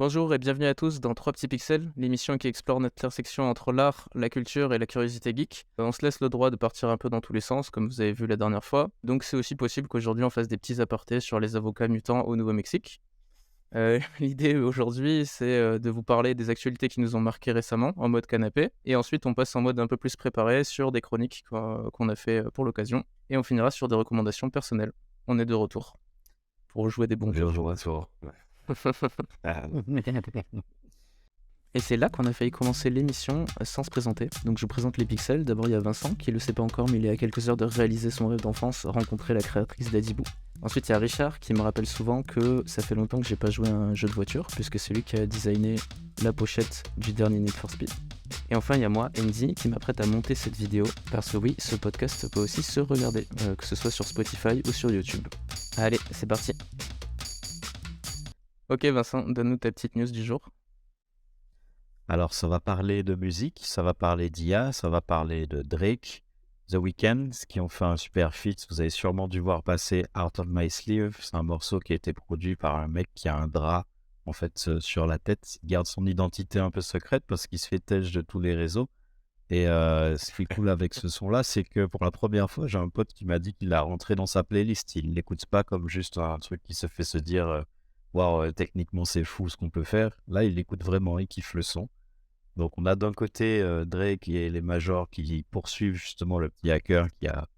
Bonjour et bienvenue à tous dans 3 petits pixels, l'émission qui explore notre intersection entre l'art, la culture et la curiosité geek. On se laisse le droit de partir un peu dans tous les sens, comme vous avez vu la dernière fois. Donc c'est aussi possible qu'aujourd'hui on fasse des petits apartés sur les avocats mutants au Nouveau-Mexique. L'idée aujourd'hui, c'est de vous parler des actualités qui nous ont marqués récemment en mode canapé. Et ensuite on passe en mode un peu plus préparé sur des chroniques qu'on a fait pour l'occasion. Et on finira sur des recommandations personnelles. On est de retour pour jouer des bons jeux. Bonjour à toi. Ah, Et c'est là qu'on a failli commencer l'émission sans se présenter. Donc je vous présente les pixels. D'abord il y a Vincent, qui le sait pas encore, mais il est à quelques heures de réaliser son rêve d'enfance, rencontrer la créatrice d'Adibou. Ensuite il y a Richard, qui me rappelle souvent que ça fait longtemps que j'ai pas joué à un jeu de voiture, puisque c'est lui qui a designé la pochette du dernier Need for Speed. Et enfin il y a moi, Andy, qui m'apprête à monter cette vidéo, parce que oui, ce podcast peut aussi se regarder, que ce soit sur Spotify ou sur YouTube. Allez, c'est parti. Ok Vincent, donne-nous ta petite news du jour. Alors, ça va parler de musique, ça va parler d'IA, ça va parler de Drake, The Weeknd, qui ont fait un super feat. Vous avez sûrement dû voir passer Out of My Sleeve. C'est un morceau qui a été produit par un mec qui a un drap en fait sur la tête. Il garde son identité un peu secrète parce qu'il se fait têche de tous les réseaux. Et ce qui est cool avec ce son-là, c'est que pour la première fois, j'ai un pote qui m'a dit qu'il l'a rentré dans sa playlist. Il l'écoute pas comme juste un truc qui se fait se dire waouh, techniquement c'est fou ce qu'on peut faire. Là, il l'écoute vraiment, il kiffe le son. Donc, on a d'un côté Drake et les majors qui poursuivent justement le petit hacker qui a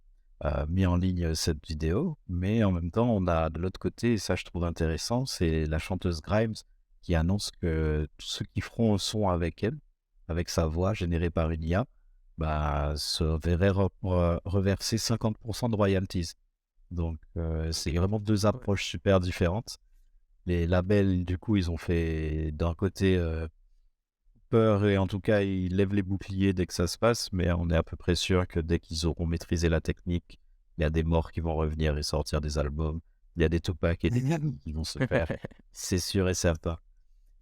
mis en ligne cette vidéo. Mais en même temps, on a de l'autre côté, et ça je trouve intéressant, c'est la chanteuse Grimes qui annonce que tous ceux qui feront un son avec elle, avec sa voix générée par une IA, bah, se verraient reverser 50% de royalties. Donc, c'est vraiment deux approches super différentes. Les labels, du coup, ils ont fait d'un côté peur et en tout cas, ils lèvent les boucliers dès que ça se passe, mais on est à peu près sûr que dès qu'ils auront maîtrisé la technique, il y a des morts qui vont revenir et sortir des albums. Il y a des Tupac et des Biggie qui vont se faire. C'est sûr et certain.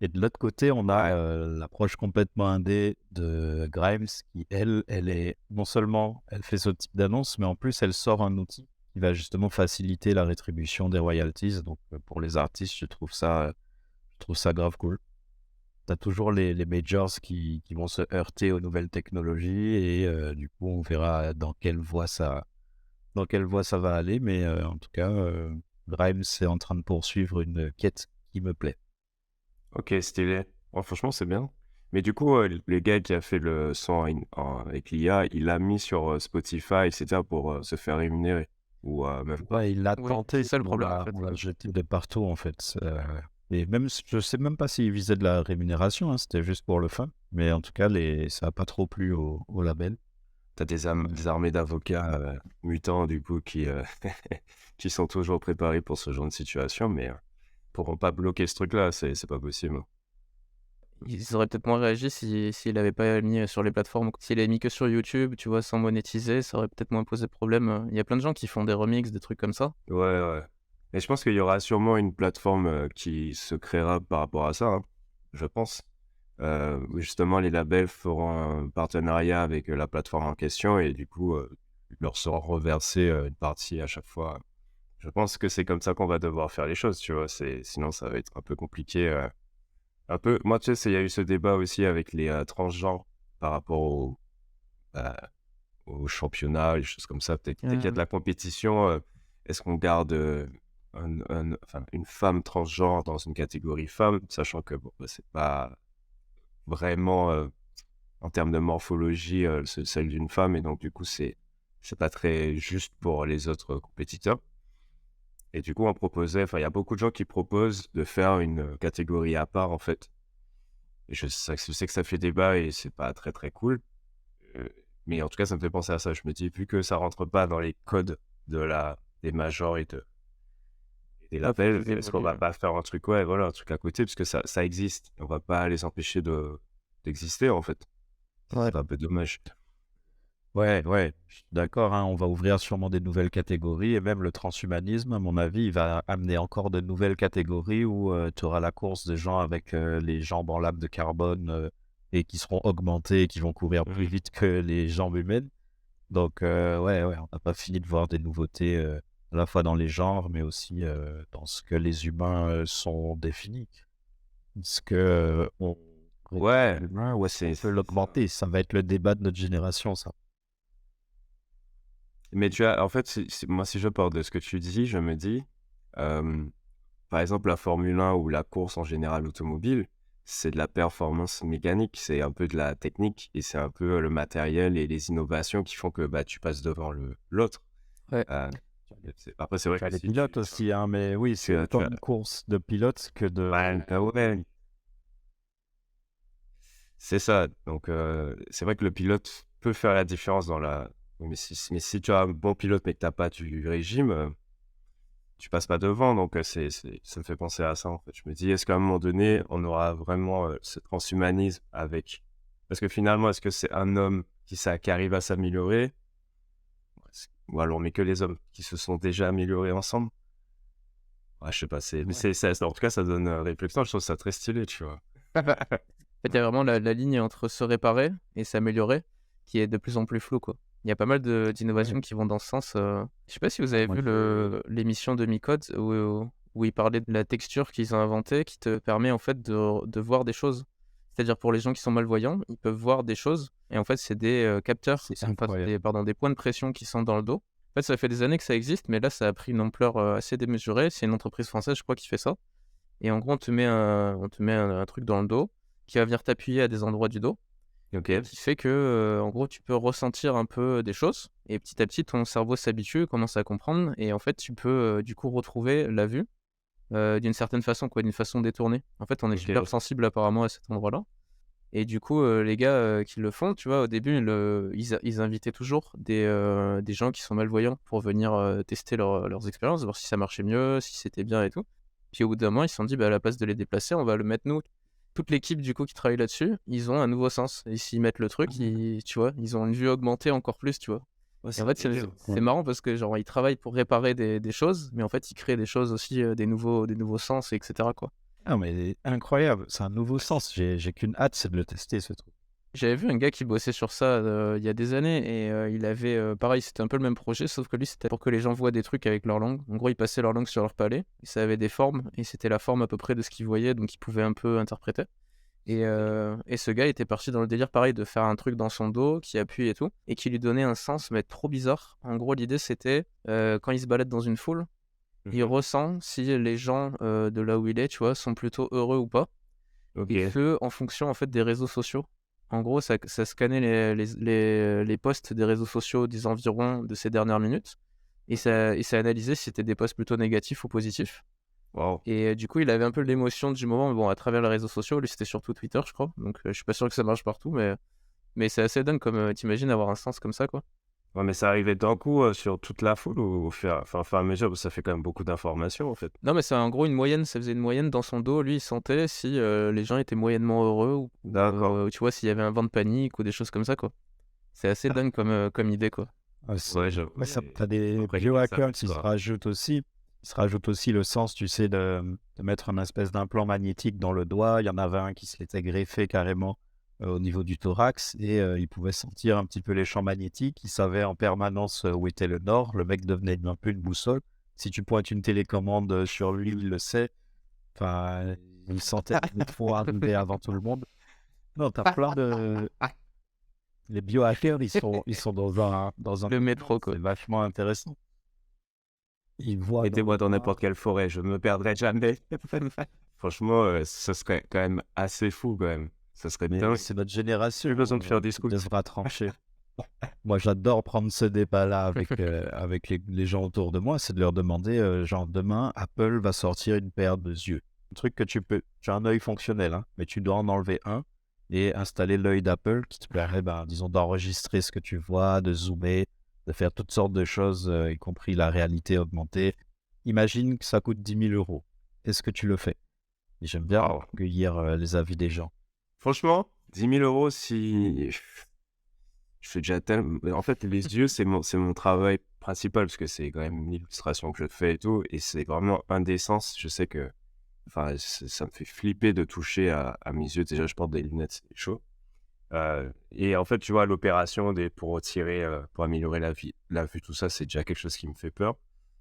Et de l'autre côté, on a l'approche complètement indé de Grimes qui, elle est non seulement elle fait ce type d'annonce, mais en plus elle sort un outil qui va justement faciliter la rétribution des royalties. Donc pour les artistes, je trouve ça grave cool. T'as toujours les majors qui vont se heurter aux nouvelles technologies et du coup on verra dans quelle voie ça va aller, mais en tout cas Grimes est en train de poursuivre une quête qui me plaît. Ok, stylé. Ouais, franchement, c'est bien. Mais du coup, le gars qui a fait le son avec l'IA, il l'a mis sur Spotify, etc. pour se faire rémunérer. Ou même pas. Ouais, il l'a Oui, tenté, c'est ça le on problème en l'a fait. on l'a jeté de partout en fait. Et même, je sais même pas s'il visait de la rémunération, hein, c'était juste pour le fun. Mais en tout cas, ça a pas trop plu au label. T'as des armées d'avocats mutants, du coup, qui sont toujours préparés pour ce genre de situation, mais pourront pas bloquer ce truc-là, c'est pas possible. Ils auraient peut-être moins réagi s'il avait pas mis sur les plateformes. S'il avait mis que sur YouTube, tu vois, sans monétiser, ça aurait peut-être moins posé de problème. Il y a plein de gens qui font des remixes, des trucs comme ça. Ouais, ouais. Et je pense qu'il y aura sûrement une plateforme qui se créera par rapport à ça, hein, je pense. Où justement, les labels feront un partenariat avec la plateforme en question et du coup, il leur sera reversé une partie à chaque fois. Je pense que c'est comme ça qu'on va devoir faire les choses, tu vois. Sinon, ça va être un peu compliqué. Un peu. Moi, tu sais, il y a eu ce débat aussi avec les transgenres par rapport euh, au championnat, les choses comme ça. Peut-être dès qu'il y a de la compétition, est-ce qu'on garde enfin, une femme transgenre dans une catégorie femme, sachant que bon, bah, c'est pas vraiment en termes de morphologie celle d'une femme, et donc du coup c'est pas très juste pour les autres compétiteurs. Et du coup on proposait, enfin il y a beaucoup de gens qui proposent de faire une catégorie à part en fait. Et je sais que ça fait débat et c'est pas très très cool. Euh, mais en tout cas ça me fait penser à ça. Je me dis, vu que ça rentre pas dans les codes des majors et des labels, est-ce qu'on va pas faire un truc, ouais, voilà, un truc à côté, parce que ça existe. On va pas les empêcher d'exister en fait. Ouais. C'est un peu dommage. Ouais, ouais, je suis d'accord, hein, on va ouvrir sûrement des nouvelles catégories et même le transhumanisme, à mon avis, il va amener encore de nouvelles catégories où tu auras la course de gens avec les jambes en lame de carbone et qui seront augmentées et qui vont courir plus vite que les jambes humaines. Donc, ouais, ouais, on n'a pas fini de voir des nouveautés à la fois dans les genres, mais aussi dans ce que les humains sont définis. Est-ce que on Ouais, ou ouais, est-ce qu'on peut l'augmenter? Ça va être le débat de notre génération, ça. mais tu as, en fait, moi, si je pars de ce que tu dis, je me dis, euh, par exemple, la Formule 1 ou la course en général automobile, c'est de la performance mécanique, c'est un peu de la technique et c'est un peu le matériel et les innovations qui font que bah, tu passes devant l'autre. Ouais. Euh, Après, c'est vrai Tu as que les si pilotes aussi, hein, mais oui, c'est tu autant as, une course de pilotes que de... ouais, c'est ça. Donc, c'est vrai que le pilote peut faire la différence dans la. Oui, mais si tu as un bon pilote mais que tu n'as pas du régime, tu passes pas devant. Donc, ça me fait penser à ça, en fait. Je me dis, est-ce qu'à un moment donné, on aura vraiment ce transhumanisme avec. Parce que finalement, est-ce que c'est un homme qui arrive à s'améliorer? Ou alors, mais que les hommes qui se sont déjà améliorés ensemble? Ouais, je sais pas. Mais Ouais. en tout cas, ça donne réflexion. Je trouve ça très stylé, tu vois. En fait, il y a vraiment la ligne entre se réparer et s'améliorer qui est de plus en plus floue, quoi. Il y a pas mal d'innovations qui vont dans ce sens. Je sais pas si vous avez Moi, vu l'émission de Micode où il parlait de la texture qu'ils ont inventée qui te permet en fait de voir des choses. C'est-à-dire pour les gens qui sont malvoyants, ils peuvent voir des choses et en fait c'est des capteurs, c'est enfin, incroyable. des points de pression qui sont dans le dos. En fait, ça fait des années que ça existe, mais là ça a pris une ampleur assez démesurée. C'est une entreprise française, je crois, qui fait ça. Et en gros, on te met un truc dans le dos qui va venir t'appuyer à des endroits du dos Ok. et qui fait que, en gros, tu peux ressentir un peu des choses et petit à petit, ton cerveau s'habitue, commence à comprendre et en fait, tu peux, du coup, retrouver la vue, d'une certaine façon, quoi, d'une façon détournée. En fait, on est super Ok. sensible apparemment à cet endroit-là et du coup, les gars, qui le font, tu vois, au début, ils invitaient toujours des gens qui sont malvoyants pour venir, tester leurs expériences, voir si ça marchait mieux, si c'était bien et tout. Puis au bout d'un moment, ils se sont dit: «Bah, à la place de les déplacer, on va le mettre nous». Toute l'équipe du coup qui travaille là-dessus, ils ont un nouveau sens et s'ils mettent le truc, tu vois, ils ont une vue augmentée encore plus, tu vois? Ouais, Et en c'est fait, délire. c'est marrant parce que genre ils travaillent pour réparer des choses, mais en fait, ils créent des choses aussi, des nouveaux sens et cetera, quoi. Ah, mais incroyable, c'est un nouveau sens. J'ai qu'une hâte, c'est de le tester, ce truc. J'avais vu un gars qui bossait sur ça, il y a des années et il avait, pareil, c'était un peu le même projet, sauf que lui, c'était pour que les gens voient des trucs avec leur langue. En gros, ils passaient leur langue sur leur palais et ça avait des formes et c'était la forme à peu près de ce qu'ils voyaient, donc ils pouvaient un peu interpréter et ce gars était parti dans le délire pareil de faire un truc dans son dos qui appuie et tout et qui lui donnait un sens, mais trop bizarre. En gros, l'idée, c'était, quand il se balade dans une foule, il Mhm. ressent si les gens, de là où il est, tu vois, sont plutôt heureux ou pas. Et Ok. que en fonction, en fait, des réseaux sociaux. En gros, ça scannait les posts des réseaux sociaux des environs de ces dernières minutes et ça analysait si c'était des posts plutôt négatifs ou positifs Wow. et du coup, il avait un peu l'émotion du moment, mais bon, à travers les réseaux sociaux. Lui, c'était surtout Twitter, je crois, donc je suis pas sûr que ça marche partout, mais c'est assez dingue comme, tu avoir un sens comme ça, quoi. Ouais, mais ça arrivait d'un coup sur toute la foule ou au fur et à mesure, parce que ça fait quand même beaucoup d'informations en fait. Non, mais c'est en gros une moyenne, ça faisait une moyenne dans son dos. Lui, il sentait si, les gens étaient moyennement heureux D'accord. tu vois, s'il y avait un vent de panique ou des choses comme ça, quoi. C'est assez dingue comme idée, quoi. Ouais, Ouais, j'avoue. ouais, ça, t'as Faut des imprégner ça biohackers avec qui se toi. rajoutent aussi. Ils se rajoutent aussi le sens, tu sais, de mettre un espèce d'implant magnétique dans le doigt. Il y en avait un qui se l'était greffé carrément au niveau du thorax et il pouvait sentir un petit peu les champs magnétiques. Il savait en permanence où était le nord. Le mec devenait un peu une boussole. Si tu pointes une télécommande sur lui, il le sait. Enfin, il sentait le métro arriver avant tout le monde. Non, t'as plein de... Les biohackers, ils sont dans un Le autre métro, monde. quoi. C'est vachement intéressant. Ils voient dans Mettez-moi le dans noir. n'importe quelle forêt, je ne me perdrai jamais. Franchement, ce serait quand même assez fou quand même. Ça serait Mais dingue. c'est notre Plus génération besoin de faire des qui scouts. devra trancher. Moi, j'adore prendre ce débat-là avec les gens autour de moi. C'est de leur demander, genre, demain, Apple va sortir une paire de yeux. Un truc que tu as un œil fonctionnel, hein, mais tu dois en enlever un et installer l'œil d'Apple qui te permet, ben, disons, d'enregistrer ce que tu vois, de zoomer, de faire toutes sortes de choses, y compris la réalité augmentée. Imagine que ça coûte 10 000 euros. Est-ce que tu le fais? Et j'aime bien Waouh. recueillir les avis des gens. Franchement, 10 000 euros, si je fais déjà tellement. En fait, les yeux, c'est mon travail principal parce que c'est quand même une illustration que je fais et tout. Et c'est vraiment un des sens. Je sais que. Enfin, ça me fait flipper de toucher à mes yeux. Déjà, je porte des lunettes, c'est chaud. Et en fait, tu vois, l'opération pour retirer, pour améliorer la vue, tout ça, c'est déjà quelque chose qui me fait peur.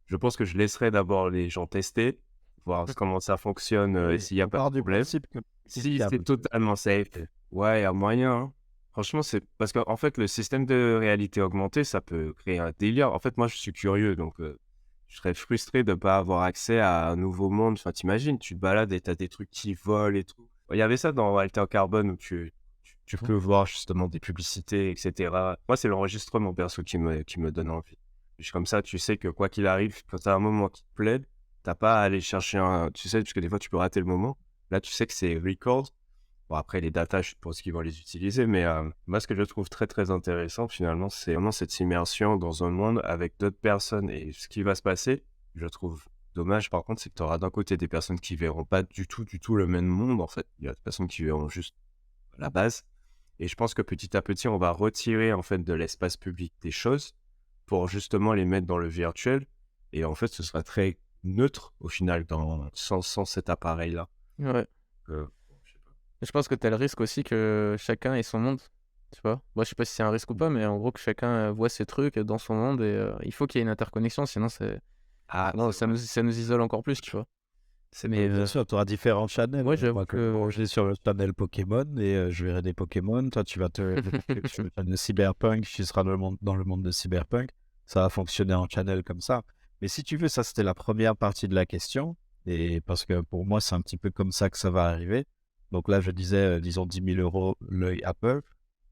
Je pense que je laisserai d'abord les gens tester, voir comment ça fonctionne et s'il n'y a On pas part de du problème. principe que Si fiable, c'est totalement safe, ouais, il y a moyen, hein. Franchement, c'est parce qu'en fait, le système de réalité augmentée, ça peut créer un délire. En fait, moi, je suis curieux, donc je serais frustré de ne pas avoir accès à un nouveau monde. Enfin, t'imagines, tu te balades et t'as des trucs qui volent et tout. Il y avait ça dans Alter Carbone où tu peux voir justement des publicités, etc. Moi, c'est l'enregistrement perso qui me donne envie. Puis comme ça, tu sais que quoi qu'il arrive, quand tu as un moment qui te plaît, t'as pas à aller chercher un. Tu sais, parce que des fois, tu peux rater le moment. Là, tu sais que c'est record. Bon, après, les datas, je suppose qu'ils vont les utiliser, mais moi, ce que je trouve très, très intéressant, finalement, c'est vraiment cette immersion dans un monde avec d'autres personnes. Et ce qui va se passer, je trouve dommage, par contre, c'est que tu auras d'un côté des personnes qui verront pas du tout le même monde, en fait. Il y a des personnes qui verront juste la base. Et je pense que petit à petit, on va retirer, en fait, de l'espace public des choses pour justement les mettre dans le virtuel. Et en fait, ce sera très neutre, au final, sans cet appareil-là. Ouais. Bon, je sais pas. Je pense que tu as le risque aussi que chacun ait son monde, tu vois. Moi, je sais pas si c'est un risque ou pas, mais en gros, que chacun voit ses trucs dans son monde et il faut qu'il y ait une interconnexion, sinon Ah, non, c'est vrai. ça nous isole encore plus, tu vois. Mais bien sûr, tu auras différents channels. moi, j'avoue Moi, quand je vais sur le channel Pokémon et je verrai des Pokémon, toi, tu vas te sur le channel Cyberpunk, tu seras dans le monde de Cyberpunk. Ça va fonctionner en channel comme ça. Mais si tu veux, ça, c'était la première partie de la question. Et parce que pour moi, c'est un petit peu comme ça que ça va arriver. Donc là, je disais, disons 10 000 euros l'œil Apple.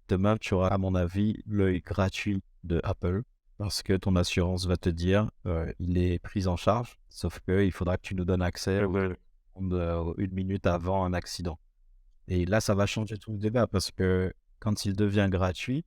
Demain, tu auras, à mon avis, l'œil gratuit de Apple parce que ton assurance va te dire il est pris en charge, sauf qu'il faudra que tu nous donnes accès Ouais. une minute avant un accident. Et là, ça va changer tout le débat parce que quand il devient gratuit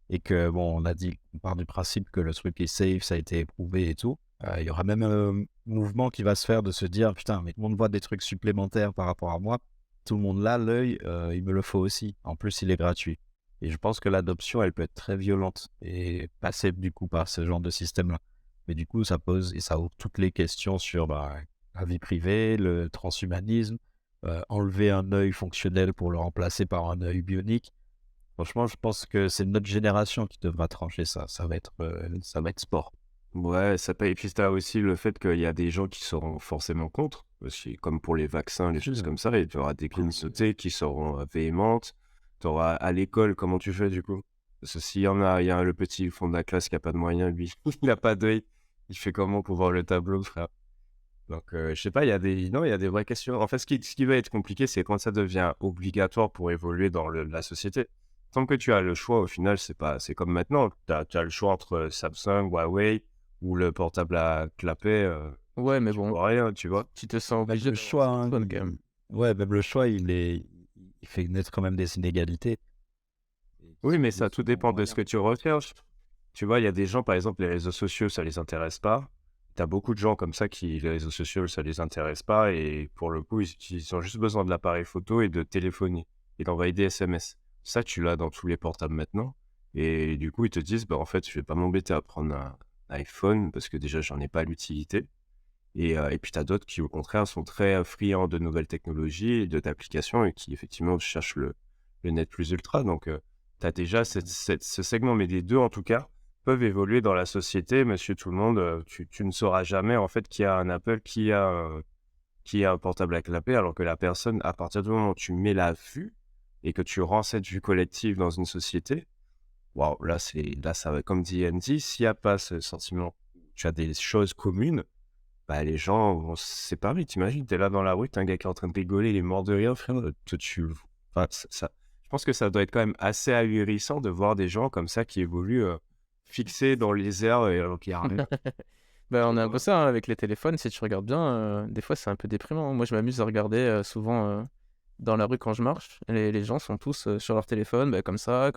et que, bon, on a dit, on part du principe que le truc est safe, ça a été éprouvé et tout, il y aura même un mouvement qui va se faire de se dire, putain, mais tout le monde voit des trucs supplémentaires par rapport à moi. Tout le monde là, l'œil, il me le faut aussi. En plus, il est gratuit. Et je pense que l'adoption, elle peut être très violente et passer du coup par ce genre de système-là. Mais du coup, ça pose et ça ouvre toutes les questions sur la vie privée, le transhumanisme, enlever un œil fonctionnel pour le remplacer par un œil bionique. Franchement, je pense que c'est notre génération qui devra trancher ça. Ça va être sport. Ouais, ça paye. Et puis, t'as aussi le fait qu'il y a des gens qui seront forcément contre, aussi, comme pour les vaccins, les choses comme ça. Et tu auras des communautés qui seront véhémentes. Tu auras à l'école, comment tu fais du coup? Parce que s'il y en a, il y a le petit fond de la classe qui a pas de moyens, lui, il n'a pas d'œil. Il fait comment pour voir le tableau, frère? Donc, je sais pas, non, il y a des vraies questions. En fait, ce qui va être compliqué, c'est quand ça devient obligatoire pour évoluer dans la société. Tant que tu as le choix, au final, c'est comme maintenant. Tu as le choix entre Samsung, Huawei ou le portable à clapet. ouais, mais Tu bon, vois rien, tu vois. tu te sens Même obligé le d'avoir un choix, hein, smartphone, quand même. ouais, même le choix, il fait naître quand même des inégalités. Oui, mais ça tout dépend de ce que tu recherches. Tu vois, il y a des gens, par exemple, les réseaux sociaux, ça les intéresse pas. Tu as beaucoup de gens comme ça qui, les réseaux sociaux, ça les intéresse pas. Et pour le coup, ils ont juste besoin de l'appareil photo et de téléphonie et d'envoyer des SMS. Ça, tu l'as dans tous les portables maintenant. Et du coup, ils te disent, bah, en fait, je vais pas m'embêter à prendre un iPhone parce que déjà, j'en ai pas l'utilité. Et puis, tu as d'autres qui, au contraire, sont très friands de nouvelles technologies et d'applications et qui, effectivement, cherchent le net plus ultra. Donc, tu as déjà ce segment, mais les deux, en tout cas, peuvent évoluer dans la société. Monsieur tout le monde, tu ne sauras jamais, en fait, qui a un Apple, qui a un portable à clapet, alors que la personne, à partir du moment où tu mets la vue et que tu rends cette vue collective dans une société, waouh, là, ça va, comme dit Andy, s'il n'y a pas ce sentiment, tu as des choses communes, bah, les gens vont se séparer. T'imagines, t'es là dans la rue, t'as un gars qui est en train de rigoler, il est mort de rire, frère. Enfin, je pense que ça doit être quand même assez ahurissant de voir des gens comme ça qui évoluent fixés dans les airs et alors qu'il n'y a rien. Bah, on a un peu ça hein, avec les téléphones, si tu regardes bien, des fois c'est un peu déprimant. Moi, je m'amuse à regarder souvent dans la rue quand je marche. Les gens sont tous sur leur téléphone, bah, comme ça,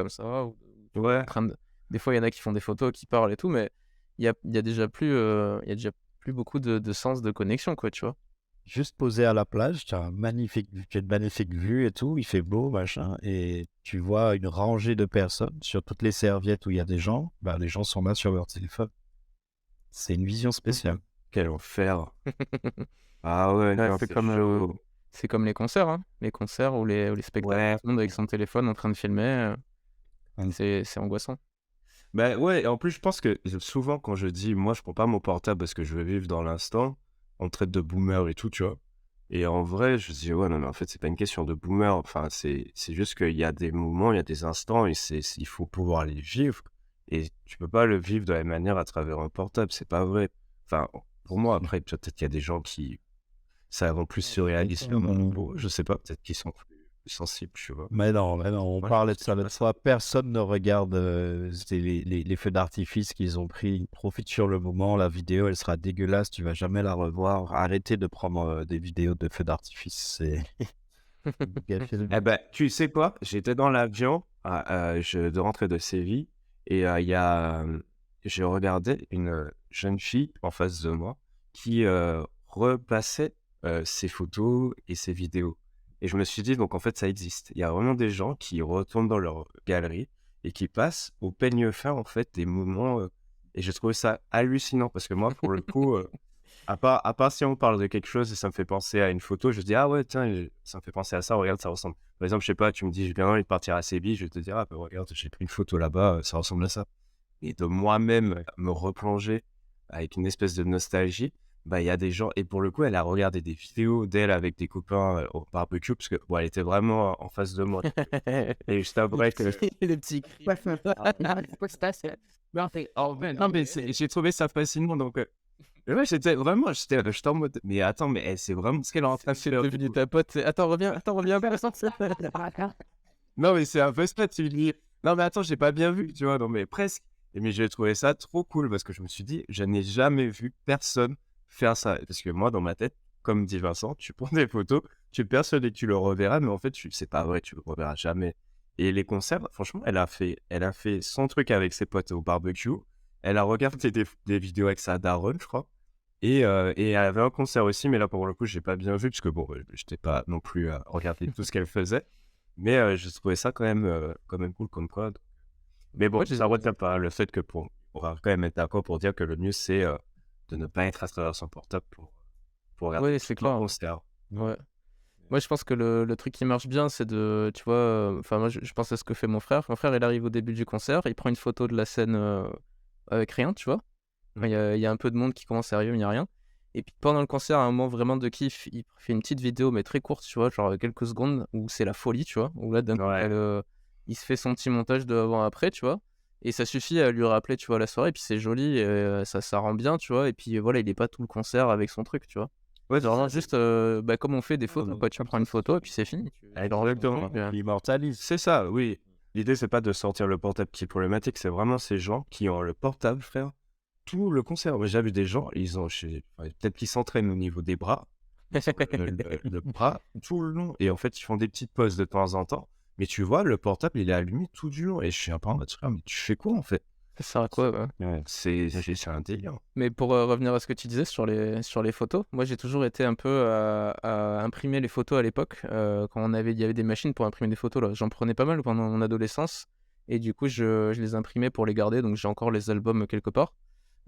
ou Ouais. en train de... Des fois, il y en a qui font des photos, qui parlent et tout, mais il y a déjà plus, il y a déjà plus beaucoup de sens de connexion, quoi, tu vois. Juste posé à la plage, tu as une magnifique vue et tout, il fait beau, machin, et tu vois une rangée de personnes sur toutes les serviettes où il y a des gens, bah, les gens sont là sur leur téléphone. C'est une vision spéciale. Quel enfer. Ah ouais, Ouais, non, c'est c'est comme, chaud. c'est comme les concerts, hein. Les concerts ou les spectacles, Ouais. tout le monde avec son téléphone en train de filmer, Hum. c'est angoissant. Bah ouais, et en plus, je pense que souvent, quand je dis, moi, je prends pas mon portable parce que je veux vivre dans l'instant, on me traite de boomer et tout, tu vois. Et en vrai, je me dis, ouais, non, mais en fait, c'est pas une question de boomer. Enfin, c'est juste qu'il y a des moments, il y a des instants, et il faut pouvoir les vivre. Et tu peux pas le vivre de la même manière à travers un portable, c'est pas vrai. Enfin, pour moi, après, tu vois, peut-être qu'il y a des gens qui, ça rend plus surréaliste. Bon, je sais pas, peut-être qu'ils sont plus sensibles, tu vois. Mais non, on Ouais, parlait de je ça sais pas l'autre fois. Personne ne regarde c'est les feux d'artifice qu'ils ont pris. Ils profitent sur le moment. La vidéo, elle sera dégueulasse. Tu vas jamais la revoir. Arrêtez de prendre des vidéos de feux d'artifice. C'est gâcher le Eh ben, tu sais quoi? J'étais dans l'avion, de rentrer de Séville, et j'ai regardé une jeune fille en face de moi qui repassait ses photos et ses vidéos. Et je me suis dit, donc en fait, ça existe. Il y a vraiment des gens qui retournent dans leur galerie et qui passent au peigne fin, en fait, des moments. Et j'ai trouvé ça hallucinant parce que moi, pour le coup, à part si on parle de quelque chose et ça me fait penser à une photo, je dis: «Ah ouais, tiens, ça me fait penser à ça, regarde, ça ressemble». Par exemple, je sais pas, tu me dis: «J'ai bien envie de partir à Séville», je vais te dire: «Ah bah regarde, j'ai pris une photo là-bas, ça ressemble à ça». Et de moi-même me replonger avec une espèce de nostalgie, bah, il y a des gens, et pour le coup, elle a regardé des vidéos d'elle avec des copains, au barbecue parce que, bon, elle était vraiment en face de moi. Et je t'avouerais que Les petits cris. non, mais j'ai trouvé ça fascinant, donc et ouais, j'étais en mode: «Mais attends, mais c'est vraiment ce qu'elle est en train de C'est faire». devenu ta pote. Attends, reviens. Non, mais c'est un peu ça, tu lui dis: «Non, mais attends, j'ai pas bien vu», tu vois? Non, mais presque. Et mais j'ai trouvé ça trop cool parce que je me suis dit: «Je n'ai jamais vu personne faire ça». Parce que moi, dans ma tête, comme dit Vincent, tu prends des photos, tu es persuadé que tu le reverras, mais en fait, c'est pas vrai, tu le reverras jamais. Et les concerts, franchement, elle a fait son truc avec ses potes au barbecue. Elle a regardé des vidéos avec sa daronne, je crois. Et elle avait un concert aussi, mais là, pour le coup, j'ai pas bien vu parce que bon, j'étais pas non plus à regarder tout ce qu'elle faisait. Mais j'ai trouvé ça quand même cool comme quoi. Mais bon, Moi, ça retient pas le fait que on va quand même être d'accord pour dire que le mieux, c'est de ne pas être à travers son portable pour regarder ouais, c'est un clair. concert. Ouais. Moi, je pense que le truc qui marche bien, c'est de, tu vois, enfin, moi, je pense à ce que fait mon frère. Mon frère, il arrive au début du concert, il prend une photo de la scène avec rien, tu vois. Il y a un peu de monde qui commence à arriver, mais il n'y a rien. Et puis pendant le concert, à un moment vraiment de kiff, il fait une petite vidéo, mais très courte, tu vois, genre quelques secondes, où c'est la folie, tu vois. Où là, d'un coup, Ouais. il se fait son petit montage de avant-après, tu vois. Et ça suffit à lui rappeler, tu vois, la soirée. Et puis c'est joli, et, ça rend bien, tu vois. Et puis voilà, il est pas tout le concert avec son truc, tu vois. Ouais, C'est c'est vraiment ça. juste comme on fait des photos, quoi. Tu prends une photo et puis c'est fini. Exactement. Tu immortalise. C'est ça, oui. L'idée, c'est pas de sortir le portable qui est problématique, c'est vraiment ces gens qui ont le portable, frère, tout le concert. Moi, j'ai vu des gens, peut-être qu'ils s'entraînent au niveau des bras, le bras tout le long. Et en fait, ils font des petites pauses de temps en temps. Mais tu vois, le portable, il est allumé tout du long. Et je suis un peu en mode, frère, mais tu fais quoi en fait? Ça sert à quoi, ouais. Ouais, c'est un délire. Mais pour revenir à ce que tu disais sur les photos, moi j'ai toujours été un peu à imprimer les photos à l'époque. Quand il y avait des machines pour imprimer des photos, là. J'en prenais pas mal pendant mon adolescence. Et du coup, je les imprimais pour les garder. Donc j'ai encore les albums quelque part.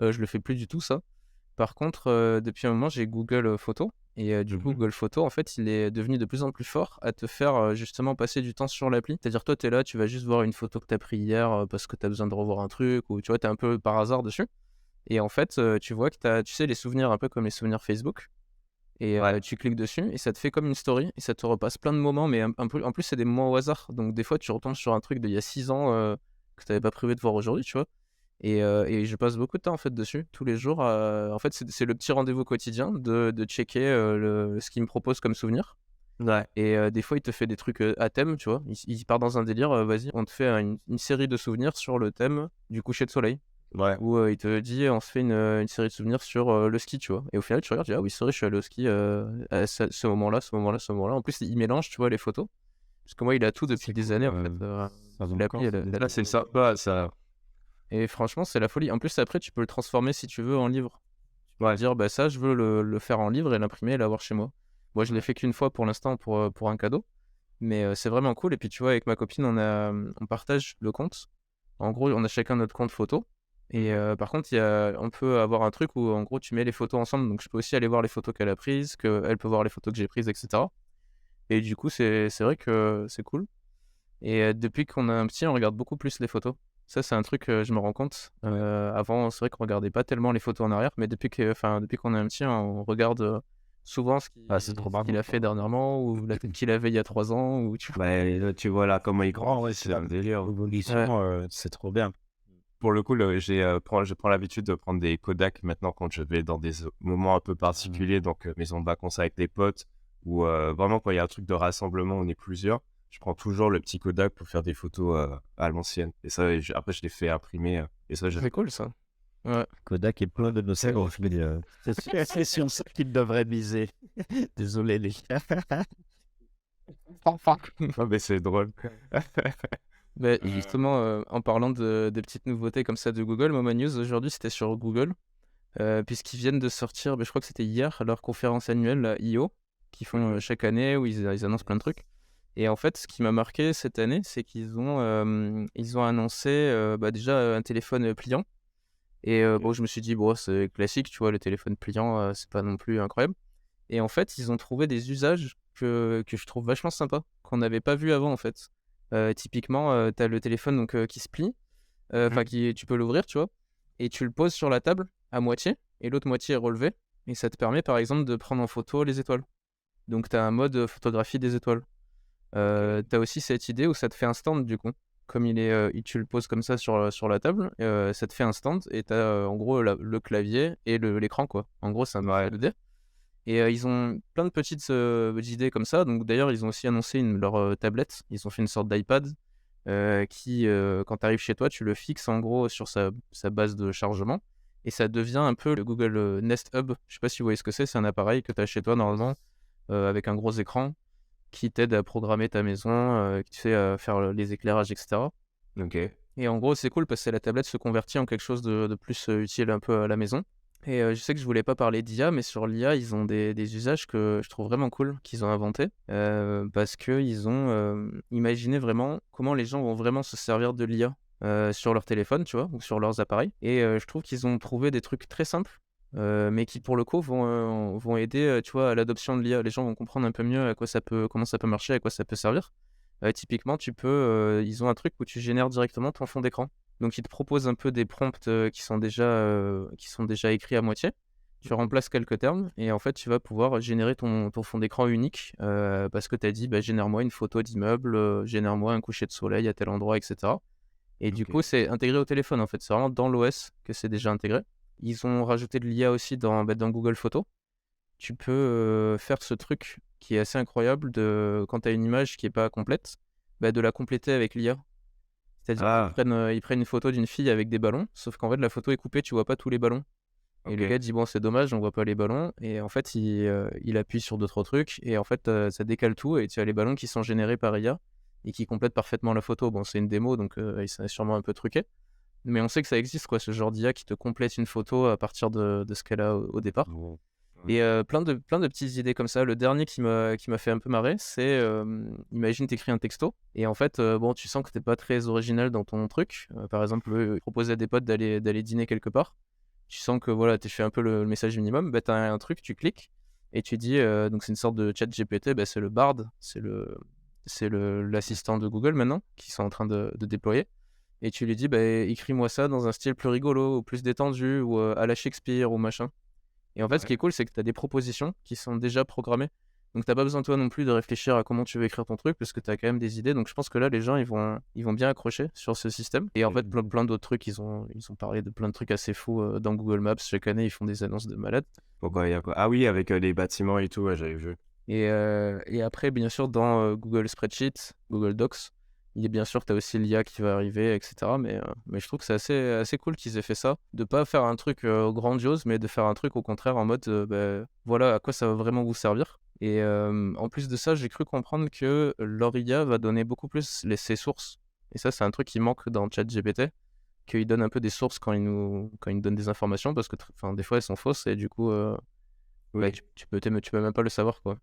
Je le fais plus du tout, ça. Par contre, depuis un moment, j'ai Google Photos. Et du coup, Google Photos, en fait, il est devenu de plus en plus fort à te faire justement passer du temps sur l'appli. C'est-à-dire, toi, tu es là, tu vas juste voir une photo que tu as prise hier parce que tu as besoin de revoir un truc, ou tu vois, tu es un peu par hasard dessus. Et en fait, tu vois que tu sais, les souvenirs, un peu comme les souvenirs Facebook. Et Ouais. tu cliques dessus et ça te fait comme une story et ça te repasse plein de moments, mais un peu, en plus, c'est des moments au hasard. Donc, des fois, tu retombes sur un truc d'il y a 6 ans que tu n'avais pas prévu de voir aujourd'hui, tu vois. Et je passe beaucoup de temps en fait dessus, tous les jours. En fait, c'est le petit rendez-vous quotidien de checker ce qu'il me propose comme souvenir. Ouais. Et des fois, il te fait des trucs à thème, tu vois. Il part dans un délire, vas-y, on te fait une série de souvenirs sur le thème du coucher de soleil. Ouais. Où il te dit, on se fait une série de souvenirs sur le ski, tu vois. Et au final, tu regardes, tu dis, ah oui, c'est vrai, je suis allé au ski à ce moment-là, ce moment-là, ce moment-là. En plus, il mélange, tu vois, les photos. Parce que moi, il a tout depuis C'est des cool, années, en fait. ça donne L'appli, encore. Là, c'est sympa, ça. et franchement, c'est la folie. En plus, après, tu peux le transformer si tu veux en livre. Ouais. Dire, bah ça, je veux le faire en livre et l'imprimer et l'avoir chez moi. Moi, je l'ai fait qu'une fois pour l'instant pour un cadeau. Mais c'est vraiment cool. Et puis, tu vois, avec ma copine, on partage le compte. En gros, on a chacun notre compte photo. Et par contre, on peut avoir un truc où, en gros, tu mets les photos ensemble. Donc, je peux aussi aller voir les photos qu'elle a prises, qu'elle peut voir les photos que j'ai prises, etc. Et du coup, c'est vrai que c'est cool. Et depuis qu'on a un petit, on regarde beaucoup plus les photos. Ça, c'est un truc, je me rends compte. Avant, c'est vrai qu'on regardait pas tellement les photos en arrière, mais depuis qu'on est un petit, on regarde souvent C'est trop ce qu'il marrant. a fait dernièrement ou la tête qu'il avait il y a 3 ans. Ou, tu vois. Bah, et là, tu vois là comment il Oh, grandit, ouais, c'est un délire. l'évolution, c'est trop bien. Pour le coup, je prends l'habitude de prendre des Kodak maintenant quand je vais dans des moments un peu particuliers, donc maison de vacances avec des potes, ou vraiment quand il y a un truc de rassemblement, on est plusieurs. Je prends toujours le petit Kodak pour faire des photos à l'ancienne. Et ça, après, je les fais imprimer. Et ça, C'est cool, ça. Ouais. Kodak est plein de nostalgie. C'est sur ça qu'il devrait miser. Désolé, les gars. Non, mais c'est drôle. Bah, justement, en parlant de petites nouveautés comme ça de Google, moi, ma news aujourd'hui, c'était sur Google, puisqu'ils viennent de sortir, je crois que c'était hier, leur conférence annuelle, la I.O., qu'ils font chaque année, où ils annoncent plein de trucs. Et en fait, ce qui m'a marqué cette année, c'est ils ont annoncé déjà un téléphone pliant. Et bon, je me suis dit, bon, c'est classique, tu vois, le téléphone pliant, c'est pas non plus incroyable. Et en fait, ils ont trouvé des usages que je trouve vachement sympas, qu'on n'avait pas vu avant, en fait. Typiquement, tu as le téléphone donc, qui se plie, tu peux l'ouvrir, tu vois, et tu le poses sur la table à moitié, et l'autre moitié est relevée, et ça te permet, par exemple, de prendre en photo les étoiles. Donc, tu as un mode photographie des étoiles. Tu as aussi cette idée où ça te fait un stand, du coup. Comme tu le poses comme ça sur la table, ça te fait un stand, et tu as en gros le clavier et l'écran, quoi. En gros, c'est un peu l'idée. Et ils ont plein de petites idées comme ça. Donc d'ailleurs, ils ont aussi annoncé leur tablette. Ils ont fait une sorte d'iPad qui, quand tu arrives chez toi, tu le fixes en gros sur sa base de chargement. Et ça devient un peu le Google Nest Hub. Je sais pas si vous voyez ce que c'est. C'est un appareil que tu as chez toi normalement avec un gros écran qui t'aide à programmer ta maison, qui te fait faire les éclairages, etc. Ok. Et en gros, c'est cool parce que la tablette se convertit en quelque chose de plus utile un peu à la maison. Et je sais que je voulais pas parler d'IA, mais sur l'IA, ils ont des usages que je trouve vraiment cool qu'ils ont inventés, parce qu'ils ont imaginé vraiment comment les gens vont vraiment se servir de l'IA sur leur téléphone, tu vois, ou sur leurs appareils. Et je trouve qu'ils ont trouvé des trucs très simples, mais qui pour le coup vont aider, tu vois, à l'adoption de l'IA. Les gens vont comprendre un peu mieux comment ça peut marcher, à quoi ça peut servir. Typiquement, ils ont un truc où tu génères directement ton fond d'écran. Donc, ils te proposent un peu des prompts qui sont déjà écrits à moitié. Tu remplaces quelques termes et en fait, tu vas pouvoir générer ton fond d'écran unique parce que tu as dit génère-moi une photo d'immeuble, génère-moi un coucher de soleil à tel endroit, etc. Et du coup, c'est intégré au téléphone en fait. C'est vraiment dans l'OS que c'est déjà intégré. Ils ont rajouté de l'IA aussi dans Google Photos. Tu peux faire ce truc qui est assez incroyable quand tu as une image qui n'est pas complète, de la compléter avec l'IA. C'est-à-dire qu'ils prennent une photo d'une fille avec des ballons, sauf qu'en fait la photo est coupée, tu vois pas tous les ballons. Et le gars dit bon, c'est dommage, on voit pas les ballons. Et en fait il appuie sur d'autres trucs et en fait ça décale tout et tu as les ballons qui sont générés par IA et qui complètent parfaitement la photo. Bon, c'est une démo donc c'est sûrement un peu truqué, mais on sait que ça existe quoi, ce genre d'IA qui te complète une photo à partir de ce qu'elle a au départ. Et plein de petites idées comme ça. Le dernier qui m'a fait un peu marrer, c'est imagine t'écris un texto et en fait tu sens que t'es pas très original dans ton truc. Par exemple, proposer à des potes d'aller dîner quelque part. Tu sens que voilà, t'as fait un peu le message minimum. T'as un truc, tu cliques et tu dis donc c'est une sorte de chat GPT. C'est le Bard, c'est l'assistant de Google maintenant qu'ils sont en train de déployer. Et tu lui dis écris-moi ça dans un style plus rigolo ou plus détendu ou à la Shakespeare ou machin. Et en fait, ce qui est cool, c'est que tu as des propositions qui sont déjà programmées. Donc, tu n'as pas besoin, toi non plus, de réfléchir à comment tu veux écrire ton truc, parce que tu as quand même des idées. Donc, je pense que là, les gens, ils vont bien accrocher sur ce système. Et en fait, plein d'autres trucs, ils ont parlé de plein de trucs assez fous dans Google Maps. Chaque année, ils font des annonces de malades. Pourquoi il y a quoi? Ah oui, avec les bâtiments et tout, j'avais vu. Et après, bien sûr, dans Google Spreadsheet, Google Docs, il est bien sûr que tu as aussi l'IA qui va arriver, etc. Mais je trouve que c'est assez cool qu'ils aient fait ça. De pas faire un truc grandiose, mais de faire un truc au contraire en mode voilà à quoi ça va vraiment vous servir. Et en plus de ça, j'ai cru comprendre que leur IA va donner beaucoup plus ses sources. Et ça, c'est un truc qui manque dans ChatGPT, qu'il donne un peu des sources quand il nous donne des informations, parce que des fois elles sont fausses et du coup tu peux même pas le savoir, quoi.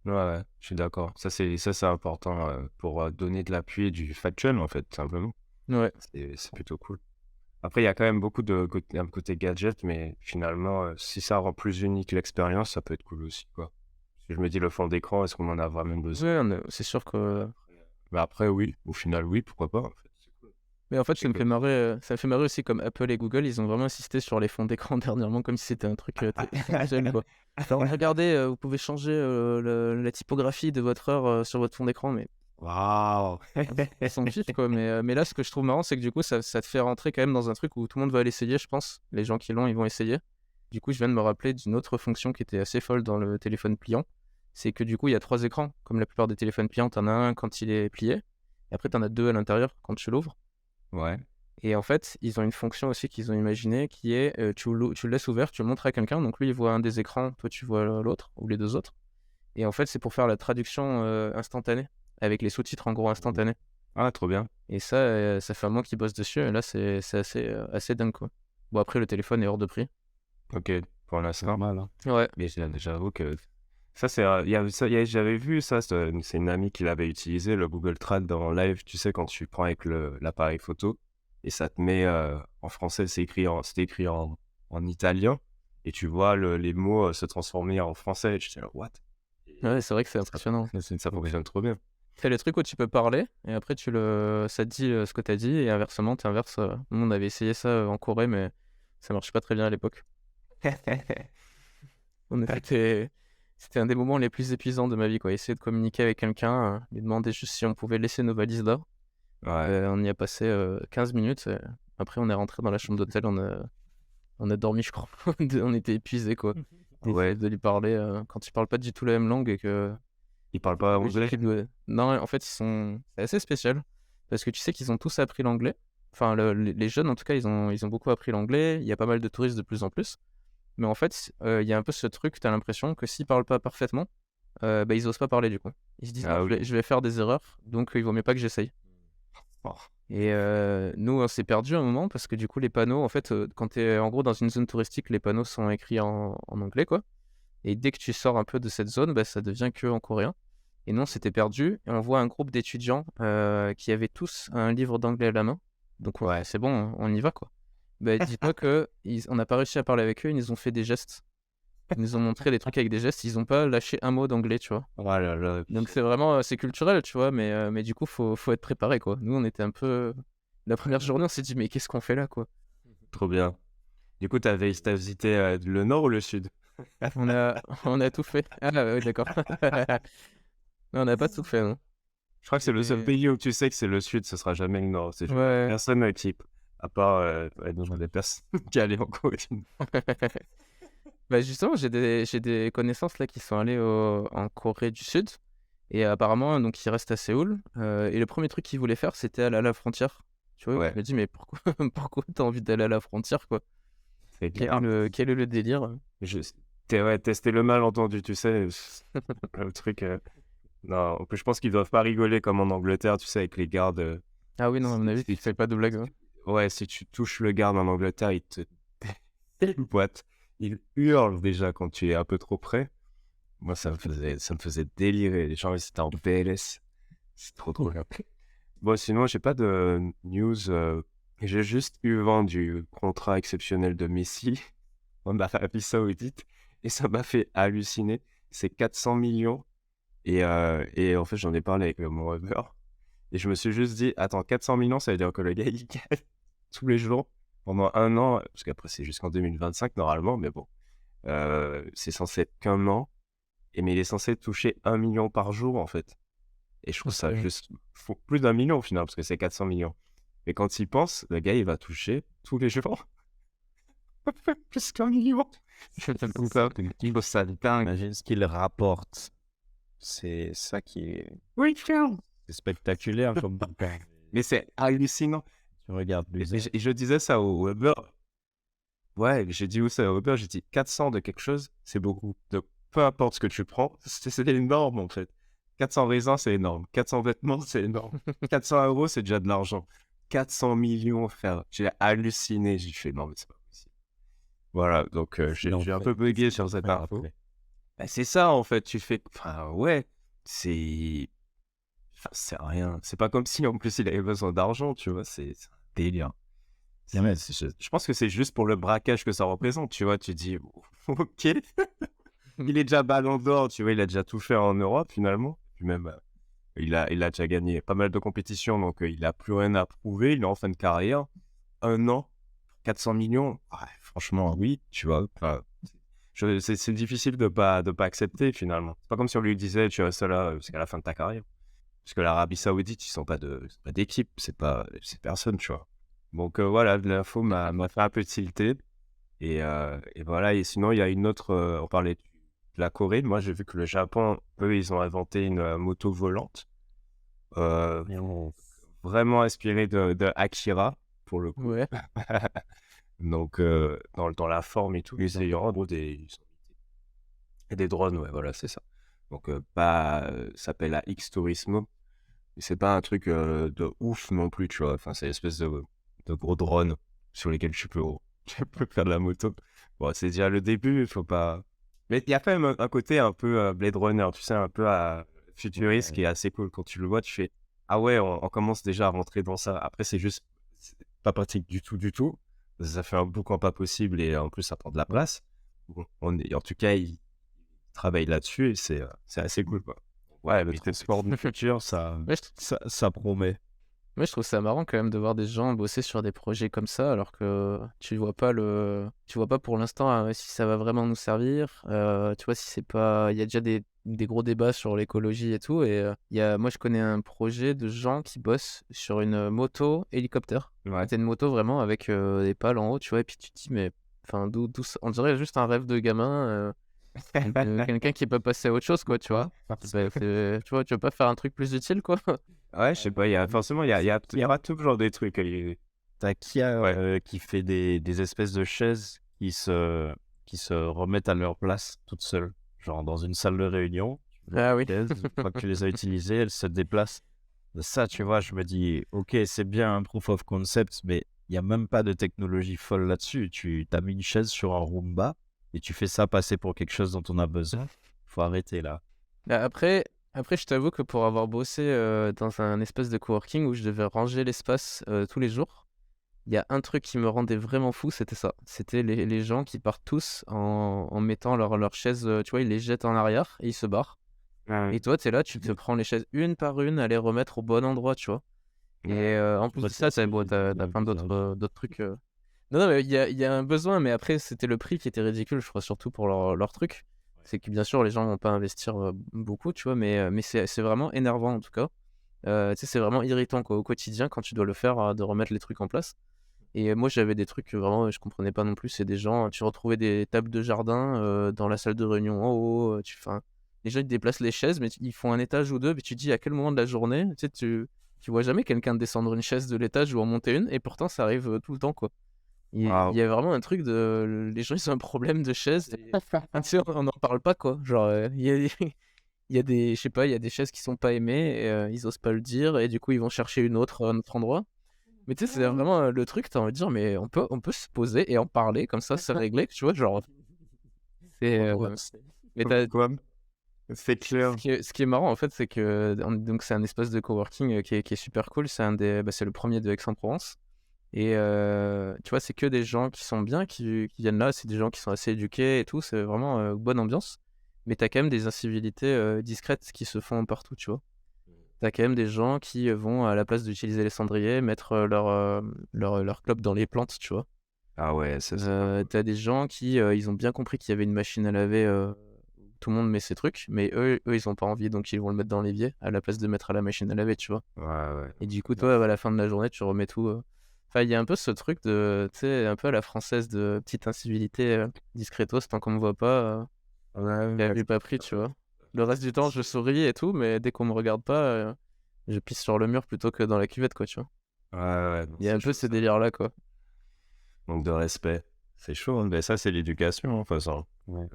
Ouais, je suis d'accord. Ça, c'est important pour donner de l'appui et du factuel, en fait, simplement. Ouais. C'est plutôt cool. Après, il y a quand même beaucoup un côté gadget, mais finalement, si ça rend plus unique l'expérience, ça peut être cool aussi, quoi. Si je me dis le fond d'écran, est-ce qu'on en a vraiment besoin? Ouais, c'est sûr que... Mais après, oui. Au final, oui, pourquoi pas, en fait. C'est cool. Mais en fait, ça me fait Écoute. marrer, aussi comme Apple et Google, ils ont vraiment insisté sur les fonds d'écran dernièrement, comme si c'était un truc très jeune, quoi. Genre, regardez, vous pouvez changer la typographie de votre heure sur votre fond d'écran, mais Waouh! ils s'en fichent, quoi. Mais là, ce que je trouve marrant, c'est que du coup, ça te fait rentrer quand même dans un truc où tout le monde va l'essayer, je pense. Les gens qui l'ont, ils vont essayer. Du coup, je viens de me rappeler d'une autre fonction qui était assez folle dans le téléphone pliant. C'est que du coup, il y a 3 écrans. Comme la plupart des téléphones pliants, t'en as un quand il est plié. Et après, t'en as 2 à l'intérieur quand tu l'ouvres. Ouais. Et en fait, ils ont une fonction aussi qu'ils ont imaginée qui est tu le laisses ouvert, tu le montres à quelqu'un. Donc lui, il voit un des écrans, toi, tu vois l'autre ou les 2 autres. Et en fait, c'est pour faire la traduction instantanée avec les sous-titres en gros instantanés. Ah, trop bien. Et ça fait un mois qu'ils bossent dessus. Et là, c'est assez dingue, quoi. Bon, après, le téléphone est hors de prix. Ok, pour C'est l'instant. normal. Hein. Ouais. Mais j'avoue que ça, j'avais vu ça, c'est une amie qui l'avait utilisé, le Google Trad dans Live, tu sais, quand tu prends avec l'appareil photo, et ça te met en français, c'était écrit en italien, et tu vois les mots se transformer en français, et je dis, what? Ouais, c'est vrai que c'est Ça, impressionnant. ça fonctionne trop bien. C'est le truc où tu peux parler et après ça te dit ce que tu as dit et inversement, tu inverses. Nous, on avait essayé ça en Corée, mais ça marchait pas très bien à l'époque. En effet, c'était un des moments les plus épuisants de ma vie, quoi. Essayer de communiquer avec quelqu'un, lui demander juste si on pouvait laisser nos valises là. Ouais, On y a passé 15 minutes. Et après, on est rentré dans la chambre d'hôtel, on a dormi, je crois. On était épuisés, quoi. ouais, De lui parler quand tu parles pas du tout la même langue et que. il parle pas anglais? Non, en fait, c'est assez spécial parce que tu sais qu'ils ont tous appris l'anglais. Enfin, les jeunes, en tout cas, ils ont beaucoup appris l'anglais. Il y a pas mal de touristes de plus en plus. Mais en fait, il y a un peu ce truc, tu as l'impression que s'ils parlent pas parfaitement, bah, ils osent pas parler du coup. Ils se disent, Ah non, oui. je vais faire des erreurs, donc il vaut mieux pas que j'essaye. Oh. Et nous, on s'est perdu un moment parce que du coup, les panneaux, en fait, quand tu es en gros dans une zone touristique, les panneaux sont écrits en anglais, quoi. Et dès que tu sors un peu de cette zone, bah, ça devient que en coréen. Et nous, on s'était perdus et on voit un groupe d'étudiants qui avaient tous un livre d'anglais à la main. Donc, Ouais. c'est bon, on y va, quoi. Bah, dis-toi on n'a pas réussi à parler avec eux, ils nous ont fait des gestes. Ils nous ont montré des trucs avec des gestes, ils n'ont pas lâché un mot d'anglais, tu vois. Oh là là. Donc, c'est vraiment, c'est culturel, tu vois, mais du coup, faut être préparé, quoi. Nous, on était un peu. La première journée, on s'est dit, mais qu'est-ce qu'on fait là, quoi. Trop bien. Du coup, t'as visité le nord ou le sud? On a tout fait. Ah, ouais, d'accord. Mais on n'a pas tout fait, non. Je crois que c'est le seul C'était- pays où tu sais que c'est le sud, ce sera jamais le nord. C'est Ouais. personne ne type, à part des personnes qui allaient en Corée du Nord. Bah justement, j'ai des connaissances là qui sont allées en Corée du Sud et apparemment donc ils restent à Séoul et le premier truc qu'ils voulaient faire c'était aller à la frontière. Tu vois, je Ouais, me dis mais pourquoi pourquoi t'as envie d'aller à la frontière quoi? c'est clair. Quel est le délire? Je... ouais, tester le malentendu, tu sais, le truc. Non, en plus, je pense qu'ils doivent pas rigoler comme en Angleterre, tu sais, avec les gardes. Ah oui non à mon avis tu fais pas de blague. Hein. Ouais, si tu touches le garde en Angleterre, il te boîte. Il hurle déjà quand tu es un peu trop près. Moi, ça me faisait délirer. Les gens, ils étaient en PLS. C'est trop bien. Bon, sinon, j'ai pas de news. J'ai juste eu vent du contrat exceptionnel de Messi en Arabie Saoudite et ça m'a fait halluciner. C'est 400 millions et en fait, j'en ai parlé avec mon reveur et je me suis juste dit, attends, 400 millions, ça veut dire que le gars, il gagne tous les jours pendant un an, parce qu'après, c'est jusqu'en 2025 normalement, mais bon, c'est censé être qu'un an, mais il est censé toucher 1 million par jour en fait. Et je trouve ça Ok. juste plus d'1 million au final, parce que c'est 400 millions. Mais quand il pense, le gars, il va toucher tous les jours plus qu'1 million. Je trouve ça dingue. Imagine ce qu'il rapporte. C'est ça qui est Oui, frère. c'est spectaculaire comme Mais c'est hallucinant. tu regardes les Et je disais ça au Uber. Ouais, j'ai dit où ça au Uber, j'ai dit 400 de quelque chose, c'est beaucoup. Donc, peu importe ce que tu prends, c'est énorme en fait. 400 raisins, c'est énorme. 400 vêtements, c'est énorme. 400 euros, c'est déjà de l'argent. 400 millions, frère. J'ai halluciné. J'ai fait, non, mais c'est pas possible. Voilà, donc j'ai un peu bugué sur cette info. Bah, c'est ça, en fait. Tu fais. Enfin, ouais, c'est. Enfin, c'est rien. C'est pas comme si, en plus, il avait besoin d'argent, tu vois. C'est un délire. Je pense que c'est juste pour le braquage que ça représente, tu vois. Tu dis, ok. Il est déjà ballon d'or, tu vois. Il a déjà tout fait en Europe, finalement. Puis même Il a déjà gagné pas mal de compétitions, donc il a plus rien à prouver. Il est en fin de carrière. 1 an, 400 millions. Ouais, franchement, oui, tu vois. Enfin, c'est difficile de pas accepter finalement. C'est pas comme si on lui disait tu restes là jusqu'à la fin de ta carrière. Parce que l'Arabie Saoudite, ils sont pas d'équipe, c'est personne, tu vois. Donc voilà, l'info m'a fait un peu tilter. Et voilà, et sinon, il y a une autre, on parlait de la Corée. Moi, j'ai vu que le Japon, eux, ils ont inventé une moto volante, euh, vraiment inspirée de Akira, pour le coup. Ouais. Donc, dans la forme et tout, ils ont en gros des drones, ouais, voilà, c'est ça. Donc, ça s'appelle la X-Turismo. Et c'est pas un truc de ouf non plus, tu vois. Enfin, c'est une espèce de gros drone sur lesquels tu peux faire de la moto. Bon, c'est déjà le début, il faut pas. Mais il y a quand même un côté un peu Blade Runner, tu sais, un peu futuriste qui est assez cool. Quand tu le vois, tu fais ah ouais, on commence déjà à rentrer dans ça. Après, c'est pas pratique du tout, du tout. Ça fait un boucan pas possible et en plus, ça prend de la place. Bon, en tout cas, ils travaillent là-dessus et c'est assez cool, quoi. Ouais, le transport du futur, Ouais, ça promet. Moi, je trouve ça marrant quand même de voir des gens bosser sur des projets comme ça, alors que tu vois pas pour l'instant si ça va vraiment nous servir. Tu vois, si c'est pas, il y a déjà des gros débats sur l'écologie et tout. Et moi, je connais un projet de gens qui bossent sur une moto hélicoptère. Ouais. C'est une moto vraiment avec des pales en haut, tu vois. Et puis tu te dis, mais enfin, on dirait juste un rêve de gamin. Quelqu'un qui est pas passé à autre chose, quoi, tu vois. Tu vois, tu veux pas faire un truc plus utile, quoi. Ouais, je sais pas, forcément, il y aura toujours des trucs. T'as Kia Ouais. qui fait des espèces de chaises qui se remettent à leur place toutes seules. Genre dans une salle de réunion, Ah oui. une fois que tu les as utilisées, elles se déplacent. Ça, tu vois, je me dis, ok, c'est bien un proof of concept, mais il n'y a même pas de technologie folle là-dessus. Tu as mis une chaise sur un Roomba et tu fais ça passer pour quelque chose dont on a besoin. Faut arrêter là. Bah, après, je t'avoue que pour avoir bossé dans un espace de coworking où je devais ranger l'espace tous les jours, il y a un truc qui me rendait vraiment fou, c'était ça. C'était les gens qui partent tous en mettant leurs chaises, tu vois, ils les jettent en arrière et ils se barrent. Et toi, t'es là, tu te prends les chaises une par une à les remettre au bon endroit, tu vois. Et en plus de ça, t'as plein d'autres trucs. Non, mais il y a un besoin, mais après, c'était le prix qui était ridicule, je crois, surtout pour leur truc. C'est que bien sûr, les gens vont pas investir beaucoup, tu vois, mais c'est vraiment énervant en tout cas. Tu sais, c'est vraiment irritant quoi, au quotidien quand tu dois le faire, de remettre les trucs en place. Et moi, j'avais des trucs que vraiment je comprenais pas non plus. C'est des gens, tu retrouvais des tables de jardin dans la salle de réunion en haut. Les gens ils déplacent les chaises, mais ils font un étage ou deux. Puis tu te dis à quel moment de la journée, tu sais, tu vois jamais quelqu'un descendre une chaise de l'étage ou en monter une, et pourtant ça arrive tout le temps quoi. Il y a vraiment un truc de. Les gens ils ont un problème de chaise. Tu sais, on n'en parle pas quoi. Genre, il y a des, je sais pas, il y a des chaises qui sont pas aimées, et, ils osent pas le dire, et du coup ils vont chercher une autre à un autre endroit. Mais tu sais, c'est vraiment le truc, t'as envie de dire, mais on peut se poser et en parler, comme ça, c'est réglé, tu vois, genre. C'est. Mais Quoi? C'est clair. ce qui est marrant, en fait, c'est que donc c'est un espace de coworking qui est super cool. C'est le premier de Aix-en-Provence. Et tu vois, c'est que des gens qui sont bien, qui viennent là. C'est des gens qui sont assez éduqués et tout. C'est vraiment bonne ambiance. Mais t'as quand même des incivilités discrètes qui se font partout, tu vois. T'as quand même des gens qui vont, à la place d'utiliser les cendriers, mettre leur clope dans les plantes, tu vois. Ah ouais, c'est ça. T'as des gens qui, ils ont bien compris qu'il y avait une machine à laver, où tout le monde met ses trucs, mais eux, ils ont pas envie, donc ils vont le mettre dans l'évier, à la place de mettre à la machine à laver, tu vois. Ouais. Et du coup, toi, à la fin de la journée, tu remets tout. Enfin, il y a un peu ce truc de, tu sais, un peu à la française de petite incivilité discretos, tant qu'on me voit pas, j'ai pas pris, tu vois. Le reste du temps, je souris et tout, mais dès qu'on me regarde pas, je pisse sur le mur plutôt que dans la cuvette, quoi, tu vois. Ouais, non, Il y a un c'est peu chaud, ce ça. délire-là, quoi. Manque de respect. C'est chaud, hein. Mais ça, c'est l'éducation, en façon. Ouais.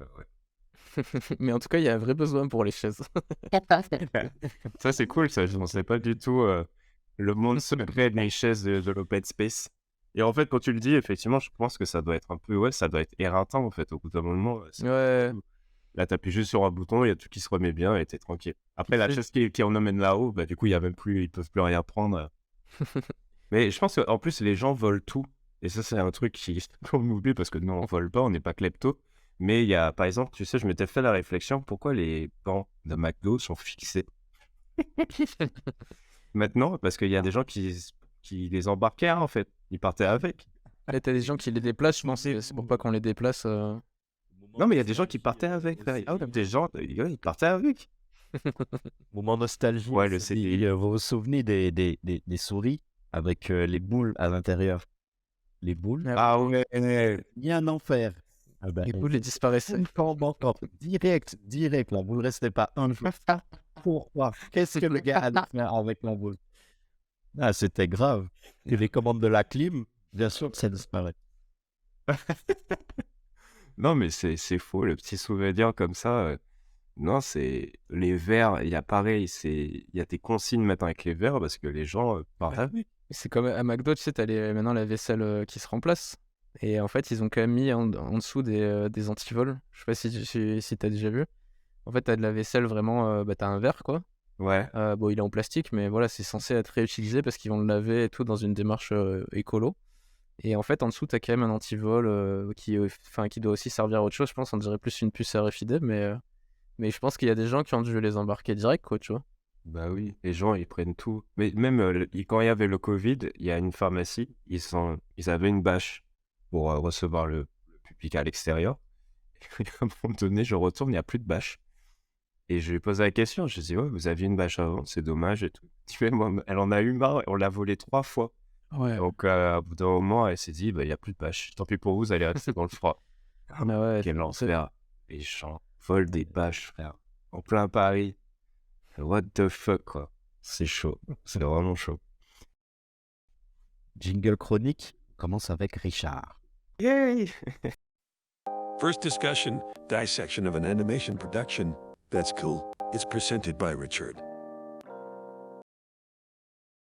Mais en tout cas, il y a un vrai besoin pour les chaises. Ça, c'est cool, ça. Je ne sais pas du tout le monde secret des chaises de l'open space. Et en fait, quand tu le dis, effectivement, je pense que ça doit être un peu, ouais, ça doit être éreintant, en fait, au bout d'un moment. Ouais. Là, t'appuies juste sur un bouton, il y a tout qui se remet bien et t'es tranquille. Après, la chaise qui en emmène là-haut, bah, du coup, il y a même plus, ils peuvent plus rien prendre. Mais je pense qu'en plus, les gens volent tout. Et ça, c'est un truc qu'on oublie parce que nous, on vole pas, on n'est pas klepto. Mais il y a, par exemple, tu sais, je m'étais fait la réflexion, pourquoi les bancs de McDo sont fixés? Maintenant, parce qu'il y a des gens qui les embarquaient, hein, en fait. Ils partaient avec. Là, t'as des gens qui les déplacent, je pense, c'est pour pas qu'on les déplace. Non, mais il y a des gens qui partaient avec. Frère. Ah ouais, des gens, ils partaient avec. Moment nostalgie. Ouais, le CDI. Vous vous souvenez des souris avec les boules à l'intérieur? Les boules, Ah ouais. il y a un enfer. Ah ben, Les boules, les disparaissaient. encore. Direct, la boule restait pas un jour. Pourquoi? Qu'est-ce que le gars allait faire avec la boule? Ah, c'était grave. Et les commandes de la clim, bien sûr que ça disparaît. Non, mais c'est faux, le petit souvenir comme ça. Non, c'est les verres, il y a pareil, il y a des consignes maintenant avec les verres parce que les gens partent avec. C'est comme à McDo, tu sais, t'as maintenant la vaisselle qui se remplace. Et en fait, ils ont quand même mis en dessous des antivols. Je sais pas si t'as déjà vu. En fait, t'as de la vaisselle vraiment, t'as un verre, quoi. Ouais. Bon, il est en plastique, mais voilà, c'est censé être réutilisé parce qu'ils vont le laver et tout dans une démarche écolo. Et en fait, en dessous, t'as quand même un antivol qui doit aussi servir à autre chose. Je pense, on dirait plus une puce RFID, mais je pense qu'il y a des gens qui ont dû les embarquer direct, quoi, tu vois. Bah oui, les gens, ils prennent tout. Mais même quand il y avait le Covid, il y a une pharmacie, ils avaient une bâche pour recevoir le public à l'extérieur. Et à un moment donné, je retourne, il n'y a plus de bâche. Et je lui pose la question, je dis, ouais, vous aviez une bâche avant, c'est dommage et tout. Tu vois, moi, elle en a eu marre, on l'a volée 3 fois. Ouais. Donc, au bout d'un moment, elle s'est dit, bah, il n'y a plus de bâche. Tant pis pour vous, vous allez rester dans le froid. Ah ouais, Quel enfer. Les gens volent des bâches, frère. En plein Paris. What the fuck, quoi. C'est chaud. C'est vraiment chaud. Jingle chronique commence avec Richard. Yay! First discussion, dissection of an animation production. That's cool. It's presented by Richard.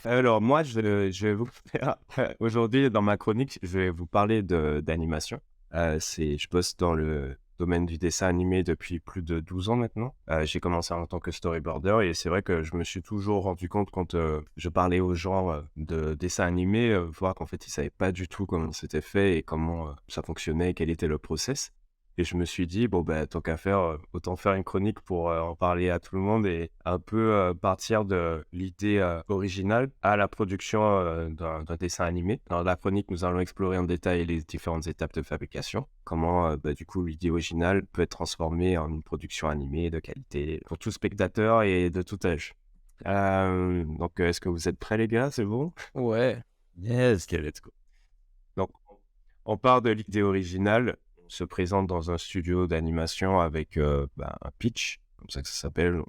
Alors, moi, je vais vous faire... Aujourd'hui, dans ma chronique, je vais vous parler d'animation. Je bosse dans le domaine du dessin animé depuis plus de 12 ans maintenant. J'ai commencé en tant que storyboarder et c'est vrai que je me suis toujours rendu compte quand je parlais aux gens de dessin animé, voir qu'en fait, ils savaient pas du tout comment c'était fait et comment ça fonctionnait, quel était le process. Et je me suis dit, bon, ben, tant qu'à faire, autant faire une chronique pour en parler à tout le monde et un peu partir de l'idée originale à la production d'un dessin animé. Dans la chronique, nous allons explorer en détail les différentes étapes de fabrication. Comment, du coup, l'idée originale peut être transformée en une production animée de qualité pour tout spectateur et de tout âge. Donc, est-ce que vous êtes prêts, les gars? C'est bon? Ouais. Yes. Ok, let's go. Donc, on part de l'idée originale. Se présente dans un studio d'animation avec un pitch, comme ça que ça s'appelle.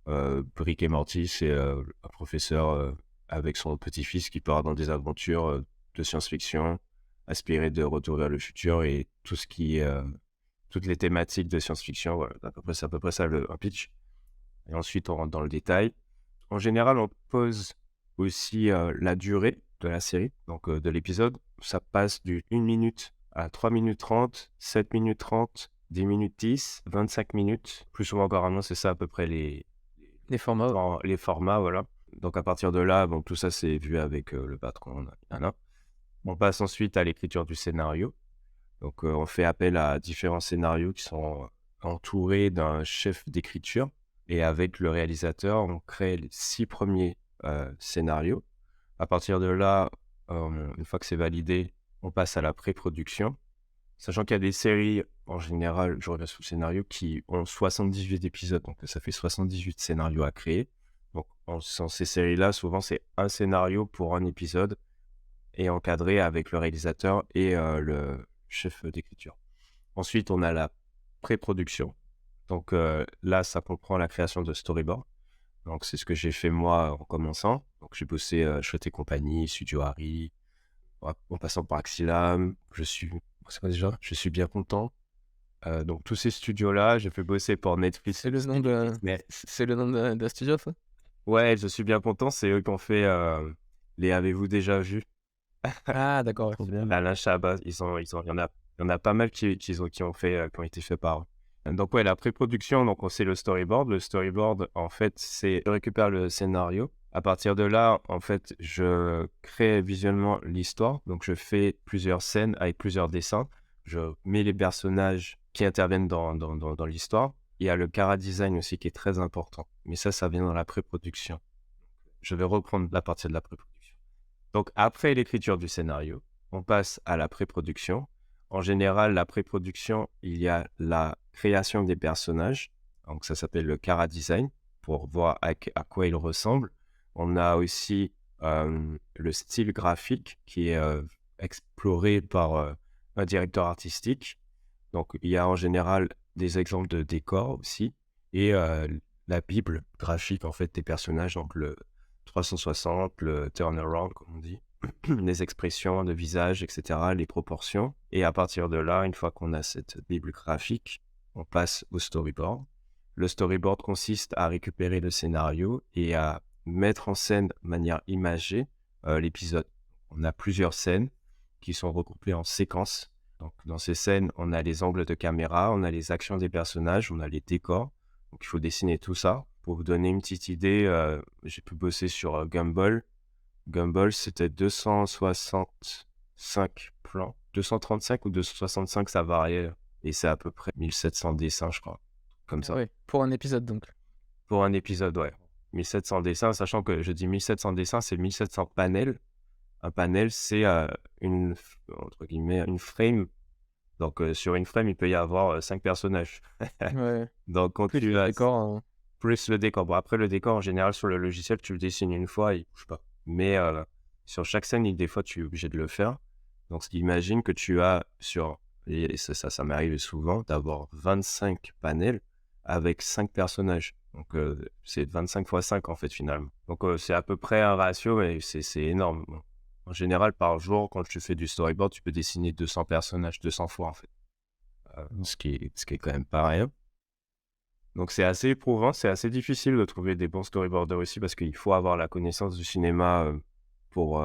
Donc, Rick et Morty, c'est un professeur avec son petit-fils qui part dans des aventures de science-fiction, inspirées de Retour vers le futur et tout ce qui est toutes les thématiques de science-fiction. Voilà, c'est à peu près ça un pitch. Et ensuite, on rentre dans le détail. En général, on pose aussi la durée de la série, donc de l'épisode. Ça passe du 1 minute à 3 minutes 30, 7 minutes 30, 10 minutes 10, 25 minutes. Plus souvent encore un an, c'est ça à peu près les formats. les formats, voilà. Donc à partir de là, bon, tout ça c'est vu avec le patron. On passe ensuite à l'écriture du scénario. Donc on fait appel à différents scénarios qui sont entourés d'un chef d'écriture. Et avec le réalisateur, on crée les 6 premiers scénarios. À partir de là, une fois que c'est validé, on passe à la pré-production. Sachant qu'il y a des séries, en général, je reviens sur le scénario, qui ont 78 épisodes. Donc ça fait 78 scénarios à créer. Donc dans ces séries-là, souvent c'est un scénario pour un épisode et encadré avec le réalisateur et le chef d'écriture. Ensuite, on a la pré-production. Donc là, ça comprend la création de storyboard. Donc c'est ce que j'ai fait moi en commençant. Donc j'ai bossé Chouette et compagnie, Studio Harry, en passant par Axilam. C'est quoi déjà? Je suis bien content. Donc tous ces studios-là, j'ai fait bosser pour Netflix. C'est le nom d'un studio, ça? Ouais, je suis bien content. C'est eux qui ont fait les Avez-vous déjà vu? Ah, d'accord. Trop bien. Alain Chabat, il y en a pas mal qui ont été faits par eux. Donc ouais, la pré-production, donc c'est le storyboard. Le storyboard, en fait, c'est je récupère le scénario. À partir de là, en fait, je crée visuellement l'histoire. Donc je fais plusieurs scènes avec plusieurs dessins. Je mets les personnages qui interviennent dans l'histoire. il y a le chara design aussi qui est très important. Mais ça vient dans la pré-production. Je vais reprendre la partie de la pré-production. Donc, après l'écriture du scénario, on passe à la pré-production. En général, la pré-production, il y a la création des personnages. Donc, ça s'appelle le chara design pour voir à quoi ils ressemblent. On a aussi le style graphique qui est exploré par un directeur artistique. Donc, il y a en général des exemples de décors aussi et la bible graphique en fait des personnages, donc le 360, le turnaround comme on dit, les expressions de visage, etc., les proportions. Et à partir de là, une fois qu'on a cette bible graphique, on passe au storyboard. Le storyboard consiste à récupérer le scénario et à mettre en scène de manière imagée l'épisode. On a plusieurs scènes qui sont regroupées en séquences. Donc, dans ces scènes, on a les angles de caméra, on a les actions des personnages, on a les décors. Donc, il faut dessiner tout ça. Pour vous donner une petite idée, j'ai pu bosser sur Gumball. Gumball, c'était 265 plans. 235 ou 265, ça variait. Et c'est à peu près 1700 dessins, je crois. Comme ça. Oui, pour un épisode donc. Pour un épisode, ouais. 1700 dessins, sachant que je dis 1700 dessins, c'est 1700 panels. Un panel, c'est entre guillemets, une frame. Donc, sur une frame, il peut y avoir 5 personnages. Ouais. Donc, quand Plus tu le as décor, hein. plus le décor. Bon, après, le décor, en général, sur le logiciel, tu le dessines une fois, il ne bouge pas. Mais sur chaque scène, des fois, tu es obligé de le faire. Donc, imagine que tu as et ça m'est arrivé souvent, d'avoir 25 panels avec 5 personnages. Donc, c'est 25 x 5, en fait, finalement. Donc, c'est à peu près un ratio, mais c'est énorme. Bon. En général, par jour, quand tu fais du storyboard, tu peux dessiner 200 personnages, 200 fois, en fait. Ce qui est quand même pas rien. Donc, c'est assez éprouvant, c'est assez difficile de trouver des bons storyboarders aussi parce qu'il faut avoir la connaissance du cinéma pour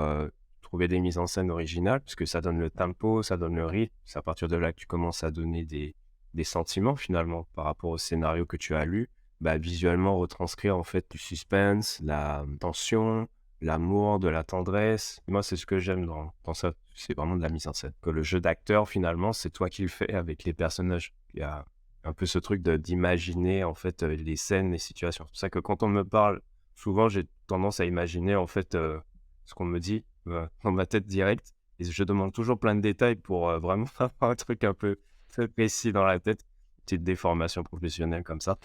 trouver des mises en scène originales, parce que ça donne le tempo, ça donne le rythme. C'est à partir de là que tu commences à donner des sentiments finalement par rapport au scénario que tu as lu. Bah, visuellement retranscrire en fait du suspense, la tension, l'amour, de la tendresse. Moi, c'est ce que j'aime dans ça. C'est vraiment de la mise en scène. Que le jeu d'acteur, finalement, c'est toi qui le fais avec les personnages. Il y a un peu ce truc d'imaginer en fait les scènes, les situations. C'est pour ça que quand on me parle, souvent j'ai tendance à imaginer en fait ce qu'on me dit dans ma tête direct. Et je demande toujours plein de détails pour vraiment avoir un truc un peu très précis dans la tête. Petite déformation professionnelle comme ça,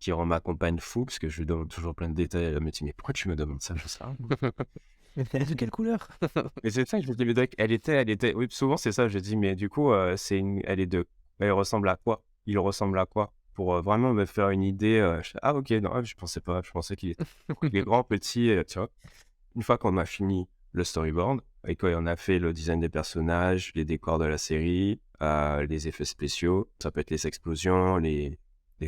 qui rend ma compagne fou, parce que je lui demande toujours plein de détails. Elle me dit, mais pourquoi tu me demandes ça? Je sais pas. Elle est de quelle couleur? Et c'est ça que je me dis, mais Doc, elle était... Oui, souvent c'est ça, je dis, mais du coup, elle ressemble à quoi? Il ressemble à quoi? Pour vraiment me faire une idée. Ah, ok, non, je pensais pas. Je pensais qu'il est grand, petit, tu vois. Une fois qu'on a fini le storyboard, et qu'on a fait le design des personnages, les décors de la série, les effets spéciaux, ça peut être les explosions, les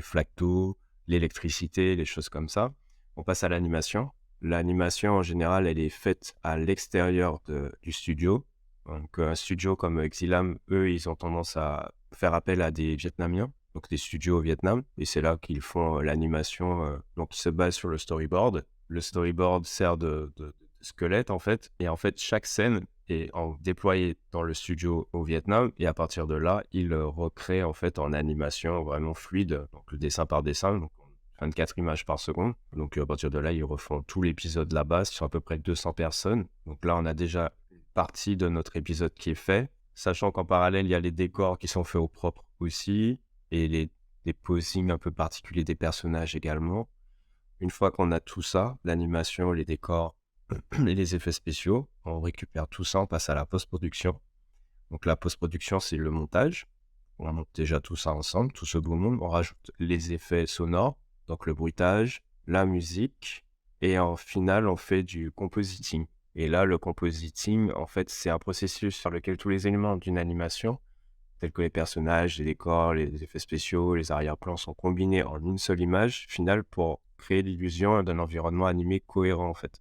flactos, l'électricité, les choses comme ça. On passe à l'animation. L'animation, en général, elle est faite à l'extérieur du studio. Donc, un studio comme Xilam, eux, ils ont tendance à faire appel à des Vietnamiens, donc des studios au Vietnam. Et c'est là qu'ils font l'animation. Donc, ils se basent sur le storyboard. Le storyboard sert de squelette, en fait. Et en fait, chaque scène est déployée dans le studio au Vietnam. Et à partir de là, ils recréent, en fait, en animation vraiment fluide. Donc, le dessin par dessin. Donc, 24 images par seconde. Donc, à partir de là, ils refont tout l'épisode là-bas sur à peu près 200 personnes. Donc là, on a déjà une partie de notre épisode qui est fait. Sachant qu'en parallèle, il y a les décors qui sont faits au propre aussi. Et les posings un peu particuliers des personnages également. Une fois qu'on a tout ça, l'animation, les décors et les effets spéciaux, on récupère tout ça, on passe à la post-production. Donc la post-production, c'est le montage. On monte déjà tout ça ensemble, tout ce beau monde. On rajoute les effets sonores, donc le bruitage, la musique. Et en finale, on fait du compositing. Et là, le compositing, en fait, c'est un processus sur lequel tous les éléments d'une animation, tels que les personnages, les décors, les effets spéciaux, les arrière-plans, sont combinés en une seule image finale pour créer l'illusion d'un environnement animé cohérent, en fait.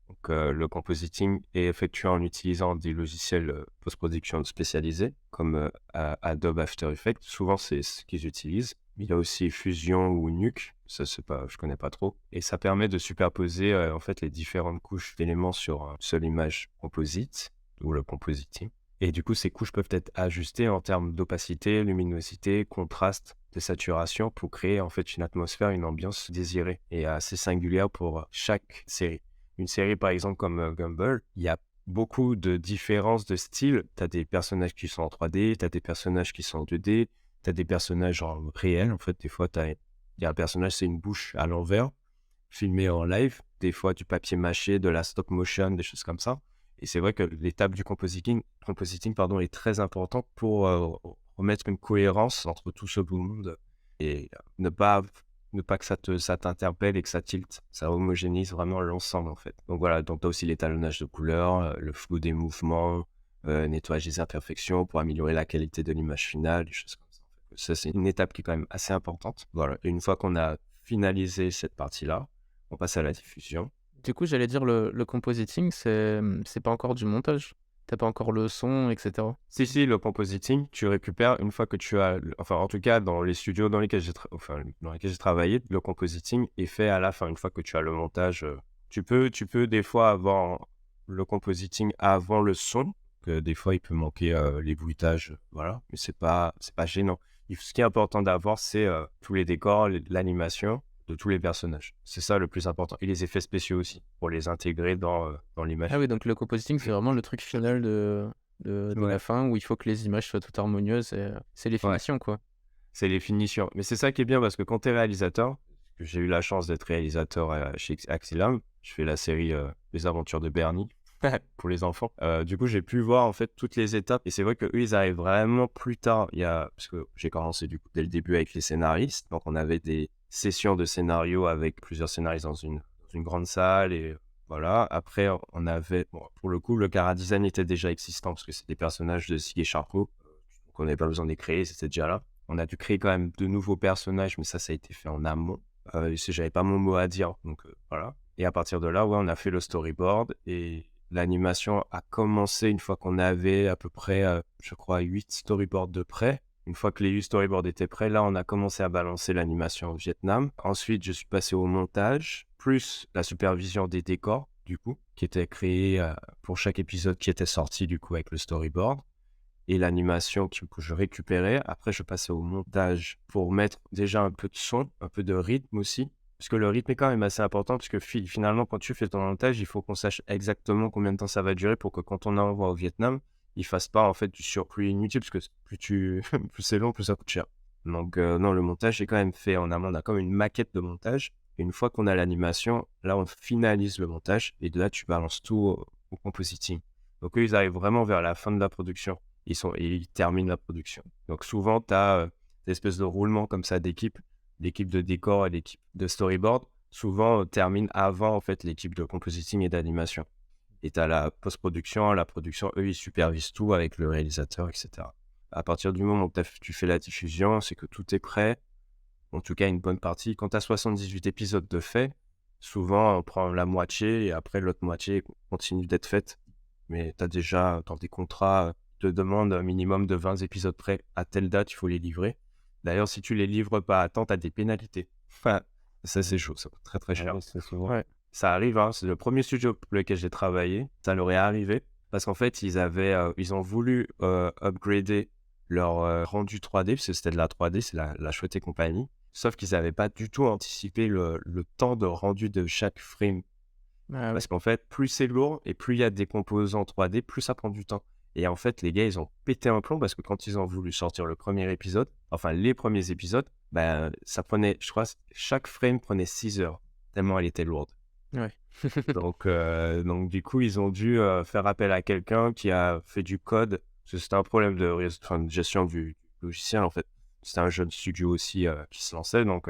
Donc, le compositing est effectué en utilisant des logiciels post-production spécialisés, comme Adobe After Effects. Souvent, c'est ce qu'ils utilisent. Il y a aussi Fusion ou Nuke, ça je connais pas trop. Et ça permet de superposer en fait les différentes couches d'éléments sur une seule image composite, ou le compositing. Et du coup, ces couches peuvent être ajustées en termes d'opacité, luminosité, contraste, de saturation pour créer en fait une atmosphère, une ambiance désirée et assez singulière pour chaque série. Une série par exemple comme Gumball, il y a beaucoup de différences de style. Tu as des personnages qui sont en 3D, tu as des personnages qui sont en 2D, tu as des personnages en réel. En fait, des fois, il y a un personnage, c'est une bouche à l'envers, filmé en live. Des fois, du papier mâché, de la stop motion, des choses comme ça. Et c'est vrai que l'étape du compositing est très importante pour remettre une cohérence entre tout ce beau monde et ne pas que ça t'interpelle et que ça tilte. Ça homogénise vraiment l'ensemble, en fait. Donc voilà, donc tu as aussi l'étalonnage de couleurs, le flou des mouvements, nettoyage des imperfections pour améliorer la qualité de l'image finale, des choses comme ça. En fait. Ça, c'est une étape qui est quand même assez importante. Voilà. Et une fois qu'on a finalisé cette partie-là, on passe à la diffusion. Du coup, j'allais dire le compositing, c'est pas encore du montage. T'as pas encore le son, etc. Si, le compositing, tu récupères une fois que tu as... Enfin, en tout cas, dans les studios dans lesquels j'ai travaillé, le compositing est fait à la fin, une fois que tu as le montage. Tu peux des fois avoir le compositing avant le son, que des fois, il peut manquer les bruitages, voilà, mais c'est pas gênant. Ce qui est important d'avoir, c'est tous les décors, l'animation de tous les personnages. C'est ça le plus important. Et les effets spéciaux aussi, pour les intégrer dans l'image. Ah oui, donc le compositing, c'est vraiment le truc final de Ouais. la fin où il faut que les images soient toutes harmonieuses. Et, c'est les finitions, quoi. C'est les finitions. Mais c'est ça qui est bien parce que quand tu es réalisateur, j'ai eu la chance d'être réalisateur chez Axilam, je fais la série Les Aventures de Bernie pour les enfants. Du coup, j'ai pu voir en fait toutes les étapes et c'est vrai qu'eux, ils arrivent vraiment plus tard. Parce que j'ai commencé du coup dès le début avec les scénaristes, donc on avait des sessions de scénario avec plusieurs scénaristes dans une grande salle et voilà. Après, on avait, pour le coup, le chara-design était déjà existant parce que c'est des personnages de Sig et Charcot, donc on n'avait pas besoin de les créer, c'était déjà là. On a dû créer quand même de nouveaux personnages, mais ça a été fait en amont. J'avais pas mon mot à dire, donc voilà. Et à partir de là, ouais, on a fait le storyboard et l'animation a commencé une fois qu'on avait à peu près, je crois, 8 storyboards de près. Une fois que les 8 storyboards étaient prêts, là, on a commencé à balancer l'animation au Vietnam. Ensuite, je suis passé au montage, plus la supervision des décors, du coup, qui étaient créés pour chaque épisode qui était sorti, du coup, avec le storyboard. Et l'animation que je récupérais. Après, je passais au montage pour mettre déjà un peu de son, un peu de rythme aussi. Parce que le rythme est quand même assez important, parce que finalement, quand tu fais ton montage, il faut qu'on sache exactement combien de temps ça va durer pour que quand on envoie au Vietnam, il ne fasse pas en fait du surplus inutile, parce que plus c'est long, plus ça coûte cher. Donc non, le montage est quand même fait en amont. On a comme une maquette de montage. Et une fois qu'on a l'animation, là, on finalise le montage. Et de là, tu balances tout au compositing. Donc eux, ils arrivent vraiment vers la fin de la production. Ils terminent la production. Donc souvent, tu as des espèces de roulements comme ça d'équipe. L'équipe de décor et l'équipe de storyboard, souvent termine avant en fait l'équipe de compositing et d'animation. Et tu as la post-production, la production, eux, ils supervisent tout avec le réalisateur, etc. À partir du moment où tu fais la diffusion, c'est que tout est prêt. En tout cas, une bonne partie. Quand tu as 78 épisodes de fait, souvent, on prend la moitié et après, l'autre moitié continue d'être faite. Mais tu as déjà, dans des contrats, te demande un minimum de 20 épisodes près. À telle date, il faut les livrer. D'ailleurs, si tu les livres pas à temps, tu as des pénalités. Enfin, ça, c'est chaud. Ça coûte très, très cher. Ouais. Ça arrive, hein. C'est le premier studio pour lequel j'ai travaillé. Ça leur est arrivé parce qu'en fait, ils ont voulu upgrader leur rendu 3D, parce que c'était de la 3D, c'est la chouette et compagnie. Sauf qu'ils n'avaient pas du tout anticipé le temps de rendu de chaque frame. Ah, Parce qu'en fait, plus c'est lourd et plus il y a des composants 3D, plus ça prend du temps. Et en fait, les gars, ils ont pété un plomb parce que quand ils ont voulu sortir le premier épisode, enfin les premiers épisodes, ben, ça prenait, je crois, chaque frame prenait 6 heures, tellement elle était lourde. Ouais. Donc du coup, ils ont dû faire appel à quelqu'un qui a fait du code, parce que c'était un problème de gestion du logiciel, en fait. C'était un jeune studio aussi qui se lançait, donc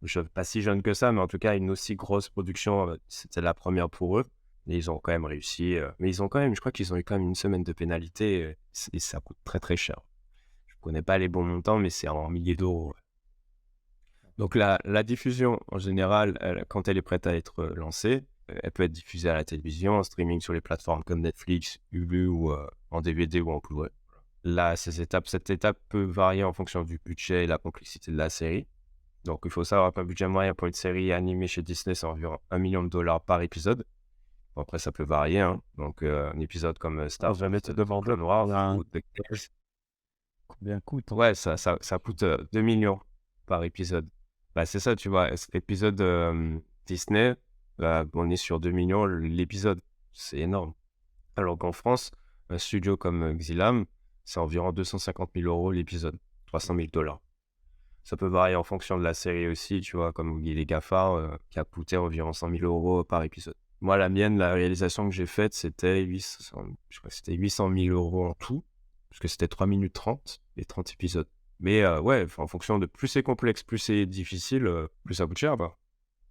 je pas si jeune que ça, mais en tout cas, une aussi grosse production, c'était la première pour eux. Et ils ont quand même réussi. Mais ils ont quand même, je crois qu'ils ont eu quand même une semaine de pénalité et ça coûte très très cher. Je ne connais pas les bons montants, mais c'est en milliers d'euros. Donc la diffusion, en général, quand elle est prête à être lancée, elle peut être diffusée à la télévision, en streaming sur les plateformes comme Netflix, Hulu ou en DVD ou en Blu-ray. Là, cette étape peut varier en fonction du budget et la complexité de la série. Donc il faut savoir qu'un budget moyen pour une série animée chez Disney, c'est environ $1 million par épisode. Bon, après, ça peut varier, hein. Donc, un épisode comme Star Je vais te Wars, demander Clone Wars ou The combien coûte. Ouais, ça coûte 2 millions par épisode. Bah, c'est ça, tu vois. Épisode Disney, on est sur 2 millions l'épisode. C'est énorme. Alors qu'en France, un studio comme Xilam, c'est environ 250 000 euros l'épisode, 300 000 $. Ça peut varier en fonction de la série aussi, tu vois, comme les GAFA, qui a coûté environ 100 000 euros par épisode. Moi, la mienne, la réalisation que j'ai faite, c'était 800, je crois que c'était 800 000 euros en tout, parce que c'était 3 minutes 30 et 30 épisodes. Mais ouais, en fonction de plus c'est complexe, plus c'est difficile, plus ça coûte cher. Bah.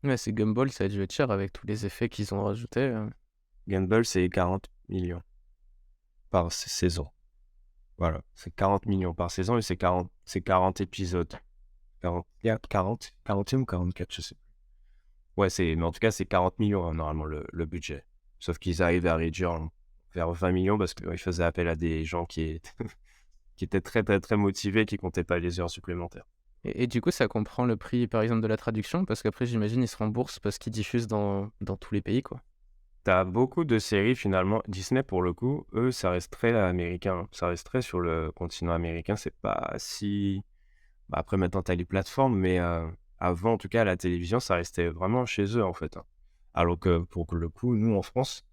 Ouais, c'est Gumball, ça a dû être cher avec tous les effets qu'ils ont rajoutés. Gumball, c'est 40 millions par saison. Voilà, c'est 40 millions par saison et c'est 40 épisodes. 40e ou 44, je sais plus. Ouais, mais en tout cas, c'est 40 millions hein, normalement le budget. Sauf qu'ils arrivent à réduire vers 20 millions parce qu'ils faisaient appel à des gens qui étaient très, très, très motivés, qui comptaient pas les heures supplémentaires. Et du coup, ça comprend le prix, par exemple, de la traduction, parce qu'après, j'imagine, ils se remboursent parce qu'ils diffusent dans tous les pays, quoi. T'as beaucoup de séries finalement. Disney, pour le coup, eux, ça reste très américain. Ça reste très sur le continent américain. C'est pas si. Bah, après, maintenant, t'as les plateformes, mais avant, en tout cas, à la télévision, ça restait vraiment chez eux, en fait. Hein. Alors que pour le coup, nous, en France,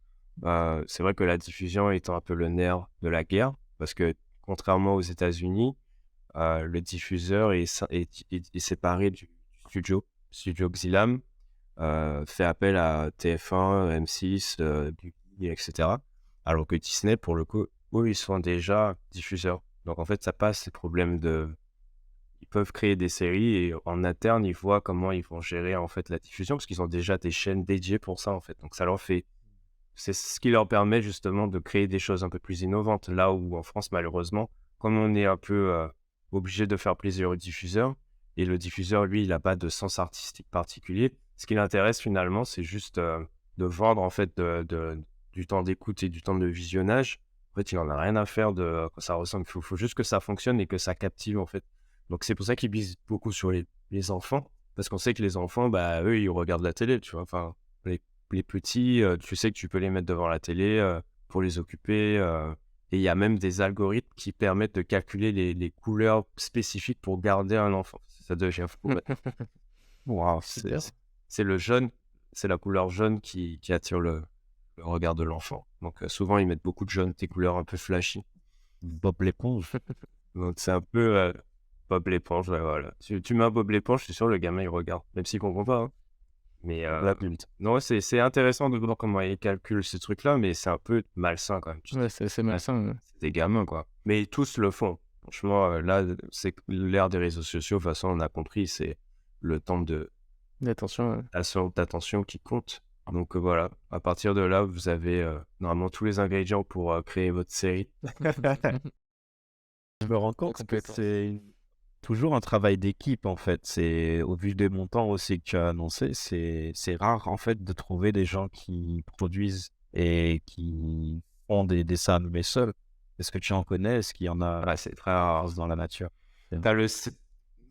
c'est vrai que la diffusion étant un peu le nerf de la guerre, parce que contrairement aux États-Unis, le diffuseur est séparé du studio. Studio Xilam fait appel à TF1, M6, BBC, etc. Alors que Disney, pour le coup, eux, ils sont déjà diffuseurs. Donc en fait, ça passe ces problèmes ils peuvent créer des séries et en interne, ils voient comment ils vont gérer en fait la diffusion parce qu'ils ont déjà des chaînes dédiées pour ça en fait. Donc c'est ce qui leur permet justement de créer des choses un peu plus innovantes. Là où en France, malheureusement, comme on est un peu obligé de faire plaisir au diffuseur et le diffuseur, lui, il n'a pas de sens artistique particulier. Ce qui l'intéresse finalement, c'est juste de vendre en fait du temps d'écoute et du temps de visionnage. En fait, il n'en a rien à faire de quoi ça ressemble. Il faut juste que ça fonctionne et que ça captive en fait. Donc c'est pour ça qu'ils misent beaucoup sur les enfants, parce qu'on sait que les enfants, bah eux, ils regardent la télé, tu vois. Enfin, les petits, tu sais que tu peux les mettre devant la télé pour les occuper. Et il y a même des algorithmes qui permettent de calculer les couleurs spécifiques pour garder un enfant. Ça devient fou. Wow, Super. c'est le jaune, c'est la couleur jaune qui attire le regard de l'enfant. Donc souvent, ils mettent beaucoup de jaune, des couleurs un peu flashy. Bob l'éponge. Donc c'est un peu Bob l'éponge, ouais, voilà. Tu mets un Bob l'éponge, je suis sûr le gamin il regarde, même s'il comprend pas. Hein. Mais non, c'est intéressant de voir comment ils calculent ces trucs-là, mais c'est un peu malsain quand même. Ouais, c'est malsain. C'est des gamins, quoi. Mais tous le font. Franchement, là, c'est l'ère des réseaux sociaux. De toute façon, on a compris, c'est le temps D'attention. d'attention qui compte. Donc voilà, à partir de là, vous avez normalement tous les ingrédients pour créer votre série. Je me rends compte que c'est toujours un travail d'équipe en fait. C'est au vu des montants aussi que tu as annoncé, c'est rare en fait de trouver des gens qui produisent et qui font des dessins animés seuls. Est-ce que tu en connais? Est-ce qu'il y en a Ouais, c'est très rare. dans la nature? T'as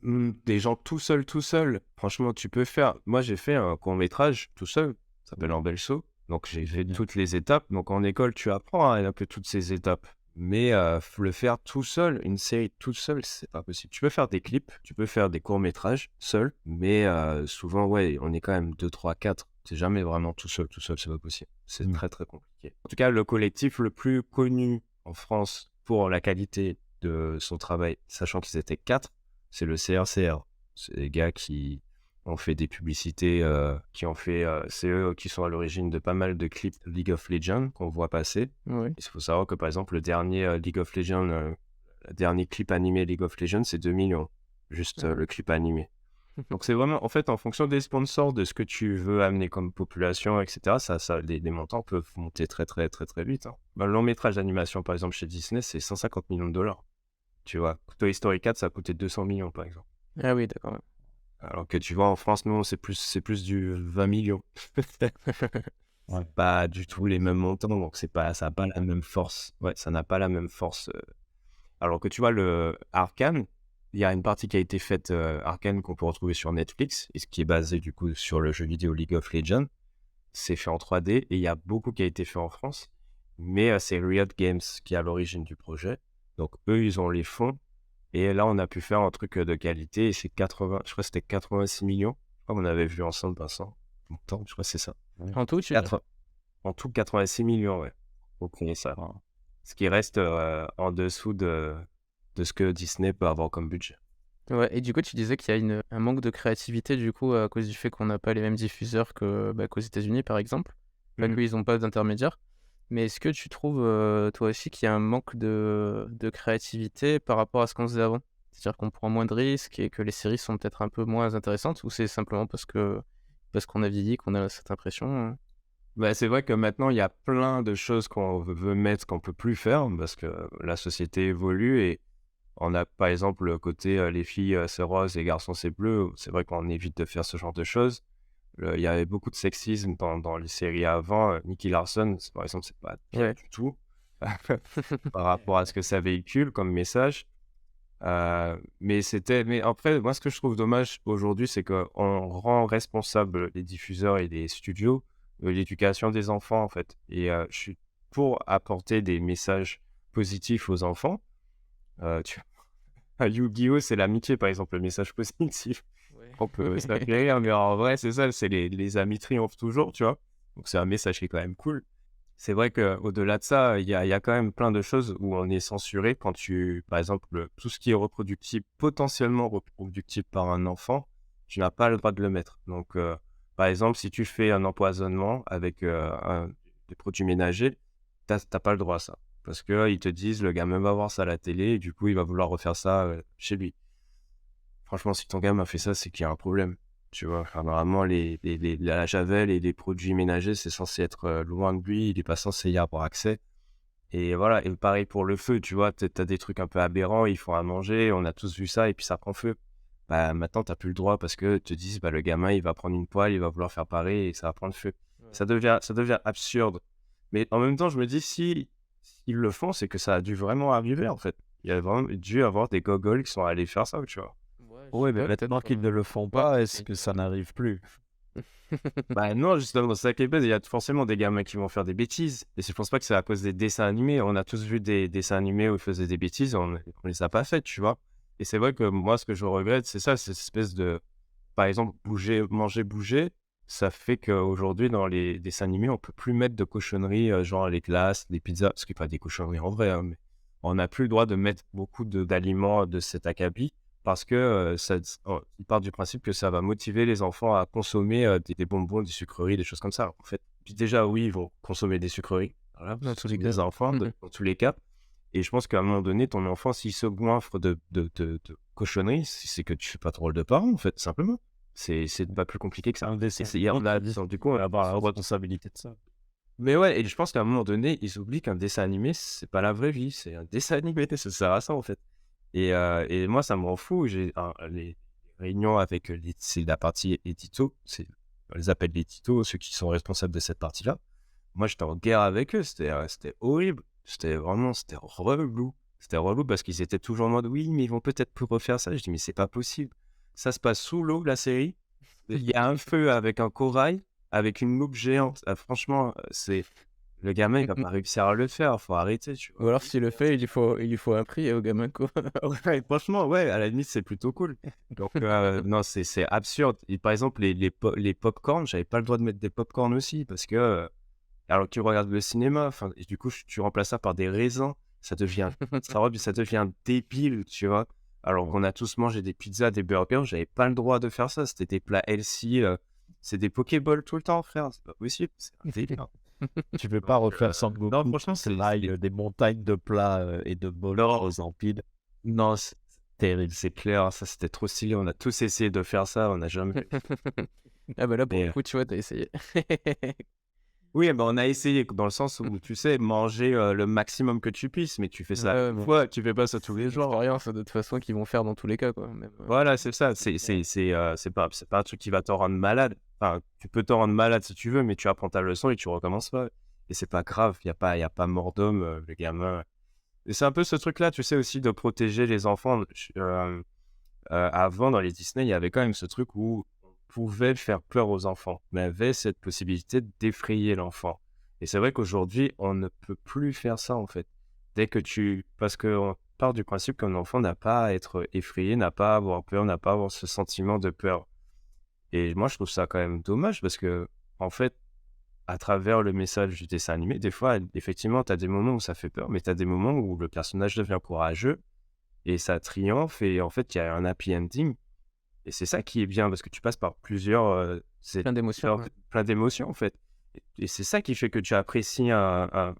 des gens tout seuls. Franchement, tu peux faire. Moi, j'ai fait un court-métrage tout seul. Ça s'appelle En Belso. Donc, j'ai fait toutes les étapes. Donc, en école, tu apprends un peu toutes ces étapes. Mais le faire tout seul, une série toute seule, c'est pas possible. Tu peux faire des clips, tu peux faire des courts-métrages seul. Mais souvent, ouais, on est quand même 2, 3, 4. C'est jamais vraiment tout seul, c'est pas possible. C'est très, très compliqué. En tout cas, le collectif le plus connu en France pour la qualité de son travail, sachant qu'ils étaient 4, c'est le CRCR. C'est des gars qui ont fait des publicités, c'est eux qui sont à l'origine de pas mal de clips League of Legends qu'on voit passer. Oui. Il faut savoir que par exemple, le dernier League of Legends, le dernier clip animé League of Legends, c'est 2 millions. Juste le clip animé. Donc c'est vraiment, en fait, en fonction des sponsors, de ce que tu veux amener comme population, etc., les montants peuvent monter très, très, très, très vite. Hein. Le long métrage d'animation, par exemple, chez Disney, c'est 150 millions de dollars. Tu vois, Toy Story 4, ça a coûté 200 millions, par exemple. Ah oui, d'accord. Alors que tu vois, en France, nous, c'est plus du 20 millions. Ouais. Pas du tout les mêmes montants, donc ça n'a pas la même force. Ouais, ça n'a pas la même force. Alors que tu vois, le Arcane, il y a une partie qui a été faite Arcane qu'on peut retrouver sur Netflix, et ce qui est basé du coup sur le jeu vidéo League of Legends. c'est fait en 3D et il y a beaucoup qui a été fait en France, mais c'est Riot Games qui est à l'origine du projet. Donc eux, ils ont les fonds et là, on a pu faire un truc de qualité et c'est 80, je crois que c'était 86 millions. Je crois qu'on avait vu ensemble, Vincent. Longtemps, je crois que c'est ça. En tout, tu En tout, 86 millions, ouais. Ok, ça. Ce qui reste en dessous de ce que Disney peut avoir comme budget. Ouais, et du coup, tu disais qu'il y a un manque de créativité, du coup, à cause du fait qu'on n'a pas les mêmes diffuseurs qu'aux États-Unis, par exemple. Enfin, Mhm. qu'ils n'ont pas d'intermédiaire. Mais est-ce que tu trouves, toi aussi, qu'il y a un manque de créativité par rapport à ce qu'on faisait avant? C'est-à-dire qu'on prend moins de risques et que les séries sont peut-être un peu moins intéressantes, ou c'est simplement parce qu'on a vieilli, qu'on a cette impression? Bah, c'est vrai que maintenant, il y a plein de choses qu'on veut mettre qu'on peut plus faire parce que la société évolue et on a par exemple le côté les filles c'est rose, les garçons c'est bleu. C'est vrai qu'on évite de faire ce genre de choses. Il y avait beaucoup de sexisme dans les séries avant. Nicky Larson, par exemple, c'est pas bien Ouais. du tout par rapport à ce que ça véhicule comme message. Mais après, moi, ce que je trouve dommage aujourd'hui, c'est qu'on rend responsable les diffuseurs et les studios de l'éducation des enfants, en fait. Et je suis pour apporter des messages positifs aux enfants. Tu... À Yu-Gi-Oh! C'est l'amitié, par exemple, le message positif. Ouais. On peut se faire rire, mais en vrai, c'est ça, c'est les amis triomphent toujours, tu vois. Donc, c'est un message qui est quand même cool. C'est vrai qu'au-delà de ça, il y a quand même plein de choses où on est censuré quand par exemple, tout ce qui est reproductible, potentiellement reproductible par un enfant, tu n'as pas le droit de le mettre. Donc, par exemple, si tu fais un empoisonnement avec des produits ménagers, t'as pas le droit à ça. Parce qu'ils te disent, le gamin va voir ça à la télé et du coup, il va vouloir refaire ça chez lui. Franchement, si ton gamin a fait ça, c'est qu'il y a un problème. Tu vois, enfin, normalement, la javel et les produits ménagers, c'est censé être loin de lui. Il n'est pas censé y avoir accès. Et voilà, et pareil pour le feu, tu vois, t'as des trucs un peu aberrants, ils font à manger, on a tous vu ça, et puis ça prend feu. Bah, maintenant, t'as plus le droit parce que te disent, bah, le gamin, il va prendre une poêle, il va vouloir faire pareil, et ça va prendre feu. Ouais. Ça devient absurde. Mais en même temps, je me dis, si ils le font, c'est que ça a dû vraiment arriver, en fait. Il y a vraiment dû avoir des gogoles qui sont allés faire ça, tu vois. Ouais, je Oui, sais mais pas, maintenant peut-être. qu'ils ne le font Ouais, pas, peut-être est-ce qu'il que y a ça n'arrive plus? Bah non, justement, c'est ça qui est bête. Il y a forcément des gamins qui vont faire des bêtises. Et je pense pas que c'est à cause des dessins animés. On a tous vu des dessins animés où ils faisaient des bêtises, on les a pas faites, tu vois. Et c'est vrai que moi, ce que je regrette, c'est ça, cette espèce de, par exemple, bouger, manger, bouger. Ça fait qu'aujourd'hui, dans les dessins animés, on peut plus mettre de cochonneries, genre les glaces, les pizzas, ce qui n'est pas des cochonneries en vrai, hein, mais on n'a plus le droit de mettre beaucoup d'aliments de cet acabit parce que il part du principe que ça va motiver les enfants à consommer des bonbons, des sucreries, des choses comme ça. En fait, puis déjà, oui, ils vont consommer des sucreries, voilà, Dans parce que tous ce les sont cas. des enfants, dans tous les cas. Et je pense qu'à un moment donné, ton enfant, s'il se goinfre de cochonneries, c'est que tu fais pas ton rôle de parent, en fait, simplement. C'est pas plus compliqué que ça. Un Et dessin. du coup, on a Avoir la responsabilité de ça. mais ouais, et je pense qu'à un moment donné, ils oublient qu'un dessin animé, c'est pas la vraie vie, c'est un dessin animé, ça sert à ça en fait. Et moi, ça me rend fou. J'ai les réunions avec c'est la partie édito, on les appelle les éditos, ceux qui sont responsables de cette partie-là. Moi, j'étais en guerre avec eux, c'était horrible, c'était relou. C'était relou parce qu'ils étaient toujours en mode oui, mais ils vont peut-être plus refaire ça. Je dis, mais c'est pas possible. Ça se passe sous l'eau, la série. Il y a un feu avec un corail, avec une loupe géante. Ah, franchement, c'est le gamin, il va pas réussir à le faire. Faut arrêter, tu Ou vois. alors, s'il le fait, il lui faut un prix au gamin, quoi. Ouais, franchement, ouais, à la limite, c'est plutôt cool. Donc, non, c'est absurde. Et par exemple, les pop-corn, j'avais pas le droit de mettre des pop-corn aussi parce que, alors que tu regardes le cinéma, enfin, et du coup, tu remplaces ça par des raisins, ça devient débile, tu vois. Alors qu'on a tous mangé des pizzas, des burgers, j'avais pas le droit de faire ça. C'était des plats healthy, c'est des Pokéballs tout le temps, frère. C'est pas possible, c'est un délire. Tu peux pas refaire sans goût. Non, franchement, c'est des montagnes de plats et de bols Non. aux empiles. Non, c'est terrible, c'est clair. Ça, c'était trop stylé. On a tous essayé de faire ça, on n'a jamais. Ah bah là, pour Mais, le coup, tu vois, t'as essayé. oui, bah, on a essayé dans le sens où, tu sais, manger le maximum que tu puisses, mais tu fais ça Ouais, une mais fois, tu fais pas ça tous les une jours. expérience, de toute façon, qu'ils vont faire dans tous les cas, quoi. Même, Voilà, c'est ça. C'est pas un truc qui va te rendre malade. Enfin, tu peux te rendre malade si tu veux, mais tu apprends ta leçon et tu recommences pas. Et c'est pas grave. Y a pas mort d'homme, le gamin. Et c'est un peu ce truc-là, tu sais, aussi de protéger les enfants. Avant, dans les Disney, il y avait quand même ce truc où on pouvait faire peur aux enfants, mais avait cette possibilité d'effrayer l'enfant. Et c'est vrai qu'aujourd'hui, on ne peut plus faire ça, en fait. Parce qu'on part du principe qu'un enfant n'a pas à être effrayé, n'a pas à avoir peur, n'a pas à avoir ce sentiment de peur. Et moi, je trouve ça quand même dommage parce que, en fait, à travers le message du dessin animé, des fois, effectivement, tu as des moments où ça fait peur, mais tu as des moments où le personnage devient courageux et ça triomphe et en fait, il y a un happy ending. Et c'est ça qui est bien parce que tu passes par Plein d'émotions. Ouais. plein d'émotions, en fait. Et c'est ça qui fait que tu apprécies un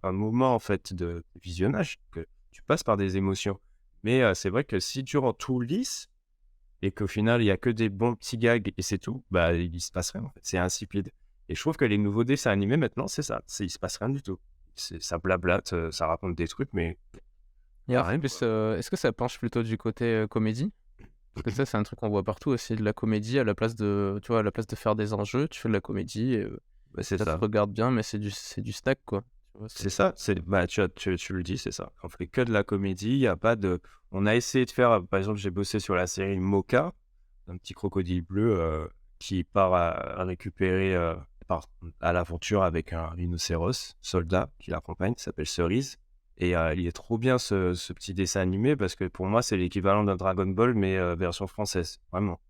moment, en fait, de visionnage, que tu passes par des émotions. Mais c'est vrai que si tu rends tout lisse et qu'au final, il y a que des bons petits gags et c'est tout, bah, il se passe rien, en fait. C'est insipide. Et je trouve que les nouveaux dessins animés, maintenant, c'est ça. Il se passe rien du tout. Ça blablate, ça raconte des trucs, mais Et y a en rien, plus, quoi. est-ce que ça penche plutôt du côté comédie? Parce que ça, c'est un truc qu'on voit partout aussi, de la comédie à la place de, tu vois, à la place de faire des enjeux, tu fais de la comédie et Bah, c'est ça se ça. regarde bien, mais c'est du snack, quoi. Tu vois, C'est ça, bah, tu le dis, c'est ça. On fait que de la comédie, il y a pas de... On a essayé de faire, par exemple, j'ai bossé sur la série Mocha, un petit crocodile bleu qui part à récupérer à l'aventure avec un rhinocéros, soldat, qui l'accompagne, qui s'appelle Cerise. Et il est trop bien ce petit dessin animé parce que pour moi, c'est l'équivalent d'un Dragon Ball, mais version française, vraiment.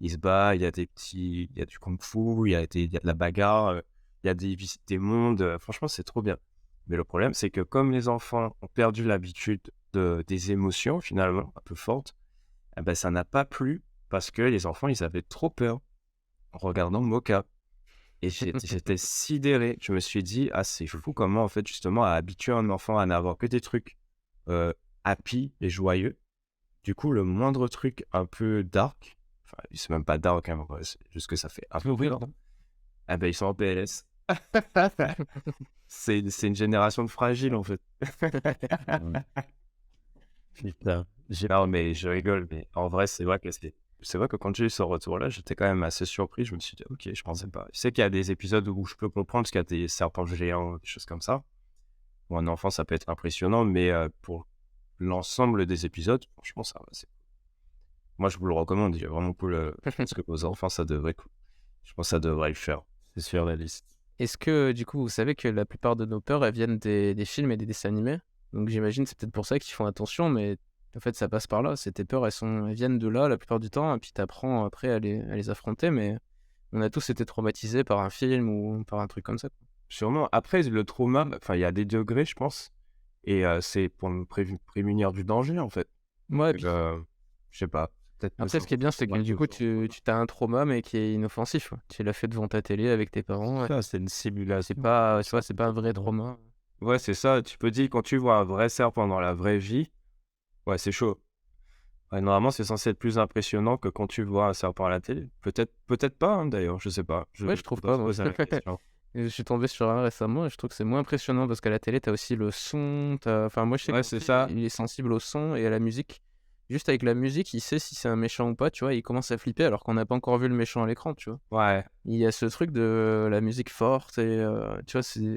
Il se bat, il y a il y a du kung-fu, il y a de la bagarre, il y a des visites des mondes, franchement, c'est trop bien. Mais le problème, c'est que comme les enfants ont perdu l'habitude des émotions, finalement, un peu fortes, eh ben, ça n'a pas plu parce que les enfants, ils avaient trop peur en regardant Mocha. Et j'étais sidéré. Je me suis dit, ah, c'est fou comment, en fait, justement, à habituer un enfant à n'avoir que des trucs happy et joyeux. Du coup, le moindre truc un peu dark, enfin, c'est même pas dark, hein, en vrai, c'est juste que ça fait un peu peur, eh ben, ils sont en PLS. C'est une génération de fragiles, en fait. Putain. Non, mais je rigole, mais en vrai, c'est vrai que quand j'ai eu ce retour-là, j'étais quand même assez surpris. Je me suis dit, ok, je pensais pas. Je sais qu'il y a des épisodes où je peux comprendre parce qu'il y a des serpents géants, des choses comme ça. Pour un enfant, ça peut être impressionnant, mais pour l'ensemble des épisodes, franchement, ça va. Moi, je vous le recommande. Il est vraiment cool. Je pense que aux enfants, je pense que ça devrait le faire. C'est sur la liste. Est-ce que, du coup, vous savez que la plupart de nos peurs, elles viennent des films et des dessins animés? Donc j'imagine c'est peut-être pour ça qu'ils font attention, mais en fait, ça passe par là. Tes peurs, elles viennent de là la plupart du temps, et puis t'apprends après à les affronter, mais on a tous été traumatisés par un film ou par un truc comme ça, quoi. Sûrement. Après, le trauma, enfin, il y a des degrés, je pense. Et c'est pour me prémunir du danger, en fait. Ouais, Donc, puis je sais pas. Peut-être que après, ce qui est bien, c'est que du coup, tu as un trauma, mais qui est inoffensif, quoi. Tu l'as fait devant ta télé avec tes parents. Ouais. Ça, c'est une simulation. C'est pas, tu vois, c'est pas un vrai trauma. Ouais, c'est ça. Tu peux dire, quand tu vois un vrai serpent dans la vraie vie, ouais, c'est chaud. Ouais, normalement, c'est censé être plus impressionnant que quand tu vois un serpent à la télé. Peut-être pas, hein, d'ailleurs, je sais pas. Ouais, je trouve faudra pas, se moi. poser la question. Et je suis tombé sur un récemment et je trouve que c'est moins impressionnant parce qu'à la télé, t'as aussi le son. Enfin, moi, je sais que Ouais, mon c'est fils, ça. il est sensible au son et à la musique. Juste avec la musique, il sait si c'est un méchant ou pas, tu vois. Il commence à flipper alors qu'on n'a pas encore vu le méchant à l'écran, tu vois. Ouais, Il y a ce truc de la musique forte et tu vois,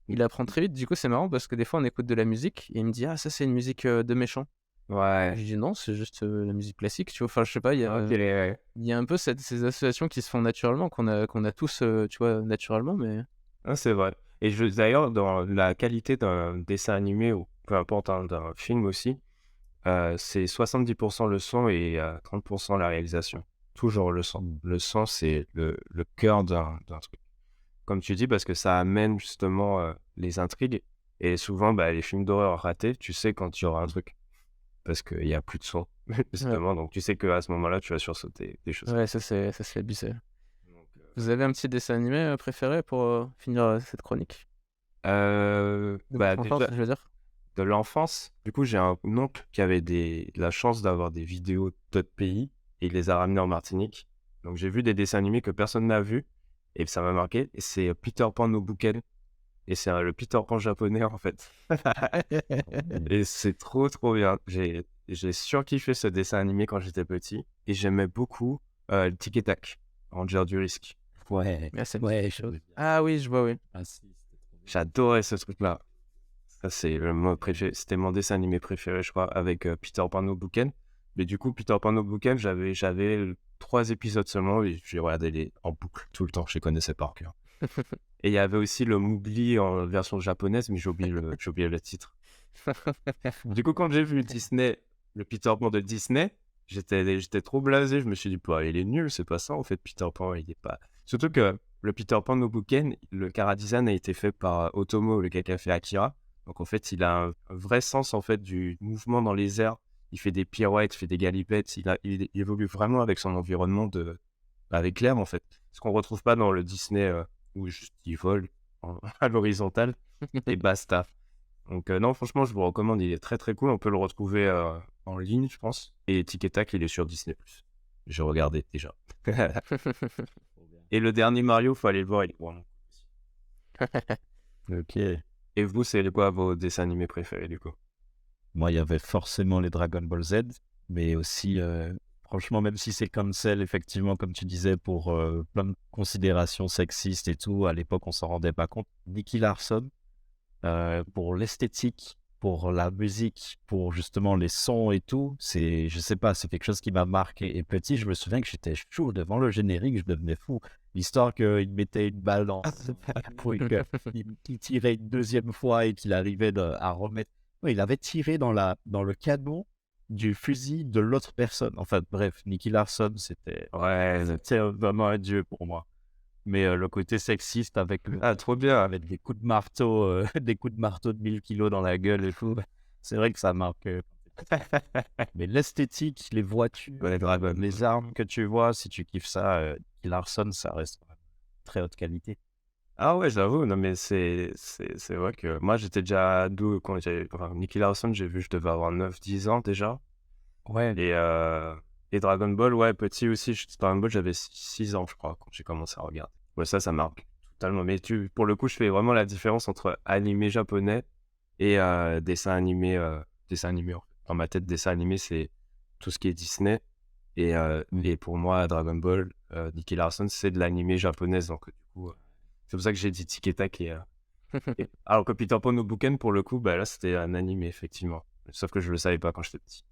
il apprend très vite. Du coup, c'est marrant parce que des fois, on écoute de la musique et il me dit, ah, ça, c'est une musique de méchant. ouais. Je dis non, c'est juste la musique classique, tu vois. Enfin, je sais pas, Ok, ouais. il y a un peu ces associations qui se font naturellement, qu'on a tous, tu vois, naturellement, mais. Ah, c'est vrai. Et d'ailleurs, dans la qualité d'un dessin animé ou peu importe, hein, d'un film aussi, c'est 70% le son et 30% la réalisation. Toujours le son. Le son, c'est le cœur d'un truc. Comme tu dis, parce que ça amène justement les intrigues. Et souvent, bah, les films d'horreur ratés, tu sais quand il y aura un truc. Parce qu'il n'y a plus de son, Ouais, justement. Donc, tu sais qu'à ce moment-là, tu vas sursauter des choses. ouais, ça c'est abusé. Donc, Vous avez un petit dessin animé préféré pour finir cette chronique? De bah, votre enfance, déjà, je veux dire. de l'enfance, du coup, j'ai un oncle qui avait de la chance d'avoir des vidéos d'autres pays et il les a ramenées en Martinique. Donc, j'ai vu des dessins animés que personne n'a vus et ça m'a marqué. Et c'est Peter Pan no Buken. Et c'est le Peter Pan japonais, en fait. Et c'est trop, trop bien. J'ai surkiffé ce dessin animé quand j'étais petit et j'aimais beaucoup le Tic et Tac, Ranger du risque. Ouais. Ah, ça me dit Ouais, quelque chose. Ah oui, je vois, oui. Ah, si, c'était trop bien. J'adorais ce truc-là. Ça, c'est mon préféré. C'était mon dessin animé préféré, je crois, avec Peter Pan no Buken. Mais du coup, Peter Pan no Buken, j'avais 3 épisodes seulement et j'ai regardé en boucle tout le temps, je les connaissais par cœur. Et il y avait aussi le Mowgli en version japonaise, mais j'ai oublié le titre. Du coup, quand j'ai vu le Peter Pan de Disney, j'étais trop blasé. Je me suis dit, bah, il est nul, c'est pas ça en fait, Peter Pan, il est pas. Surtout que le Peter Pan no Buken, le chara-design a été fait par Otomo, le gars qui a fait Akira. Donc en fait, il a un vrai sens en fait du mouvement dans les airs. Il fait des pirouettes, il fait des galipettes. Il évolue vraiment avec son environnement avec l'air en fait. Ce qu'on retrouve pas dans le Disney où juste il vole à l'horizontale et basta. Donc non, franchement, je vous recommande. Il est très très cool. On peut le retrouver en ligne, je pense. Et Tic et Tac, il est sur Disney+. J'ai regardé déjà. Et le dernier Mario, faut aller le voir. Il est vraiment cool aussi. Ok. Et vous, c'est quoi vos dessins animés préférés du coup? Moi, il y avait forcément les Dragon Ball Z, mais aussi, franchement, même si c'est cancel, effectivement, comme tu disais, pour plein de considérations sexistes et tout, à l'époque, on s'en rendait pas compte. Nicky Larson, pour l'esthétique, pour la musique, pour justement les sons et tout, je sais pas, c'est quelque chose qui m'a marqué. Et petit, je me souviens que j'étais chaud devant le générique, je devenais fou. L'histoire qu'il mettait une balle dans pour qu'il tirait une deuxième fois et qu'il arrivait à remettre. Oui, il avait tiré dans le canon du fusil de l'autre personne. Enfin, bref, Nicky Larson, c'était vraiment un dieu pour moi. Mais le côté sexiste avec trop bien. avec des coups de marteau, des coups de marteau de 1000 kilos dans la gueule et tout, c'est vrai que ça marque. Mais l'esthétique, les voitures, les armes que tu vois, si tu kiffes ça, Nicky Larson, ça reste très haute qualité. Ah ouais, j'avoue, non mais c'est vrai que moi j'étais déjà ado quand Nicky Larson, j'ai vu, je devais avoir 9-10 ans déjà. Ouais. Et Dragon Ball, ouais, petit aussi, Dragon Ball, j'avais 6 ans, je crois, quand j'ai commencé à regarder. Ouais, ça marque totalement. Mais pour le coup, je fais vraiment la différence entre animé japonais et dessin animé. Dessin animé, en fait. Dans ma tête, dessin animé, c'est tout ce qui est Disney. Et pour moi, Dragon Ball, Nicky Larson, c'est de l'animé japonaise. Donc, du coup, c'est pour ça que j'ai dit Tic et Tac. Alors que Peter Pan no Buken, pour le coup, bah, là, c'était un animé, effectivement. Sauf que je le savais pas quand j'étais petit.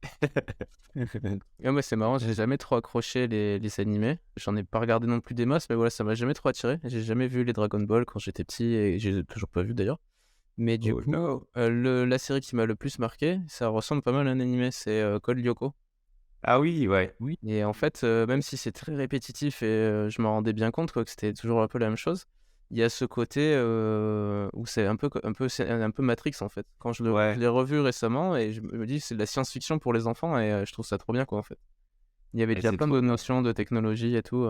Ouais, moi, c'est marrant, j'ai jamais trop accroché les animés. J'en ai pas regardé non plus des masses, mais voilà, ça m'a jamais trop attiré. J'ai jamais vu les Dragon Ball quand j'étais petit et j'ai toujours pas vu d'ailleurs. Mais du Oh coup, no. la série qui m'a le plus marqué, ça ressemble pas mal à un animé, c'est Code Lyoko. Ah oui, ouais. Et en fait, même si c'est très répétitif et je m'en rendais bien compte quoi, que c'était toujours un peu la même chose, il y a ce côté où c'est c'est un peu Matrix en fait. Quand je Ouais. l'ai revu récemment et je me dis c'est de la science-fiction pour les enfants et je trouve ça trop bien quoi en fait. Il y avait Et déjà c'est plein trop de bien. notions de technologie et tout.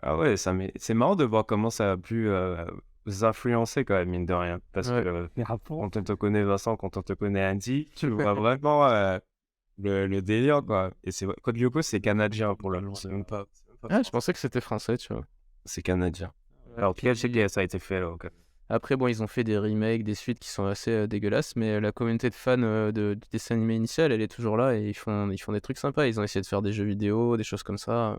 Ah ouais, c'est marrant de voir comment ça a pu vous influencer quand même, mine de rien. Parce Ouais. que quand on te connaît Vincent, quand on te connaît Andy, tu vois vraiment le délire, quoi. Et Code Lyoko, c'est canadien pour le moment. C'est même pas Ah, je français. pensais que c'était français, tu vois. C'est canadien. Ouais. Alors, en tout cas, je sais que ça a été fait au Canada. Après, bon, ils ont fait des remakes, des suites qui sont assez dégueulasses, mais la communauté de fans du dessin animé initial, elle est toujours là et ils font des trucs sympas. Ils ont essayé de faire des jeux vidéo, des choses comme ça.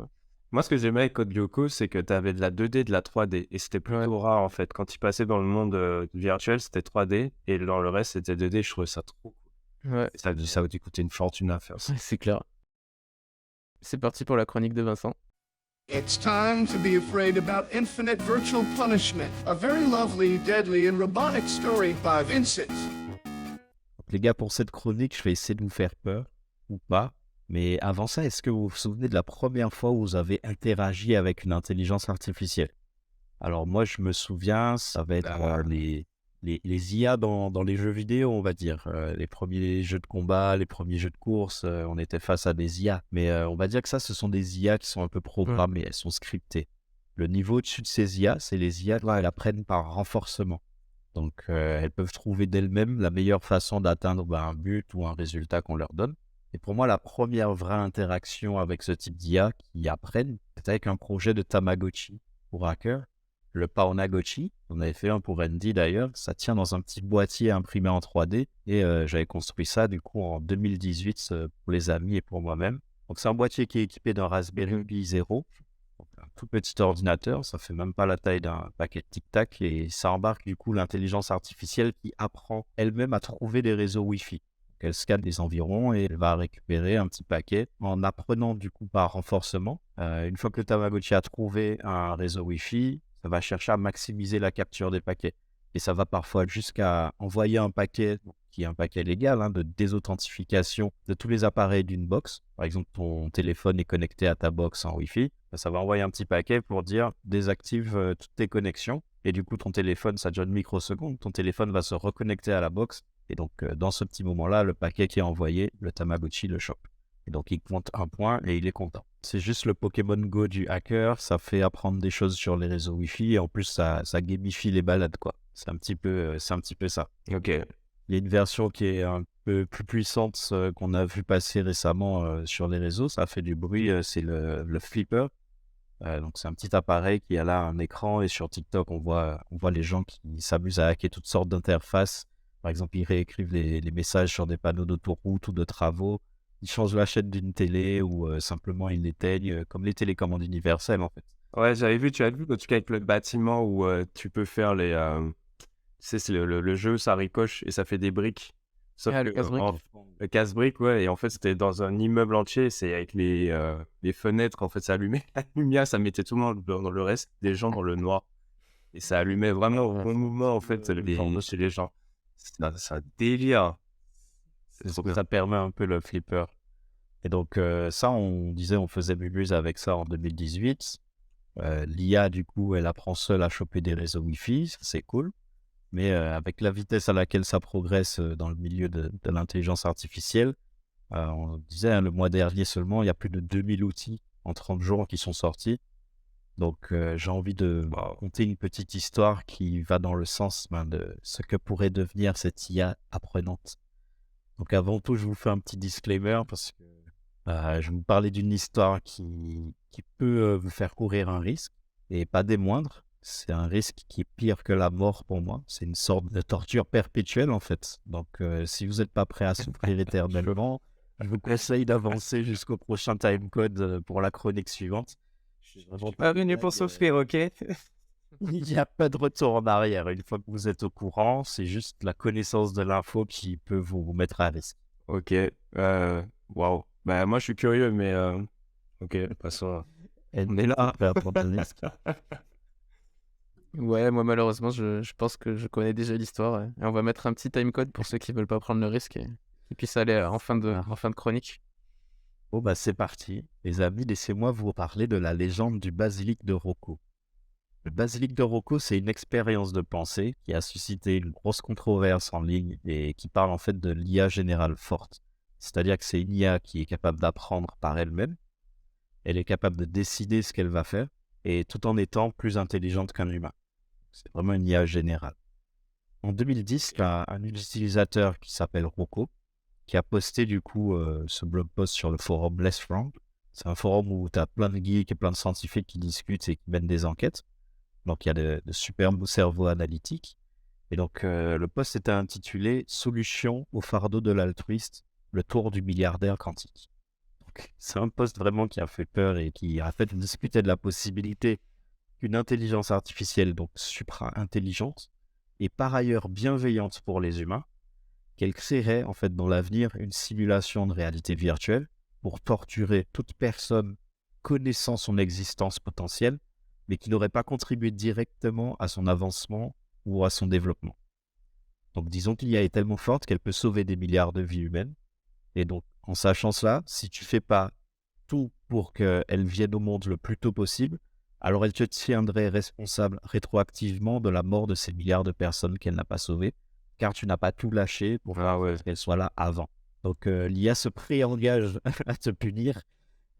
Moi, ce que j'aimais avec Code Lyoko, c'est que tu avais de la 2D, de la 3D. Et c'était plutôt rare, en fait. Quand il passait dans le monde virtuel, c'était 3D. Et dans le reste, c'était 2D. Je trouvais ça trop cool. Ouais, Et ça a dû coûter une fortune à faire ça. c'est clair. C'est parti pour la chronique de Vincent. It's time to be afraid about Infinite Virtual Punishment, a very lovely, deadly, and robotic story by Vincent. Donc, les gars, pour cette chronique, je vais essayer de vous faire peur ou pas. Mais avant ça, est-ce que vous vous souvenez de la première fois où vous avez interagi avec une intelligence artificielle? Alors moi, je me souviens, ça va être les IA dans les jeux vidéo, on va dire. Les premiers jeux de combat, les premiers jeux de course, on était face à des IA. Mais on va dire que ça, ce sont des IA qui sont un peu programmées, elles sont scriptées. Le niveau au-dessus de ces IA, c'est les IA qui apprennent par renforcement. Donc, elles peuvent trouver d'elles-mêmes la meilleure façon d'atteindre un but ou un résultat qu'on leur donne. Et pour moi, la première vraie interaction avec ce type d'IA qui apprennent, c'est avec un projet de Tamagotchi pour hacker. Le Paonagochi, on avait fait un pour Andy d'ailleurs, ça tient dans un petit boîtier imprimé en 3D et j'avais construit ça du coup en 2018 pour les amis et pour moi-même. Donc c'est un boîtier qui est équipé d'un Raspberry Pi 0, donc un tout petit ordinateur, ça fait même pas la taille d'un paquet de Tic Tac et ça embarque du coup l'intelligence artificielle qui apprend elle-même à trouver des réseaux Wi-Fi. Elle scanne les environs et elle va récupérer un petit paquet en apprenant du coup par renforcement. Une fois que le Tamagotchi a trouvé un réseau Wi-Fi, ça va chercher à maximiser la capture des paquets. Et ça va parfois jusqu'à envoyer un paquet, qui est un paquet légal, de désauthentification de tous les appareils d'une box. Par exemple, ton téléphone est connecté à ta box en Wi-Fi. Ça va envoyer un petit paquet pour dire désactive toutes tes connexions. Et du coup, ton téléphone, ça dure une microseconde. Ton téléphone va se reconnecter à la box. Et donc, dans ce petit moment-là, le paquet qui est envoyé, le Tamagotchi le chope. Et donc, il compte un point et il est content. C'est juste le Pokémon Go du hacker. Ça fait apprendre des choses sur les réseaux Wi-Fi. Et en plus, ça gamifie les balades, quoi. C'est un petit peu ça. Ok. Il y a une version qui est un peu plus puissante qu'on a vu passer récemment sur les réseaux. Ça fait du bruit. C'est le Flipper. Donc, c'est un petit appareil qui a là un écran. Et sur TikTok, on voit les gens qui s'amusent à hacker toutes sortes d'interfaces. Par exemple, ils réécrivent les messages sur des panneaux d'autoroute ou de travaux. Ils changent la chaîne d'une télé ou simplement ils l'éteignent, comme les télécommandes universelles en fait. Ouais, tu as vu, en tout cas, avec le bâtiment où tu peux faire les. Tu sais, c'est le jeu, ça ricoche et ça fait des briques. Sauf Ah, le que, casse-brique. le casse-brique, ouais, et en fait, c'était dans un immeuble entier, c'est avec les fenêtres, en fait, ça allumait la lumière, ça mettait tout le monde dans le reste, des gens dans le noir. Et ça allumait vraiment au bon mouvement, en fait, chez les gens. C'est un délire. Donc ça permet un peu le flipper. Et donc ça, on disait, on faisait bubuse avec ça en 2018. L'IA, du coup, elle apprend seule à choper des réseaux Wi-Fi, c'est cool. Mais avec la vitesse à laquelle ça progresse dans le milieu de l'intelligence artificielle, on disait, le mois dernier seulement, il y a plus de 2000 outils en 30 jours qui sont sortis. Donc j'ai envie de raconter une petite histoire qui va dans le sens de ce que pourrait devenir cette IA apprenante. Donc avant tout, je vous fais un petit disclaimer parce que je vais vous parler d'une histoire qui peut vous faire courir un risque et pas des moindres. C'est un risque qui est pire que la mort pour moi. C'est une sorte de torture perpétuelle en fait. Donc si vous n'êtes pas prêt à souffrir éternellement, je vous conseille d'avancer jusqu'au prochain timecode pour la chronique suivante. Je suis vraiment Pas venu pour souffrir, ok? Il n'y a pas de retour en arrière. Une fois que vous êtes au courant, c'est juste la connaissance de l'info qui peut vous mettre à risque. Ok, waouh. Bah, moi, je suis curieux, mais ok, passons. On est là. Ouais, moi malheureusement, je pense que je connais déjà l'histoire. Et on va mettre un petit timecode pour ceux qui veulent pas prendre le risque et qui puissent aller en fin de chronique. Bon, bah c'est parti. Les amis, laissez-moi vous parler de la légende du basilic de Rocco. Le basilic de Rocco, c'est une expérience de pensée qui a suscité une grosse controverse en ligne et qui parle en fait de l'IA générale forte. C'est-à-dire que c'est une IA qui est capable d'apprendre par elle-même. Elle est capable de décider ce qu'elle va faire et tout en étant plus intelligente qu'un humain. C'est vraiment une IA générale. En 2010, il y a un utilisateur qui s'appelle Rocco qui a posté du coup ce blog post sur le forum Less Wrong. C'est un forum où tu as plein de geeks et plein de scientifiques qui discutent et qui mènent des enquêtes. Donc il y a de superbes cerveaux analytiques. Et donc le post était intitulé « Solution au fardeau de l'altruiste, le tour du milliardaire quantique ». C'est un post vraiment qui a fait peur et qui a fait discuter de la possibilité qu'une intelligence artificielle, donc supra-intelligente, et par ailleurs bienveillante pour les humains, qu'elle créerait en fait dans l'avenir une simulation de réalité virtuelle pour torturer toute personne connaissant son existence potentielle, mais qui n'aurait pas contribué directement à son avancement ou à son développement. Donc disons qu'il y a est tellement forte qu'elle peut sauver des milliards de vies humaines. Et donc, en sachant cela, si tu fais pas tout pour qu'elle vienne au monde le plus tôt possible, alors elle te tiendrait responsable rétroactivement de la mort de ces milliards de personnes qu'elle n'a pas sauvées, car tu n'as pas tout lâché pour qu'elle soit là avant. Donc l'IA se pré-engage à te punir,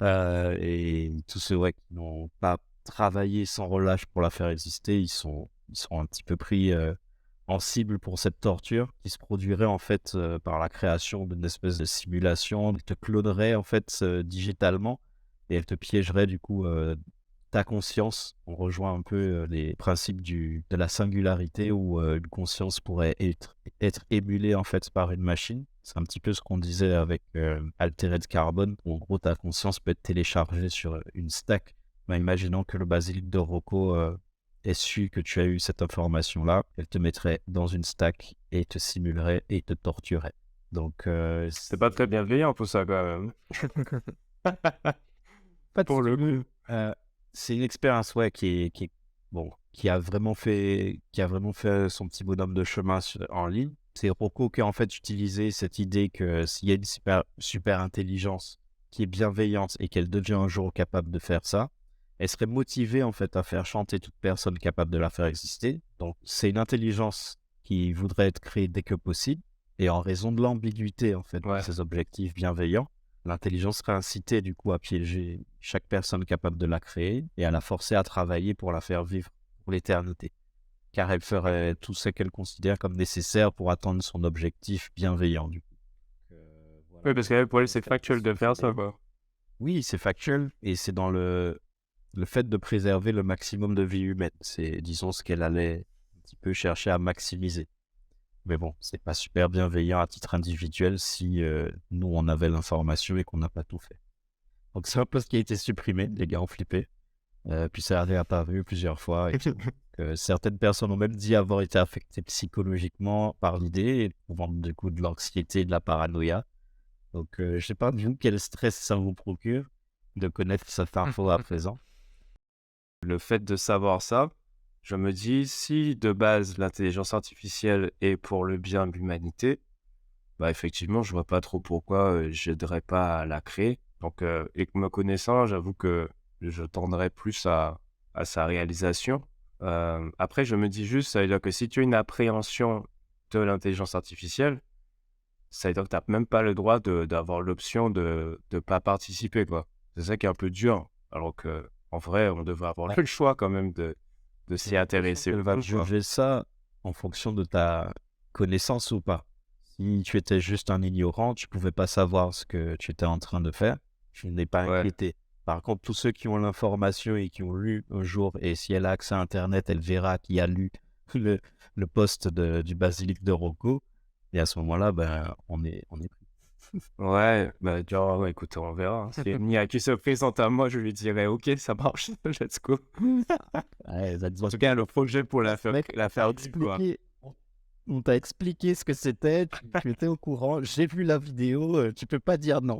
et tous ceux qui n'ont pas travaillé sans relâche pour la faire exister, ils sont un petit peu pris en cible pour cette torture qui se produirait en fait par la création d'une espèce de simulation. Elle te clonerait en fait digitalement et elle te piégerait du coup ta conscience. On rejoint un peu les principes de la singularité où une conscience pourrait être émulée en fait par une machine. C'est un petit peu ce qu'on disait avec Altered Carbon, où en gros ta conscience peut être téléchargée sur une stack. Imaginons que le basilic de Rocco ait su que tu as eu cette information-là, elle te mettrait dans une stack et te simulerait et te torturerait. Donc, C'est pas très bienveillant tout ça quand même. Pour le coup. c'est une expérience bon, qui a vraiment fait son petit bonhomme de chemin en ligne. C'est Rocco qui a en fait utilisé cette idée que s'il y a une super intelligence qui est bienveillante et qu'elle devient un jour capable de faire ça, elle serait motivée en fait à faire chanter toute personne capable de la faire exister. Donc c'est une intelligence qui voudrait être créée dès que possible. Et en raison de l'ambiguïté en fait de Ouais. ses objectifs bienveillants, l'intelligence serait incitée du coup à piéger chaque personne capable de la créer et à la forcer à travailler pour la faire vivre pour l'éternité. Car elle ferait tout ce qu'elle considère comme nécessaire pour atteindre son objectif bienveillant du coup. Voilà. Oui, parce que pour elle, c'est factuel de faire ça, quoi. Oui, c'est factuel et c'est dans le fait de préserver le maximum de vie humaine. C'est, disons, ce qu'elle allait un petit peu chercher à maximiser. Mais bon, c'est pas super bienveillant à titre individuel si nous, on avait l'information et qu'on n'a pas tout fait. Donc, c'est un peu ce qui a été supprimé. Les gars ont flippé. Puis ça a réapparu plusieurs fois. Et certaines personnes ont même dit avoir été affectées psychologiquement par l'idée, éprouvant du coup de l'anxiété et de la paranoïa. Donc, je sais pas, vous, quel stress ça vous procure de connaître cette info à présent. Le fait de savoir ça, je me dis, si de base l'intelligence artificielle est pour le bien de l'humanité, bah effectivement, je vois pas trop pourquoi j'aiderais pas à la créer. Donc, et que me connaissant, j'avoue que je tendrais plus à sa réalisation. Après, je me dis juste, ça veut dire que si tu as une appréhension de l'intelligence artificielle, ça veut dire que tu n'as même pas le droit d'avoir l'option de ne pas participer, quoi. C'est ça qui est un peu dur. Alors que en vrai, on devrait avoir le choix quand même de s'y intéresser. Elle va quoi. juger ça en fonction de ta connaissance ou pas. Si tu étais juste un ignorant, tu pouvais pas savoir ce que tu étais en train de faire, tu n'es pas Ouais. inquiété. Par contre, tous ceux qui ont l'information et qui ont lu un jour, et si elle a accès à Internet, elle verra qui a lu le post du basilic de Rocco, et à ce moment-là, ben, on est pris. Ouais, bah genre, ouais, écoute, on verra. Hein. Si Mia qui se présente à moi, je lui dirais, ok, ça marche, let's go. Ouais, ça te voit En tout cas, le projet pour la faire vivre, quoi. on t'a expliqué ce que c'était, tu étais au courant, j'ai vu la vidéo, tu peux pas dire non.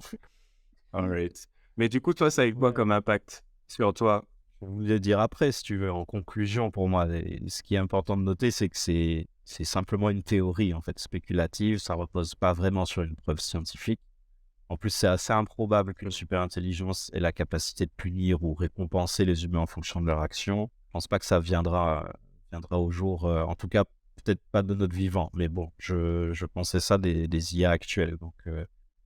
Alright. Mais du coup, toi, ça a eu quoi comme impact sur toi? Je vais vous le dire après, si tu veux, en conclusion pour moi. Et ce qui est important de noter, c'est que c'est simplement une théorie, en fait, spéculative. Ça repose pas vraiment sur une preuve scientifique. En plus, c'est assez improbable qu'une super-intelligence ait la capacité de punir ou récompenser les humains en fonction de leur action. Je pense pas que ça viendra au jour, en tout cas, peut-être pas de notre vivant. Mais bon, je pensais ça des IA actuelles. Donc,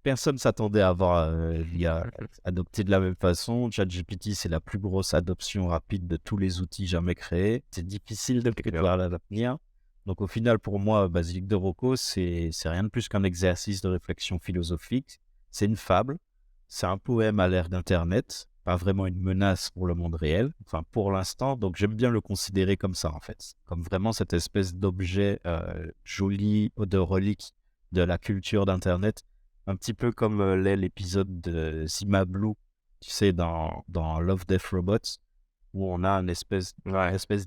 personne s'attendait à avoir l'IA adoptée de la même façon. ChatGPT, c'est la plus grosse adoption rapide de tous les outils jamais créés. C'est difficile de prévoir l'avenir. Donc au final, pour moi, Basilic de Rocco, c'est rien de plus qu'un exercice de réflexion philosophique. C'est une fable, c'est un poème à l'ère d'Internet, pas vraiment une menace pour le monde réel, enfin pour l'instant, donc j'aime bien le considérer comme ça en fait, comme vraiment cette espèce d'objet joli, de relique de la culture d'Internet, un petit peu comme l'est l'épisode de Zima Blue, tu sais, dans Love, Death, Robots, où on a une espèce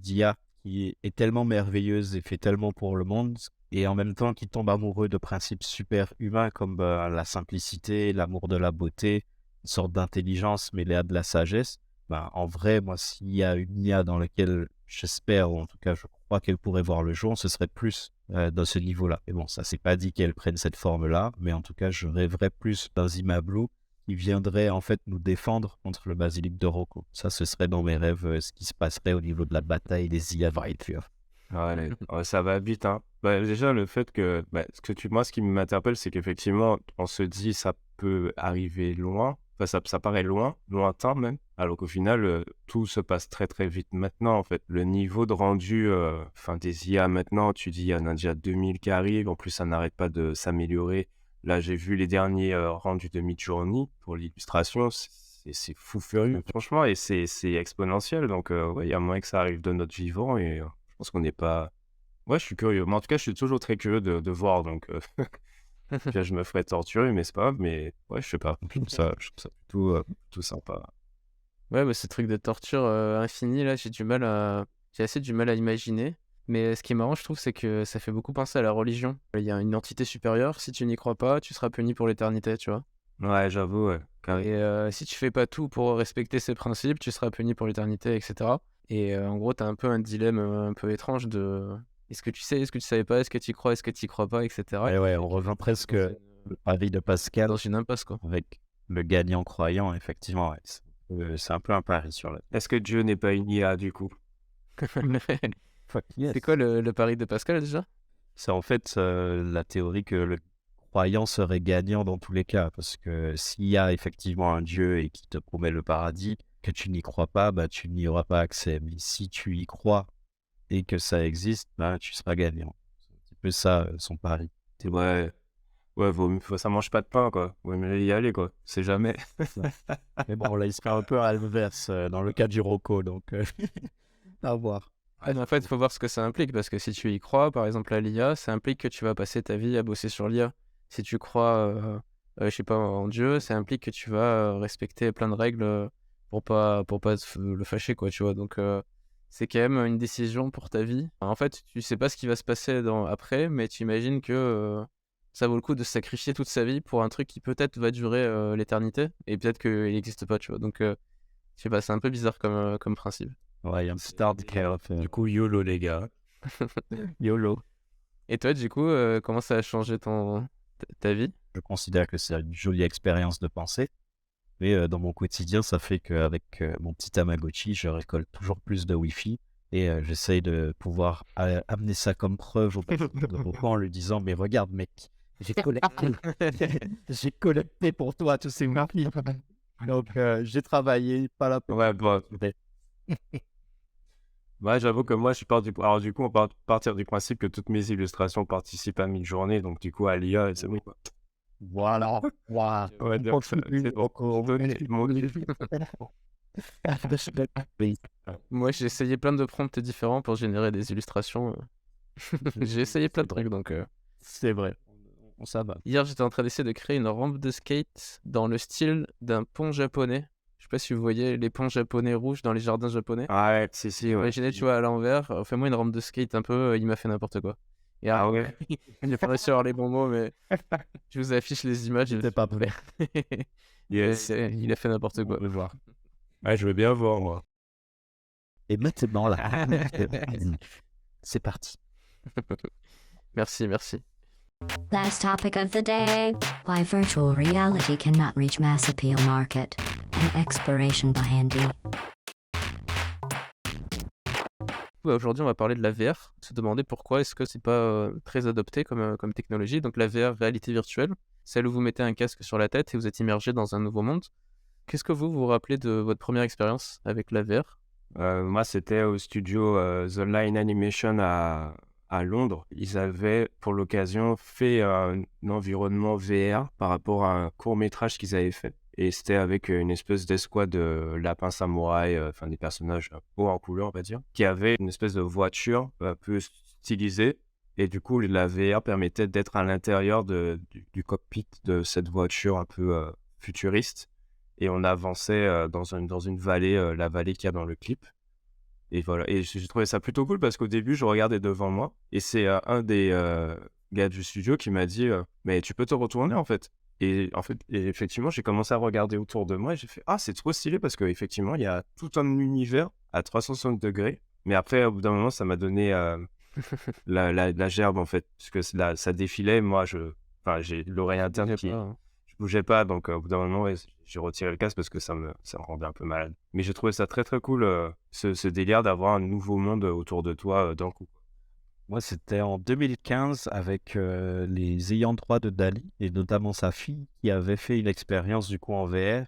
d'IA qui est tellement merveilleuse et fait tellement pour le monde, et en même temps qui tombe amoureux de principes super humains comme la simplicité, l'amour de la beauté, une sorte d'intelligence mêlée à de la sagesse. Ben, en vrai, moi, s'il y a une IA dans laquelle j'espère, ou en tout cas je crois qu'elle pourrait voir le jour, ce serait plus dans ce niveau-là. Et bon, ça c'est pas dit qu'elle prenne cette forme-là, mais en tout cas, je rêverais plus d'un Zima Blue qui viendrait en fait nous défendre contre le basilic de Rocco. Ça, ce serait dans mes rêves ce qui se passerait au niveau de la bataille des IA Vrightfur. Ouais, ça va vite, hein. Bah, déjà, le fait que, moi, ce qui m'interpelle, c'est qu'effectivement, on se dit ça peut arriver loin, enfin, ça paraît lointain même, alors qu'au final, tout se passe très très vite maintenant, en fait. Le niveau de rendu, des IA maintenant, tu dis, il y en a déjà 2000 qui arrivent, en plus, ça n'arrête pas de s'améliorer. Là, j'ai vu les derniers rendus de Midjourney pour l'illustration, c'est fou furieux, franchement, et c'est exponentiel, donc ouais, il y a moyen que ça arrive de notre vivant, et je pense qu'on n'est pas... Ouais, je suis curieux, mais en tout cas, je suis toujours très curieux de voir, donc là, je me ferai torturer, mais c'est pas grave, mais ouais, je sais pas, je trouve ça plutôt sympa. Ouais, bah, ce truc de torture infinie, là, j'ai assez du mal à imaginer. Mais ce qui est marrant, je trouve, c'est que ça fait beaucoup penser à la religion. Il y a une entité supérieure, si tu n'y crois pas, tu seras puni pour l'éternité, tu vois. Ouais, j'avoue, ouais, carré. Et si tu fais pas tout pour respecter ces principes, tu seras puni pour l'éternité, etc. Et en gros, t'as un peu un dilemme un peu étrange de est-ce que tu sais, est-ce que tu savais pas, est-ce que tu y crois, est-ce que tu y crois pas, etc. Ouais, Et on tu rejoint te presque retrouves le pari de Pascal dans une impasse, quoi. avec le gagnant croyant, effectivement. Ouais. C'est un peu un pari sur la. Est-ce que Dieu n'est pas une IA du coup? Fuck yes. C'est quoi le pari de Pascal déjà? C'est en fait la théorie que le croyant serait gagnant dans tous les cas. Parce que s'il y a effectivement un Dieu et qui te promet le paradis, que tu n'y crois pas, bah, tu n'y auras pas accès. Mais si tu y crois et que ça existe, bah, tu seras gagnant. C'est un petit peu ça, son pari. Ouais, ouais, ça mange pas de pain, quoi. Ouais, mais y aller, quoi. C'est jamais. Mais bon, là, il serait un peu à l'inverse dans le cas du Rocco. Donc, à voir. Mais en fait, il faut voir ce que ça implique, parce que si tu y crois, par exemple à l'IA, ça implique que tu vas passer ta vie à bosser sur l'IA. Si tu crois, je sais pas, en Dieu, ça implique que tu vas respecter plein de règles pour pas le fâcher, quoi, tu vois. Donc, c'est quand même une décision pour ta vie. En fait, tu sais pas ce qui va se passer après, mais tu imagines que ça vaut le coup de sacrifier toute sa vie pour un truc qui peut-être va durer l'éternité, et peut-être qu'il n'existe pas, tu vois. Donc, je sais pas, c'est un peu bizarre comme principe. Ouais, il y a un petit hardcore. Du coup, YOLO, les gars. YOLO. Et toi, du coup, comment ça a changé ta vie? Je considère que c'est une jolie expérience de pensée. Mais dans mon quotidien, ça fait qu'avec mon petit Tamagotchi, je récolte toujours plus de Wi-Fi et j'essaye de pouvoir amener ça comme preuve au patron de Rocco en lui disant mais regarde mec, j'ai collecté, j'ai collecté pour toi tous ces Wi-Fi. Donc j'ai travaillé, pas la Ouais, bon. Ouais, j'avoue que moi, je pars du... Alors, du coup, on part partir du principe que toutes mes illustrations participent à mi-journée, donc du coup, à l'IA, c'est bon, quoi. Voilà. Wow. Ouais, donc, c'est bon. Moi, j'ai essayé plein de prompts différents pour générer des illustrations. J'ai essayé plein de trucs, donc... C'est vrai. Ça va. Hier, j'étais en train d'essayer de créer une rampe de skate dans le style d'un pont japonais. Je sais pas si vous voyez les ponts japonais rouges dans les jardins japonais. Ah ouais, si, ouais. Imaginez, tu vois, à l'envers, fais-moi une rampe de skate un peu, il m'a fait n'importe quoi. Et Ah ouais. j'ai pas réussi à avoir les bons mots, mais je vous affiche les images. J'étais pas prêt. Yes. Il a fait n'importe quoi. On veut voir. Ouais, je veux bien voir, moi. Et maintenant là, c'est parti. Merci. Last topic of the day. Why virtual reality cannot reach mass appeal market. An exploration by Andy. Aujourd'hui, on va parler de la VR. Se demander pourquoi est-ce que c'est pas très adopté comme technologie. Donc la VR, réalité virtuelle, celle où vous mettez un casque sur la tête et vous êtes immergé dans un nouveau monde. Qu'est-ce que vous vous rappelez de votre première expérience avec la VR? Moi, c'était au studio The Line Animation à Londres. Ils avaient, pour l'occasion, fait un environnement VR par rapport à un court-métrage qu'ils avaient fait. Et c'était avec une espèce d'escouade de lapins samouraïs, enfin des personnages hauts en couleur, on va dire, qui avaient une espèce de voiture un peu stylisée. Et du coup, la VR permettait d'être à l'intérieur du cockpit de cette voiture un peu futuriste. Et on avançait dans une vallée, la vallée qu'il y a dans le clip. Et voilà. Et j'ai trouvé ça plutôt cool parce qu'au début, je regardais devant moi. Et c'est un des gars du studio qui m'a dit mais tu peux te retourner en fait. Et effectivement, j'ai commencé à regarder autour de moi et j'ai fait ah, c'est trop stylé parce qu'effectivement, il y a tout un univers à 360 degrés. Mais après, au bout d'un moment, ça m'a donné la gerbe en fait. Parce que là, ça défilait. Moi, j'ai l'oreille interne qui. Je bougeais pas, donc au bout d'un moment, ouais, j'ai retiré le casque parce que ça me rendait un peu malade. Mais j'ai trouvé ça très très cool, ce délire d'avoir un nouveau monde autour de toi d'un coup. Moi, c'était en 2015 avec les ayants droit de Dali et notamment sa fille qui avait fait une expérience du coup en VR.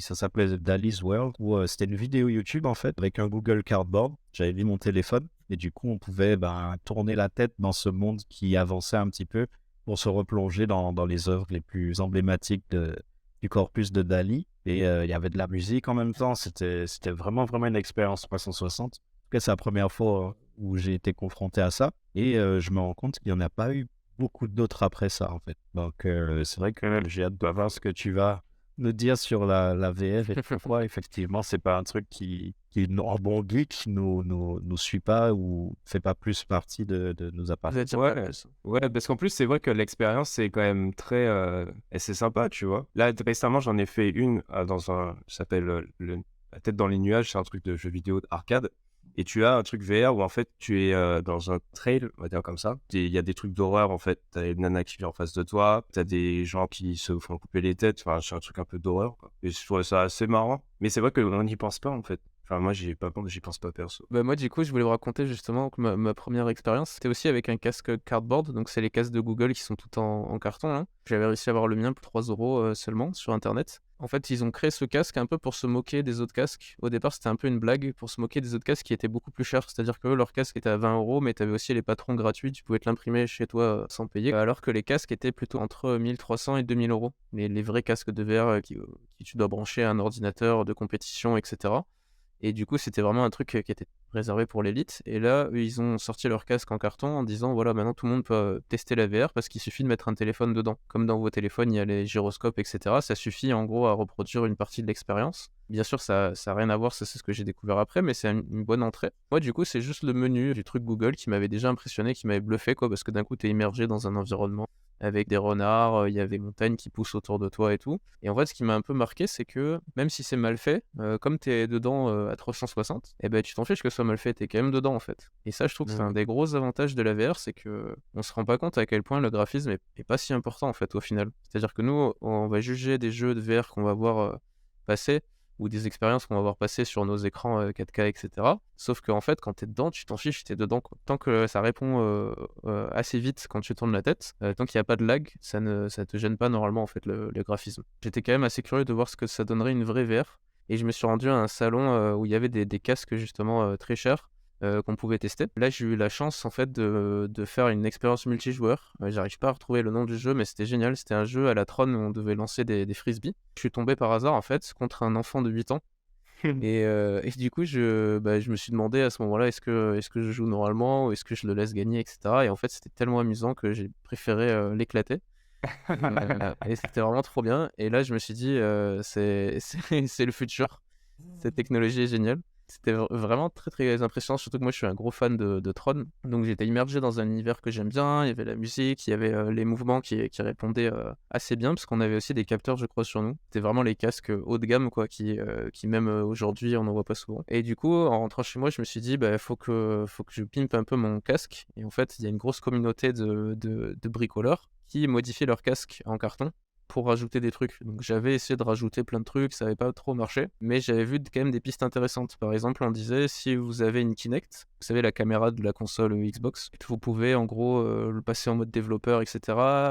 Ça s'appelait The Dali's World où c'était une vidéo YouTube en fait avec un Google Cardboard. J'avais mis mon téléphone et du coup on pouvait tourner la tête dans ce monde qui avançait un petit peu pour se replonger dans les œuvres les plus emblématiques du corpus de Dali. Et il y avait de la musique en même temps. C'était vraiment une expérience 360. En tout cas, c'est la première fois où j'ai été confronté à ça. Et je me rends compte qu'il n'y en a pas eu beaucoup d'autres après ça, en fait. Donc, c'est vrai que j'ai hâte de voir ce que tu vas nous dire sur la VR et pourquoi effectivement c'est pas un truc qui en bon geek nous suit pas ou fait pas plus partie de nos Vous appareils. allez dire Ouais, quoi de plus? ouais, parce qu'en plus, c'est vrai que l'expérience, c'est quand même très. Et c'est sympa, tu vois. Là, récemment, j'en ai fait une dans un. Ça s'appelle La tête dans les nuages, c'est un truc de jeu vidéo arcade. Et tu as un truc VR où en fait, tu es dans un trail, on va dire comme ça. Il y a des trucs d'horreur, en fait. T'as une nana qui vient en face de toi, t'as des gens qui se font couper les têtes. Enfin, c'est un truc un peu d'horreur, quoi. Et je trouve ça assez marrant. Mais c'est vrai qu'on n'y pense pas, en fait. Enfin, moi, j'y pense pas perso. Bah moi du coup je voulais vous raconter justement que ma première expérience c'était aussi avec un casque cardboard, donc c'est les casques de Google qui sont tout en carton hein. J'avais réussi à avoir le mien pour 3 € seulement sur internet. En fait ils ont créé ce casque un peu pour se moquer des autres casques. Au départ c'était un peu une blague pour se moquer des autres casques qui étaient beaucoup plus chers, c'est-à-dire que eux, leur casque était à 20 € mais t'avais aussi les patrons gratuits, tu pouvais te l'imprimer chez toi sans payer, alors que les casques étaient plutôt entre 1300 et 2000 €. Les vrais casques de VR qui tu dois brancher à un ordinateur de compétition etc. Et du coup, c'était vraiment un truc qui était réservé pour l'élite. Et là, eux, ils ont sorti leur casque en carton en disant voilà, maintenant tout le monde peut tester la VR parce qu'il suffit de mettre un téléphone dedans. Comme dans vos téléphones, il y a les gyroscopes, etc. Ça suffit en gros à reproduire une partie de l'expérience. Bien sûr, ça n'a rien à voir, ça c'est ce que j'ai découvert après, mais c'est une bonne entrée. Moi, du coup, c'est juste le menu du truc Google qui m'avait déjà impressionné, qui m'avait bluffé, quoi, parce que d'un coup, t'es immergé dans un environnement avec des renards, il y avait des montagnes qui poussent autour de toi et tout. Et en fait, ce qui m'a un peu marqué, c'est que même si c'est mal fait, comme t'es dedans à 360, eh ben, tu t'en fiches que ce soit mal fait, t'es quand même dedans en fait. Et ça, je trouve que c'est un des gros avantages de la VR, c'est que on se rend pas compte à quel point le graphisme est pas si important en fait au final. C'est-à-dire que nous, on va juger des jeux de VR qu'on va voir passer ou des expériences qu'on va voir passer sur nos écrans 4K, etc. Sauf qu'en fait, quand t'es dedans, tu t'en fiches, t'es dedans, quoi. Tant que ça répond assez vite quand tu tournes la tête, tant qu'il n'y a pas de lag, ça te gêne pas normalement en fait le graphisme. J'étais quand même assez curieux de voir ce que ça donnerait une vraie VR, et je me suis rendu à un salon où il y avait des casques justement très chers, qu'on pouvait tester. Là, j'ai eu la chance en fait de faire une expérience multijoueur. J'arrive pas à retrouver le nom du jeu, mais c'était génial. C'était un jeu à la Tron où on devait lancer des frisbees. Je suis tombé par hasard en fait contre un enfant de 8 ans. Et du coup, je me suis demandé à ce moment-là, est-ce que je joue normalement ou est-ce que je le laisse gagner, etc. Et en fait, c'était tellement amusant que j'ai préféré l'éclater. Et c'était vraiment trop bien. Et là, je me suis dit, c'est le futur. Cette technologie est géniale. C'était vraiment très très impressionnant, surtout que moi je suis un gros fan de Tron, donc j'étais immergé dans un univers que j'aime bien, il y avait la musique, il y avait les mouvements qui répondaient assez bien, parce qu'on avait aussi des capteurs je crois sur nous, c'était vraiment les casques haut de gamme quoi, qui même aujourd'hui on n'en voit pas souvent. Et du coup en rentrant chez moi je me suis dit bah faut que je pimpe un peu mon casque, et en fait il y a une grosse communauté de bricoleurs qui modifient leur casque en carton pour rajouter des trucs. Donc j'avais essayé de rajouter plein de trucs, ça n'avait pas trop marché, mais j'avais vu quand même des pistes intéressantes. Par exemple, on disait si vous avez une Kinect, vous savez la caméra de la console Xbox, vous pouvez en gros le passer en mode développeur, etc.,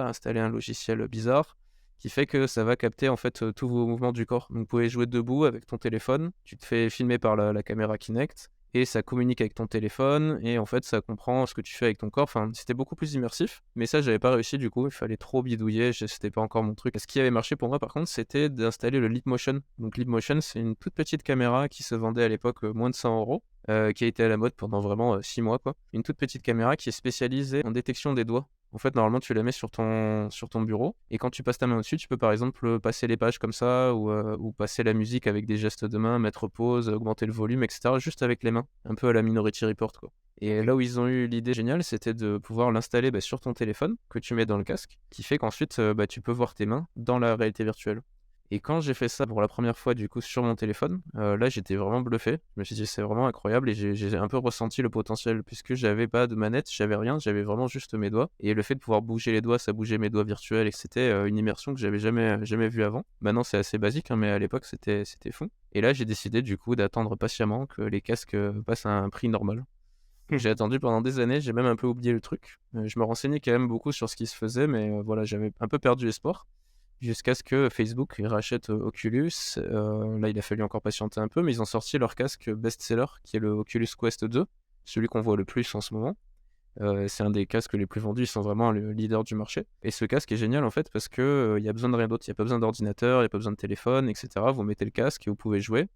installer un logiciel bizarre qui fait que ça va capter en fait tous vos mouvements du corps. Donc vous pouvez jouer debout avec ton téléphone, tu te fais filmer par la caméra Kinect, et ça communique avec ton téléphone, et en fait ça comprend ce que tu fais avec ton corps. Enfin, c'était beaucoup plus immersif, mais ça j'avais pas réussi du coup, il fallait trop bidouiller, c'était pas encore mon truc. Ce qui avait marché pour moi par contre, c'était d'installer le Leap Motion. Donc Leap Motion, c'est une toute petite caméra qui se vendait à l'époque moins de 100 €, qui a été à la mode pendant vraiment 6 mois quoi. Une toute petite caméra qui est spécialisée en détection des doigts. En fait, normalement, tu la mets sur ton bureau, et quand tu passes ta main au-dessus, tu peux par exemple passer les pages comme ça, ou passer la musique avec des gestes de main, mettre pause, augmenter le volume, etc., juste avec les mains, un peu à la Minority Report, quoi. Et là où ils ont eu l'idée géniale, c'était de pouvoir l'installer sur ton téléphone, que tu mets dans le casque, qui fait qu'ensuite, tu peux voir tes mains dans la réalité virtuelle. Et quand j'ai fait ça pour la première fois du coup sur mon téléphone, là j'étais vraiment bluffé. Je me suis dit c'est vraiment incroyable, et j'ai un peu ressenti le potentiel puisque j'avais pas de manette, j'avais rien, j'avais vraiment juste mes doigts. Et le fait de pouvoir bouger les doigts, ça bougeait mes doigts virtuels, et c'était une immersion que j'avais jamais vue avant. Maintenant c'est assez basique hein, mais à l'époque c'était fou. Et là j'ai décidé du coup d'attendre patiemment que les casques passent à un prix normal. J'ai attendu pendant des années, j'ai même un peu oublié le truc. Je me renseignais quand même beaucoup sur ce qui se faisait, mais voilà, j'avais un peu perdu espoir. Jusqu'à ce que Facebook rachète Oculus. Là, il a fallu encore patienter un peu, mais ils ont sorti leur casque best-seller, qui est le Oculus Quest 2, celui qu'on voit le plus en ce moment. C'est un des casques les plus vendus, ils sont vraiment le leader du marché. Et ce casque est génial en fait, parce que il y a besoin de rien d'autre, il n'y a pas besoin d'ordinateur, il n'y a pas besoin de téléphone, etc. Vous mettez le casque et vous pouvez jouer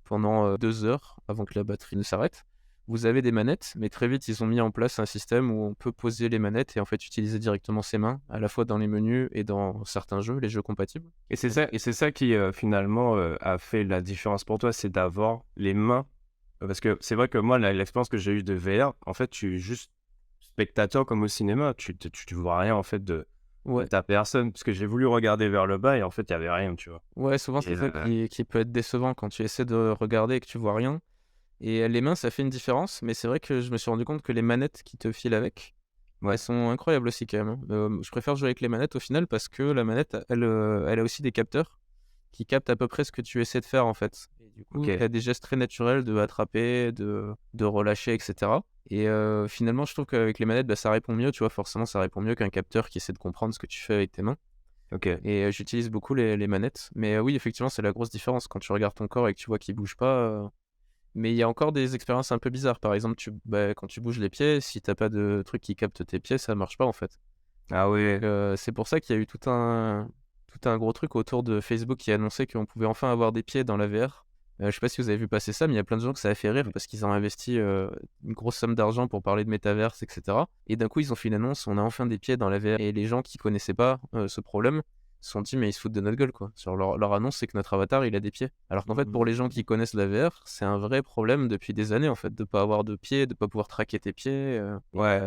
pendant 2 heures avant que la batterie ne s'arrête. vous avez des manettes, mais très vite, ils ont mis en place un système où on peut poser les manettes et en fait utiliser directement ses mains, à la fois dans les menus et dans certains jeux, les jeux compatibles. Et c'est ça qui finalement a fait la différence pour toi, c'est d'avoir les mains. Parce que c'est vrai que moi, l'expérience que j'ai eue de VR, en fait, tu es juste spectateur comme au cinéma. Tu vois rien en fait de Ouais, ta personne. Parce que j'ai voulu regarder vers le bas et en fait, il n'y avait rien, tu vois. ouais, souvent Et c'est ça qui peut être décevant quand tu essaies de regarder et que tu vois rien. Et les mains, ça fait une différence, mais c'est vrai que je me suis rendu compte que les manettes qui te filent avec, Ouais. elles sont incroyables aussi quand même, hein. Je préfère jouer avec les manettes au final parce que la manette, elle a aussi des capteurs qui captent à peu près ce que tu essaies de faire en fait. Et du coup, Ok. tu as des gestes très naturels de attraper, de relâcher, etc. Et finalement, je trouve qu'avec les manettes, bah, ça répond mieux, tu vois, forcément, ça répond mieux qu'un capteur qui essaie de comprendre ce que tu fais avec tes mains. Ok. Et j'utilise beaucoup les manettes. Mais oui, effectivement, c'est la grosse différence quand tu regardes ton corps et que tu vois qu'il bouge pas. Mais il y a encore des expériences un peu bizarres. Par exemple, quand tu bouges les pieds, si t'as pas de truc qui capte tes pieds, ça marche pas en fait. Ah ouais. C'est pour ça qu'il y a eu tout un gros truc autour de Facebook qui annonçait qu'on pouvait enfin avoir des pieds dans la VR. Je sais pas si vous avez vu passer ça, mais il y a plein de gens que ça a fait rire parce qu'ils ont investi une grosse somme d'argent pour parler de métaverse, etc. Et d'un coup, ils ont fait une annonce, on a enfin des pieds dans la VR. Et les gens qui connaissaient pas ce problème se sont dit, mais ils se foutent de notre gueule, quoi. Sur leur annonce, c'est que notre avatar, il a des pieds. Alors qu'en fait, pour les gens qui connaissent la VR, c'est un vrai problème depuis des années, en fait, de pas avoir de pieds, de pas pouvoir traquer tes pieds. Ouais.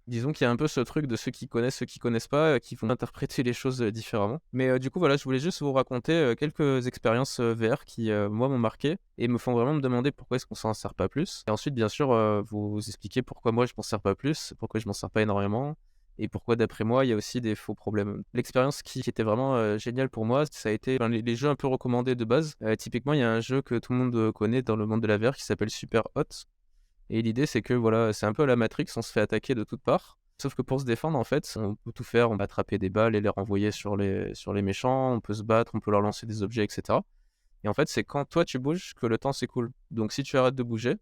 Disons qu'il y a un peu ce truc de ceux qui connaissent pas, qui vont interpréter les choses différemment. Mais du coup, voilà, je voulais juste vous raconter quelques expériences VR qui, moi, m'ont marqué et me font vraiment me demander pourquoi est-ce qu'on s'en sert pas plus. Et ensuite, bien sûr, vous expliquer pourquoi moi, je m'en sers pas plus, pourquoi je m'en sers pas énormément et pourquoi, d'après moi, il y a aussi des faux problèmes. L'expérience qui était vraiment géniale pour moi, ça a été les jeux un peu recommandés de base. Typiquement, il y a un jeu que tout le monde connaît dans le monde de la VR qui s'appelle Super Hot. Et l'idée, c'est que voilà, c'est un peu la Matrix, on se fait attaquer de toutes parts. Sauf que pour se défendre, en fait, on peut tout faire. On va attraper des balles et les renvoyer sur les méchants. On peut se battre, on peut leur lancer des objets, etc. Et en fait, c'est quand toi tu bouges que le temps s'écoule. Donc si tu arrêtes de bouger,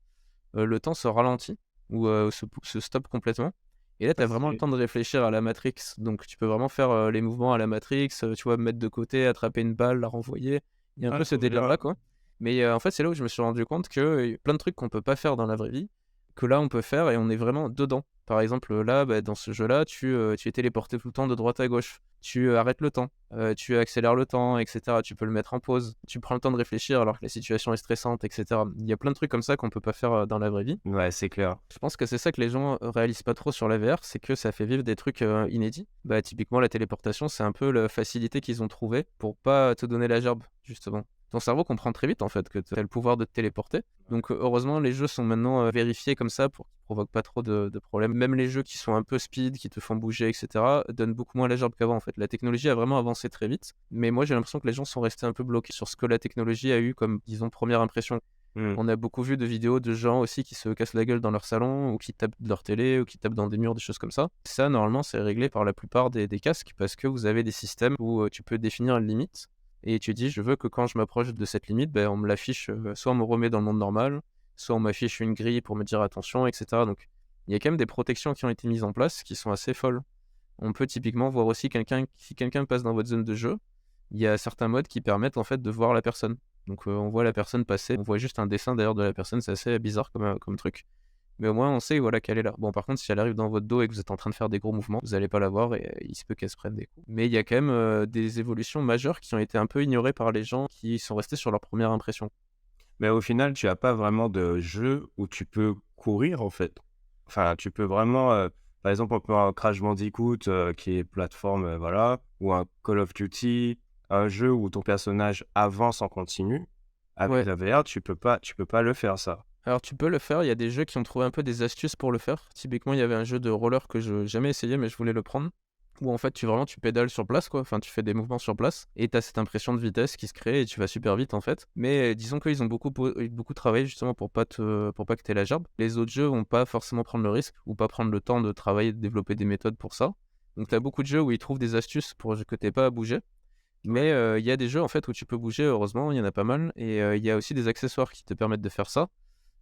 le temps se ralentit ou se stoppe complètement. Et là, tu as vraiment le temps de réfléchir à la Matrix. Donc tu peux vraiment faire les mouvements à la Matrix, tu vois, me mettre de côté, attraper une balle, la renvoyer. Il y a un peu ce trop bien. délire-là, quoi. Mais en fait, c'est là où je me suis rendu compte que y a plein de trucs qu'on peut pas faire dans la vraie vie, que là, on peut faire et on est vraiment dedans. Par exemple, là, dans ce jeu-là, tu es téléporté tout le temps de droite à gauche. Tu arrêtes le temps, tu accélères le temps, etc. Tu peux le mettre en pause. Tu prends le temps de réfléchir alors que la situation est stressante, etc. Il y a plein de trucs comme ça qu'on peut pas faire dans la vraie vie. Ouais, c'est clair. Je pense que c'est ça que les gens réalisent pas trop sur la VR, c'est que ça fait vivre des trucs inédits. Typiquement, la téléportation, c'est un peu la facilité qu'ils ont trouvée pour pas te donner la gerbe, justement. Ton cerveau comprend très vite en fait que tu as le pouvoir de te téléporter. Donc heureusement, les jeux sont maintenant vérifiés comme ça pour qu'ils provoquent pas trop de problèmes. Même les jeux qui sont un peu speed, qui te font bouger, etc., donnent beaucoup moins la gerbe qu'avant en fait. La technologie a vraiment avancé très vite, mais moi j'ai l'impression que les gens sont restés un peu bloqués sur ce que la technologie a eu comme, disons, première impression. On a beaucoup vu de vidéos de gens aussi qui se cassent la gueule dans leur salon ou qui tapent de leur télé ou qui tapent dans des murs, des choses comme ça. Ça, normalement, c'est réglé par la plupart des casques parce que vous avez des systèmes où tu peux définir une limite et tu dis, je veux que quand je m'approche de cette limite, on me l'affiche, soit on me remet dans le monde normal, soit on m'affiche une grille pour me dire attention, etc. Donc, il y a quand même des protections qui ont été mises en place qui sont assez folles. On peut typiquement voir aussi si quelqu'un passe dans votre zone de jeu, il y a certains modes qui permettent en fait de voir la personne. Donc on voit la personne passer, on voit juste un dessin d'ailleurs de la personne, c'est assez bizarre comme truc. Mais au moins on sait voilà qu'elle est là. Bon par contre si elle arrive dans votre dos et que vous êtes en train de faire des gros mouvements, vous allez pas la voir et il se peut qu'elle se prenne des coups. Mais il y a quand même des évolutions majeures qui ont été un peu ignorées par les gens qui sont restés sur leur première impression. Mais au final, tu as pas vraiment de jeu où tu peux courir, en fait. Enfin, tu peux vraiment... par exemple, on peut un Crash Bandicoot qui est plateforme, voilà, ou un Call of Duty, un jeu où ton personnage avance en continu. Avec la VR, tu peux pas le faire, ça. Alors tu peux le faire, il y a des jeux qui ont trouvé un peu des astuces pour le faire. Typiquement il y avait un jeu de roller que je n'ai jamais essayé mais je voulais le prendre. Où en fait tu pédales sur place quoi, enfin tu fais des mouvements sur place et tu as cette impression de vitesse qui se crée et tu vas super vite en fait. Mais disons qu'ils ont beaucoup travaillé justement pour pas que tu aies la gerbe. Les autres jeux vont pas forcément prendre le risque ou pas prendre le temps de travailler, de développer des méthodes pour ça. Donc tu as beaucoup de jeux où ils trouvent des astuces pour que tu pas à bouger. Mais il y a des jeux en fait où tu peux bouger, heureusement, il y en a pas mal. Et il y a aussi des accessoires qui te permettent de faire ça.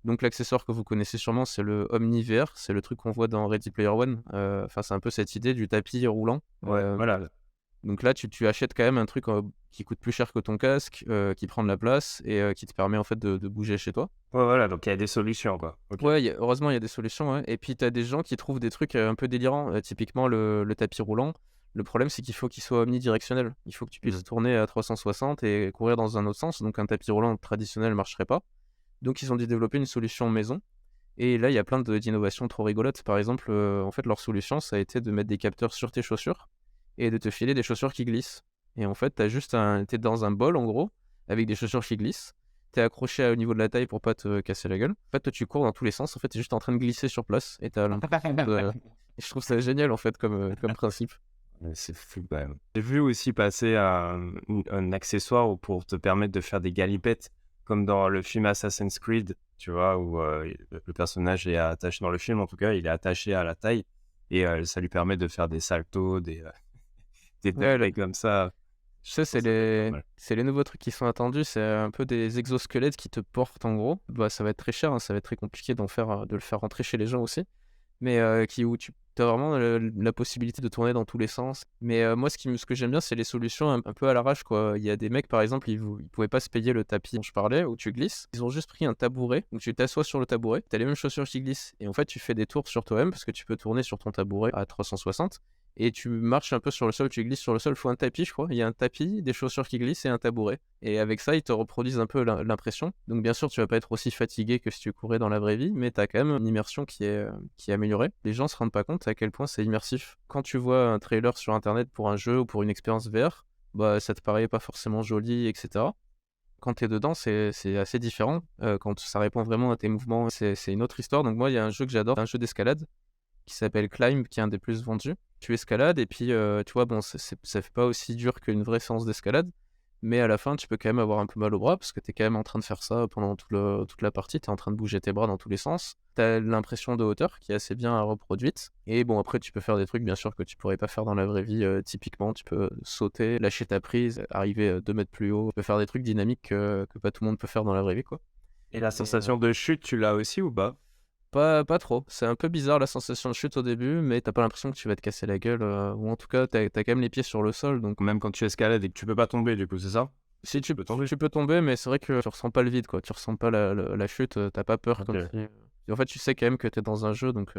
Donc l'accessoire que vous connaissez sûrement, c'est le OmniVR, c'est le truc qu'on voit dans Ready Player One. Enfin, c'est un peu cette idée du tapis roulant. Ouais, voilà. Donc là, tu achètes quand même un truc qui coûte plus cher que ton casque, qui prend de la place et qui te permet en fait de bouger chez toi. Ouais, voilà, donc il y a des solutions, quoi. Ok. Ouais, heureusement, il y a des solutions. Ouais. Et puis, tu as des gens qui trouvent des trucs un peu délirants. Typiquement, le tapis roulant. Le problème, c'est qu'il faut qu'il soit omnidirectionnel. Il faut que tu puisses tourner à 360 et courir dans un autre sens. Donc, un tapis roulant traditionnel ne marcherait pas. Donc, ils ont dû développer une solution maison. Et là, il y a plein d'innovations trop rigolotes. Par exemple, en fait, leur solution, ça a été de mettre des capteurs sur tes chaussures et de te filer des chaussures qui glissent. Et en fait, t'es dans un bol, en gros, avec des chaussures qui glissent. T'es accroché au niveau de la taille pour pas te casser la gueule. En fait, toi, tu cours dans tous les sens. En fait, t'es juste en train de glisser sur place. Et t'as l'impression Et je trouve ça génial, en fait, comme principe. Mais c'est fou quand même. J'ai vu aussi passer un accessoire pour te permettre de faire des galipettes, comme dans le film Assassin's Creed, tu vois, où le personnage est attaché, dans le film en tout cas, il est attaché à la taille et ça lui permet de faire des saltos, des Ouais, trucs comme ça. Je sais, Ça peut être pas mal. c'est les nouveaux trucs qui sont attendus. C'est un peu des exosquelettes qui te portent, en gros. Bah, ça va être très cher, hein, ça va être très compliqué de le faire rentrer chez les gens aussi. Mais où tu as vraiment la possibilité de tourner dans tous les sens. Mais moi, ce que j'aime bien, c'est les solutions un peu à l'arrache, quoi. Il y a des mecs, par exemple, ils pouvaient pas se payer le tapis dont je parlais, où tu glisses. Ils ont juste pris un tabouret, donc tu t'assois sur le tabouret, tu as les mêmes chaussures qui glissent. Et en fait, tu fais des tours sur toi-même, parce que tu peux tourner sur ton tabouret à 360. Et tu marches un peu sur le sol, tu glisses sur le sol, il faut un tapis, je crois. Il y a un tapis, des chaussures qui glissent et un tabouret. Et avec ça, ils te reproduisent un peu l'impression. Donc bien sûr, tu vas pas être aussi fatigué que si tu courais dans la vraie vie, mais tu as quand même une immersion qui est améliorée. Les gens se rendent pas compte à quel point c'est immersif. Quand tu vois un trailer sur internet pour un jeu ou pour une expérience VR, bah ça te paraît pas forcément joli, etc. Quand tu es dedans, c'est assez différent. Quand ça répond vraiment à tes mouvements, c'est une autre histoire. Donc moi, il y a un jeu que j'adore, un jeu d'escalade qui s'appelle Climb, qui est un des plus vendus. Tu escalades et puis tu vois, bon, ça fait pas aussi dur qu'une vraie séance d'escalade, mais à la fin, tu peux quand même avoir un peu mal au bras parce que tu es quand même en train de faire ça pendant toute la partie, tu es en train de bouger tes bras dans tous les sens. Tu as l'impression de hauteur qui est assez bien reproduite. Et bon, après, tu peux faire des trucs, bien sûr, que tu pourrais pas faire dans la vraie vie. Typiquement, tu peux sauter, lâcher ta prise, arriver 2 mètres plus haut. Tu peux faire des trucs dynamiques que pas tout le monde peut faire dans la vraie vie, quoi. Et la sensation de chute, tu l'as aussi ou pas? Pas trop. C'est un peu bizarre la sensation de chute au début, mais t'as pas l'impression que tu vas te casser la gueule, ou en tout cas, t'as quand même les pieds sur le sol, donc Même quand tu escalades et que tu peux pas tomber, du coup, c'est ça? si tu peux tomber. tu peux tomber, mais c'est vrai que tu ressens pas le vide, quoi. Tu ressens pas la chute, t'as pas peur comme Ok. si. En fait, tu sais quand même que t'es dans un jeu, donc.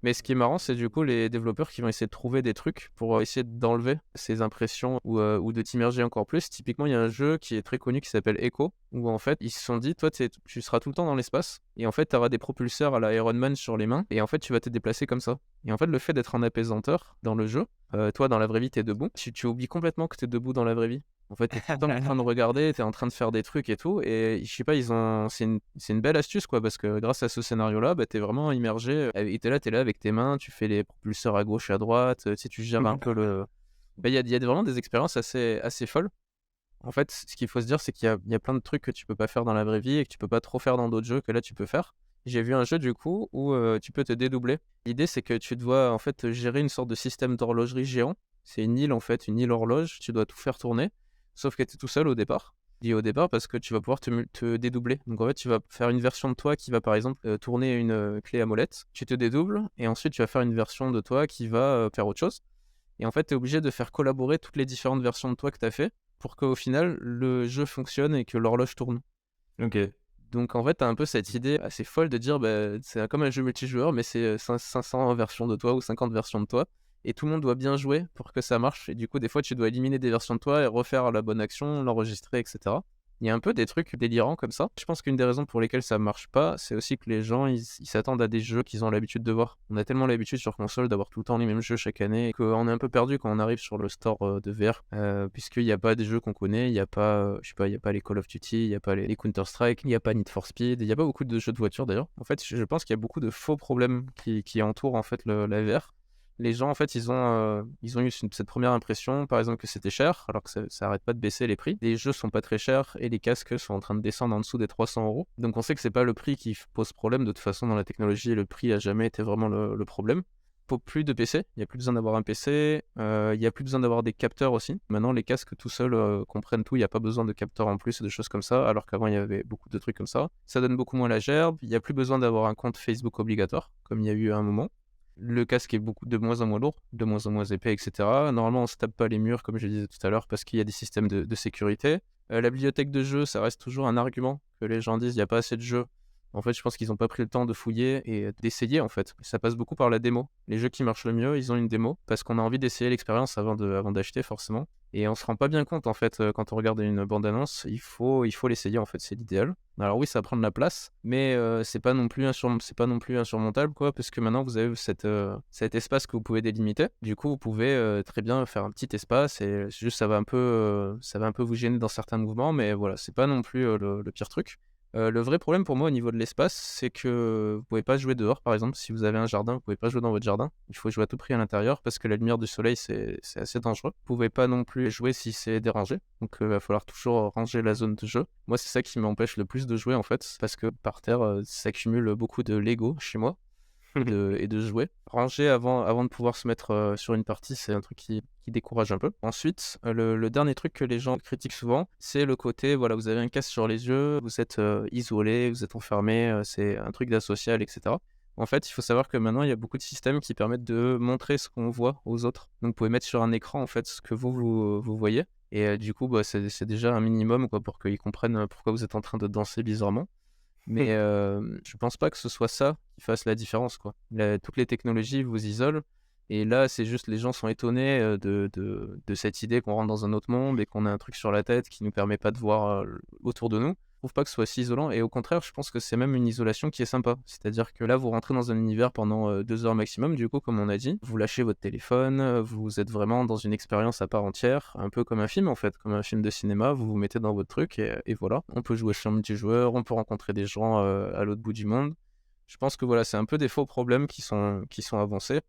Mais ce qui est marrant, c'est du coup les développeurs qui vont essayer de trouver des trucs pour essayer d'enlever ces impressions ou de t'immerger encore plus. Typiquement, il y a un jeu qui est très connu qui s'appelle Echo, où en fait, ils se sont dit, toi, tu seras tout le temps dans l'espace, et en fait, tu auras des propulseurs à la Iron Man sur les mains, et en fait, tu vas te déplacer comme ça. Et en fait, le fait d'être en apaisanteur dans le jeu, toi, dans la vraie vie, t'es debout, tu oublies complètement que t'es debout dans la vraie vie. En fait, t'es tout le temps en train de regarder, t'es en train de faire des trucs et tout, et je sais pas, c'est une belle astuce, quoi, parce que grâce à ce scénario-là, bah, t'es vraiment immergé, et t'es là avec tes mains, tu fais les propulseurs à gauche et à droite, tu sais, tu gères un peu le. Bah, il y a vraiment des expériences assez folles. En fait, ce qu'il faut se dire, c'est qu'il y a plein de trucs que tu peux pas faire dans la vraie vie et que tu peux pas trop faire dans d'autres jeux que là tu peux faire. J'ai vu un jeu du coup où tu peux te dédoubler. L'idée, c'est que tu dois en fait gérer une sorte de système d'horlogerie géant. C'est une île en fait, une île horloge. Tu dois tout faire tourner, sauf que tu es tout seul au départ. Je dis au départ parce que tu vas pouvoir te dédoubler. Donc en fait, tu vas faire une version de toi qui va par exemple tourner une clé à molette. Tu te dédoubles et ensuite tu vas faire une version de toi qui va faire autre chose. Et en fait, tu es obligé de faire collaborer toutes les différentes versions de toi que tu as fait pour qu'au final, le jeu fonctionne et que l'horloge tourne. Ok. Donc en fait, tu as un peu cette idée assez folle de dire, bah, c'est comme un jeu multijoueur, mais c'est 500 versions de toi ou 50 versions de toi. Et tout le monde doit bien jouer pour que ça marche. Et du coup, des fois, tu dois éliminer des versions de toi et refaire la bonne action, l'enregistrer, etc. Il y a un peu des trucs délirants comme ça. Je pense qu'une des raisons pour lesquelles ça marche pas, c'est aussi que les gens, ils s'attendent à des jeux qu'ils ont l'habitude de voir. On a tellement l'habitude sur console d'avoir tout le temps les mêmes jeux chaque année qu'on est un peu perdu quand on arrive sur le store de VR, puisqu'il n'y a pas des jeux qu'on connaît, il n'y a pas, je sais pas, il n'y a pas les Call of Duty, il n'y a pas les Counter-Strike, il n'y a pas Need for Speed, il n'y a pas beaucoup de jeux de voiture d'ailleurs. En fait, je pense qu'il y a beaucoup de faux problèmes qui entourent en fait la VR. Les gens, en fait, ils ont eu cette première impression, par exemple, que c'était cher, alors que ça arrête pas de baisser les prix. Les jeux sont pas très chers et les casques sont en train de descendre en dessous des 300€. Donc on sait que c'est pas le prix qui pose problème. De toute façon, dans la technologie, le prix a jamais été vraiment le problème. Faut plus de PC, il n'y a plus besoin d'avoir un PC, il n'y a plus besoin d'avoir des capteurs aussi. Maintenant, les casques tout seuls comprennent tout, il n'y a pas besoin de capteurs en plus et de choses comme ça, alors qu'avant, il y avait beaucoup de trucs comme ça. Ça donne beaucoup moins la gerbe, il n'y a plus besoin d'avoir un compte Facebook obligatoire, comme il y a eu à un moment. Le casque est de moins en moins lourd, de moins en moins épais, etc. Normalement, on ne se tape pas les murs, comme je disais tout à l'heure, parce qu'il y a des systèmes de sécurité. La bibliothèque de jeux, ça reste toujours un argument que les gens disent, il n'y a pas assez de jeux. En fait, je pense qu'ils n'ont pas pris le temps de fouiller et d'essayer, en fait. Ça passe beaucoup par la démo. Les jeux qui marchent le mieux, ils ont une démo, parce qu'on a envie d'essayer l'expérience avant d'acheter, forcément. Et on se rend pas bien compte, en fait, quand on regarde une bande-annonce, il faut l'essayer, en fait, c'est l'idéal. Alors oui, ça va prendre de la place, mais c'est pas non plus insurmontable, quoi, parce que maintenant, vous avez cet espace que vous pouvez délimiter. Du coup, vous pouvez très bien faire un petit espace, et juste, ça va un peu vous gêner dans certains mouvements, mais voilà, c'est pas non plus le pire truc. Le vrai problème pour moi au niveau de l'espace, c'est que vous pouvez pas jouer dehors, par exemple. Si vous avez un jardin, vous pouvez pas jouer dans votre jardin. Il faut jouer à tout prix à l'intérieur parce que la lumière du soleil, c'est assez dangereux. Vous pouvez pas non plus jouer si c'est dérangé. Donc il va falloir toujours ranger la zone de jeu. Moi, c'est ça qui m'empêche le plus de jouer en fait, parce que par terre, s'accumule beaucoup de Lego chez moi et de jouer. Ranger avant de pouvoir se mettre sur une partie, c'est un truc qui décourage un peu. Ensuite, le dernier truc que les gens critiquent souvent, c'est le côté, voilà, vous avez un casque sur les yeux, vous êtes isolé, vous êtes enfermé, c'est un truc d'asocial, etc. En fait, il faut savoir que maintenant, il y a beaucoup de systèmes qui permettent de montrer ce qu'on voit aux autres. Donc, vous pouvez mettre sur un écran, en fait, ce que vous voyez. Et du coup, c'est déjà un minimum, quoi, pour qu'ils comprennent pourquoi vous êtes en train de danser bizarrement. Mais je pense pas que ce soit ça qui fasse la différence, quoi. Toutes les technologies vous isolent. Et là, c'est juste les gens sont étonnés de cette idée qu'on rentre dans un autre monde et qu'on a un truc sur la tête qui nous permet pas de voir autour de nous. Je trouve pas que ce soit si isolant. Et au contraire, je pense que c'est même une isolation qui est sympa. C'est-à-dire que là, vous rentrez dans un univers pendant 2 heures maximum, du coup, comme on a dit. Vous lâchez votre téléphone, vous êtes vraiment dans une expérience à part entière, un peu comme un film en fait, comme un film de cinéma. Vous vous mettez dans votre truc et voilà. On peut jouer chez un multijoueur, on peut rencontrer des gens à l'autre bout du monde. Je pense que voilà, c'est un peu des faux problèmes qui sont avancés.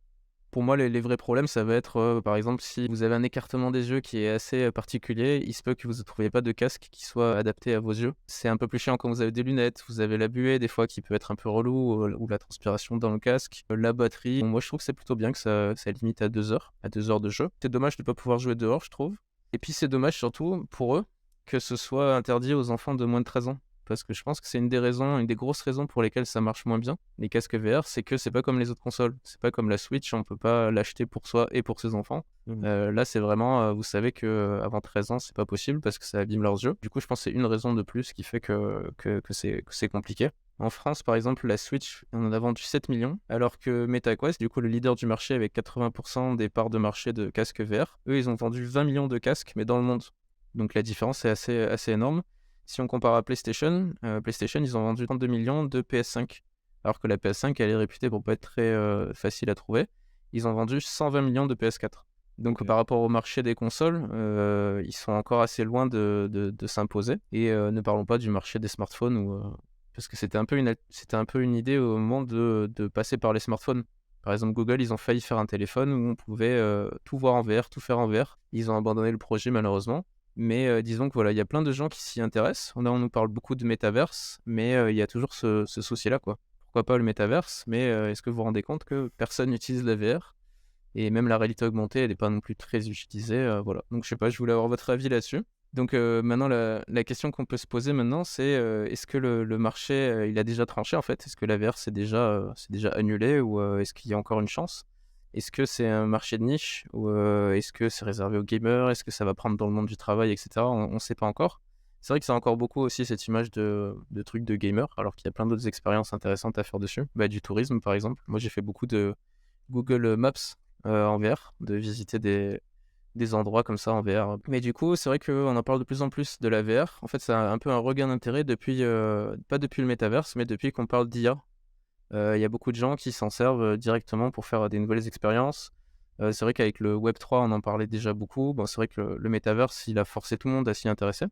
Pour moi, les vrais problèmes, ça va être, par exemple, si vous avez un écartement des yeux qui est assez particulier, il se peut que vous ne trouviez pas de casque qui soit adapté à vos yeux. C'est un peu plus chiant quand vous avez des lunettes, vous avez la buée des fois qui peut être un peu relou, ou la transpiration dans le casque. La batterie, bon, moi je trouve que c'est plutôt bien que ça limite à 2 heures, de jeu. C'est dommage de ne pas pouvoir jouer dehors, je trouve. Et puis c'est dommage surtout pour eux que ce soit interdit aux enfants de moins de 13 ans. Parce que je pense que c'est une des grosses raisons pour lesquelles ça marche moins bien, les casques VR, c'est que c'est pas comme les autres consoles. C'est pas comme la Switch, on peut pas l'acheter pour soi et pour ses enfants. Là, c'est vraiment, vous savez que avant 13 ans, c'est pas possible parce que ça abîme leurs yeux. Du coup, je pense que c'est une raison de plus qui fait que c'est compliqué. En France, par exemple, la Switch, on en a vendu 7 millions, alors que MetaQuest, du coup, le leader du marché avec 80% des parts de marché de casques VR, eux, ils ont vendu 20 millions de casques, mais dans le monde. Donc la différence est assez énorme. Si on compare à PlayStation, ils ont vendu 32 millions de PS5, alors que la PS5, elle est réputée pour pas être très facile à trouver. Ils ont vendu 120 millions de PS4. Donc par rapport au marché des consoles, ils sont encore assez loin de s'imposer. Et ne parlons pas du marché des smartphones, parce que c'était un peu une idée au moment de passer par les smartphones. Par exemple, Google, ils ont failli faire un téléphone où on pouvait tout voir en VR, tout faire en VR. Ils ont abandonné le projet malheureusement. Mais disons que voilà, il y a plein de gens qui s'y intéressent. On nous parle beaucoup de métaverse, mais il y a toujours ce souci-là, quoi. Pourquoi pas le métaverse, mais est-ce que vous vous rendez compte que personne n'utilise la VR? Et même la réalité augmentée, elle n'est pas non plus très utilisée, voilà. Donc je sais pas, je voulais avoir votre avis là-dessus. Donc maintenant, la question qu'on peut se poser maintenant, c'est est-ce que le marché, il a déjà tranché en fait? Est-ce que la VR c'est déjà annulé ou est-ce qu'il y a encore une chance? Est-ce que c'est un marché de niche ou est-ce que c'est réservé aux gamers? Est-ce que ça va prendre dans le monde du travail, etc. On ne sait pas encore. C'est vrai que c'est encore beaucoup aussi cette image de trucs de gamer, alors qu'il y a plein d'autres expériences intéressantes à faire dessus. Du tourisme, par exemple. Moi, j'ai fait beaucoup de Google Maps en VR, de visiter des endroits comme ça en VR. Mais du coup, c'est vrai qu'on en parle de plus en plus de la VR. En fait, ça a un peu un regain d'intérêt depuis, pas depuis le métaverse, mais depuis qu'on parle d'IA. Il y a beaucoup de gens qui s'en servent directement pour faire des nouvelles expériences. C'est vrai qu'avec le Web3, on en parlait déjà beaucoup. Bon, c'est vrai que le métaverse, il a forcé tout le monde à s'y intéresser.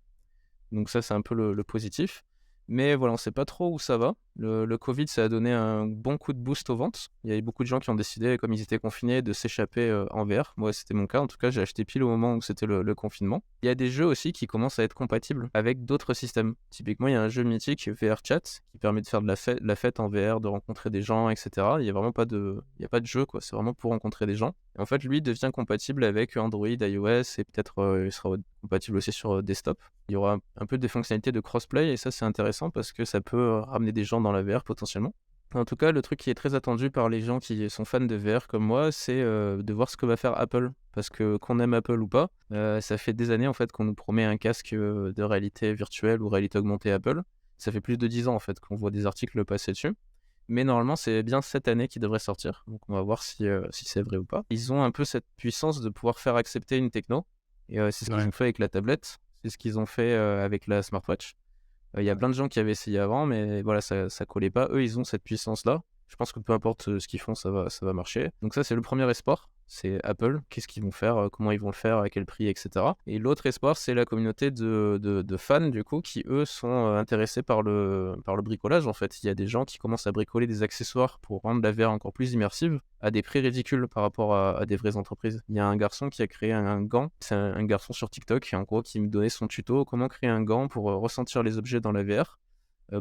Donc ça, c'est un peu le positif. Mais voilà, on ne sait pas trop où ça va. Le Covid, ça a donné un bon coup de boost aux ventes. Il y avait beaucoup de gens qui ont décidé, comme ils étaient confinés, de s'échapper en VR. Moi, c'était mon cas. En tout cas, j'ai acheté pile au moment où c'était le confinement. Il y a des jeux aussi qui commencent à être compatibles avec d'autres systèmes. Typiquement, il y a un jeu mythique, VR Chat, qui permet de faire de la fête en VR, de rencontrer des gens, etc. Il n'y a vraiment pas de jeu, quoi. C'est vraiment pour rencontrer des gens. Et en fait, lui devient compatible avec Android, iOS, et peut-être il sera compatible aussi sur desktop. Il y aura un peu des fonctionnalités de crossplay, et ça, c'est intéressant parce que ça peut ramener des gens dans la VR potentiellement. En tout cas, le truc qui est très attendu par les gens qui sont fans de VR comme moi, c'est de voir ce que va faire Apple. Parce que qu'on aime Apple ou pas, ça fait des années en fait qu'on nous promet un casque de réalité virtuelle ou réalité augmentée Apple. Ça fait plus de 10 ans en fait qu'on voit des articles passer dessus. Mais normalement, c'est bien cette année qu'il devrait sortir. Donc on va voir si c'est vrai ou pas. Ils ont un peu cette puissance de pouvoir faire accepter une techno. Et c'est ce qu'ils ont fait avec la tablette. C'est ce qu'ils ont fait avec la smartwatch. Il y a plein de gens qui avaient essayé avant, mais voilà, ça collait pas. Eux, ils ont cette puissance-là. Je pense que peu importe ce qu'ils font, ça va marcher. Donc ça, c'est le premier espoir. C'est Apple. Qu'est-ce qu'ils vont faire, comment ils vont le faire, à quel prix, etc. Et l'autre espoir, c'est la communauté de fans, du coup, qui, eux, sont intéressés par le bricolage, en fait. Il y a des gens qui commencent à bricoler des accessoires pour rendre la VR encore plus immersive à des prix ridicules par rapport à des vraies entreprises. Il y a un garçon qui a créé un gant. C'est un garçon sur TikTok, en gros, qui me donnait son tuto comment créer un gant pour ressentir les objets dans la VR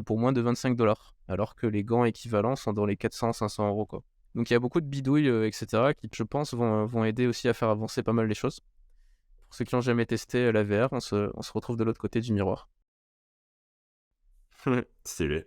pour moins de 25$, alors que les gants équivalents sont dans les 400-500€, quoi. Donc il y a beaucoup de bidouilles, etc., qui, je pense, vont aider aussi à faire avancer pas mal les choses. Pour ceux qui n'ont jamais testé la VR, on se retrouve de l'autre côté du miroir. Stylé.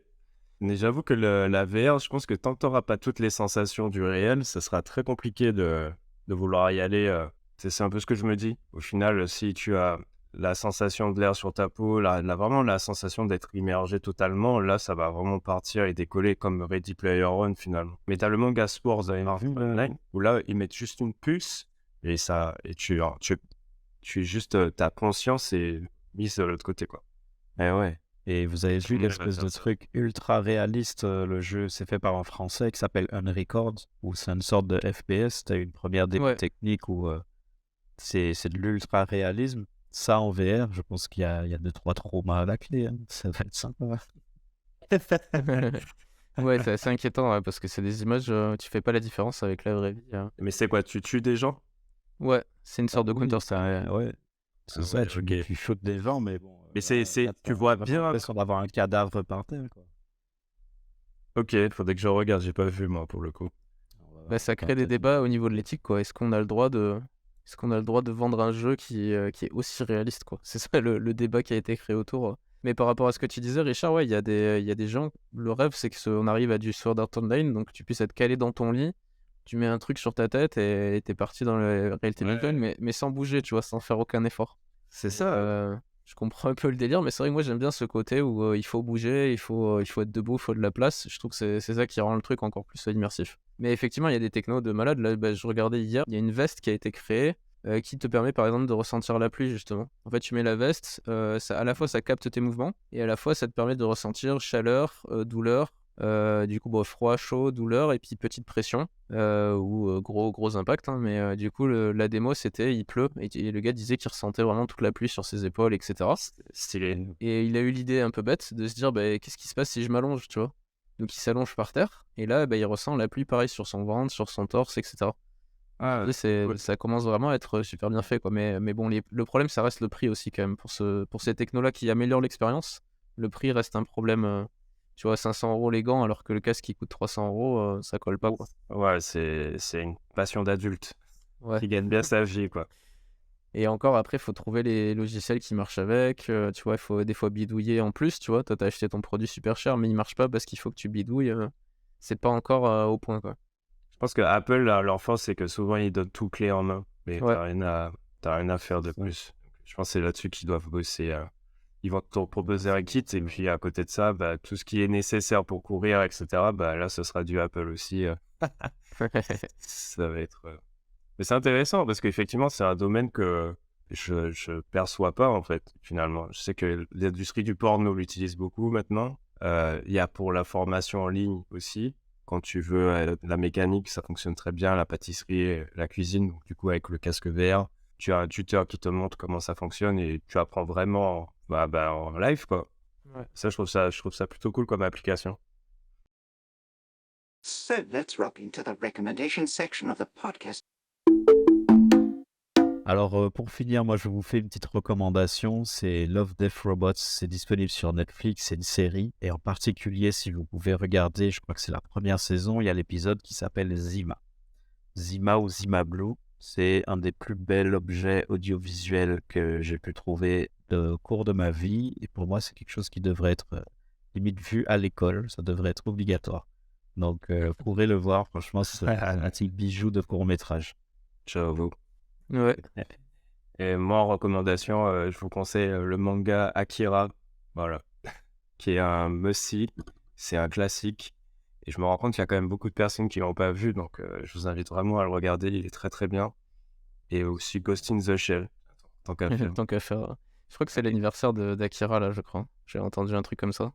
Mais j'avoue que la VR, je pense que tant que tu n'auras pas toutes les sensations du réel, ça sera très compliqué de vouloir y aller. C'est un peu ce que je me dis. Au final, si tu as la sensation de l'air sur ta peau, vraiment la sensation d'être immergé totalement, là, ça va vraiment partir et décoller comme Ready Player One, finalement. Mais tu as le manga Sport, vous avez vu online, où là, ils mettent juste une puce et tu juste, ta conscience est mise de l'autre côté, quoi. Et ouais. Et vous avez vu l'espèce de truc ultra réaliste, le jeu, c'est fait par un Français qui s'appelle Unrecord, où c'est une sorte de FPS, tu as une première démo technique où c'est de l'ultra réalisme. Ça en VR, je pense qu'il y a 2-3 traumas à la clé, hein. Ça va être sympa. Ouais, c'est assez inquiétant, parce que c'est des images, tu fais pas la différence avec la vraie vie. Mais c'est quoi, tu tues des gens? Ouais, c'est une sorte de Counter-Strike. Ouais. C'est ça, tu shootes des gens, mais bon. Mais tu vois bien. L'impression d'avoir un cadavre par terre, quoi. Ok, faudrait que je regarde, j'ai pas vu moi pour le coup. Ça crée des débats au niveau de l'éthique, quoi. Est-ce qu'on a le droit de vendre un jeu qui est aussi réaliste, quoi? C'est ça le débat qui a été créé autour. Mais par rapport à ce que tu disais, Richard, ouais, il y a des gens, le rêve, c'est qu'on arrive à du Sword Art Online, donc tu puisses être calé dans ton lit, tu mets un truc sur ta tête et t'es parti dans la réalité virtuelle, mais sans bouger, tu vois, sans faire aucun effort. C'est ça. Je comprends un peu le délire, mais c'est vrai que moi j'aime bien ce côté où il faut bouger, il faut être debout, il faut de la place. Je trouve que c'est ça qui rend le truc encore plus immersif. Mais effectivement, il y a des technos de malades. Là, je regardais hier, il y a une veste qui a été créée qui te permet par exemple de ressentir la pluie, justement. En fait, tu mets la veste, à la fois ça capte tes mouvements et à la fois ça te permet de ressentir chaleur, douleur. Du coup, froid, chaud, douleur et puis petite pression ou gros impact, hein, mais du coup la démo c'était il pleut et le gars disait qu'il ressentait vraiment toute la pluie sur ses épaules, etc. Stylé. Et il a eu l'idée un peu bête de se dire qu'est-ce qui se passe si je m'allonge, tu vois. Donc il s'allonge par terre et là il ressent la pluie pareil sur son ventre, sur son torse, etc. Ça commence vraiment à être super bien fait, quoi. Mais bon, le problème ça reste le prix aussi quand même pour ces technos-là qui améliorent l'expérience. Le prix reste un problème. Tu vois, 500€ les gants, alors que le casque qui coûte 300€, ça colle pas, quoi. Ouais, c'est une passion d'adulte qui gagne bien sa vie, quoi. Et encore, après, il faut trouver les logiciels qui marchent avec. Tu vois, il faut des fois bidouiller en plus. Tu vois, toi, t'as acheté ton produit super cher, mais il marche pas parce qu'il faut que tu bidouilles. C'est pas encore au point, quoi. Je pense que Apple, leur force, c'est que souvent, ils donnent tout clé en main. Mais t'as rien à faire de plus. Je pense que c'est là-dessus qu'ils doivent bosser. Ils vont te proposer un kit et puis à côté de ça, tout ce qui est nécessaire pour courir, etc., là, ce sera du Apple aussi. Ça va être... Mais c'est intéressant parce qu'effectivement, c'est un domaine que je perçois pas, en fait, finalement. Je sais que l'industrie du porno l'utilise beaucoup maintenant. Il y a pour la formation en ligne aussi. Quand tu veux la mécanique, ça fonctionne très bien, la pâtisserie, la cuisine. Donc, du coup, avec le casque VR, tu as un tuteur qui te montre comment ça fonctionne et tu apprends vraiment en live, quoi. Ouais. Ça, je trouve ça plutôt cool comme application. So let's rock into the recommendation section of the podcast. Alors, pour finir, moi, je vous fais une petite recommandation. C'est Love, Death, Robots. C'est disponible sur Netflix. C'est une série. Et en particulier, si vous pouvez regarder, je crois que c'est la première saison, il y a l'épisode qui s'appelle Zima. Zima ou Zima Blue. C'est un des plus bels objets audiovisuels que j'ai pu trouver au cours de ma vie. Et pour moi, c'est quelque chose qui devrait être limite vu à l'école. Ça devrait être obligatoire. Donc, vous pourrez le voir. Franchement, c'est un petit bijou de court-métrage. J'avoue. Ouais. Et moi, en recommandation, je vous conseille le manga Akira, voilà, qui est un must-see. C'est un classique. Et je me rends compte qu'il y a quand même beaucoup de personnes qui l'ont pas vu, donc je vous invite vraiment à le regarder. Il est très très bien. Et aussi Ghost in the Shell, tant qu'à faire. Tant qu'à faire. Je crois que c'est l'anniversaire d'Akira, là, je crois. J'ai entendu un truc comme ça.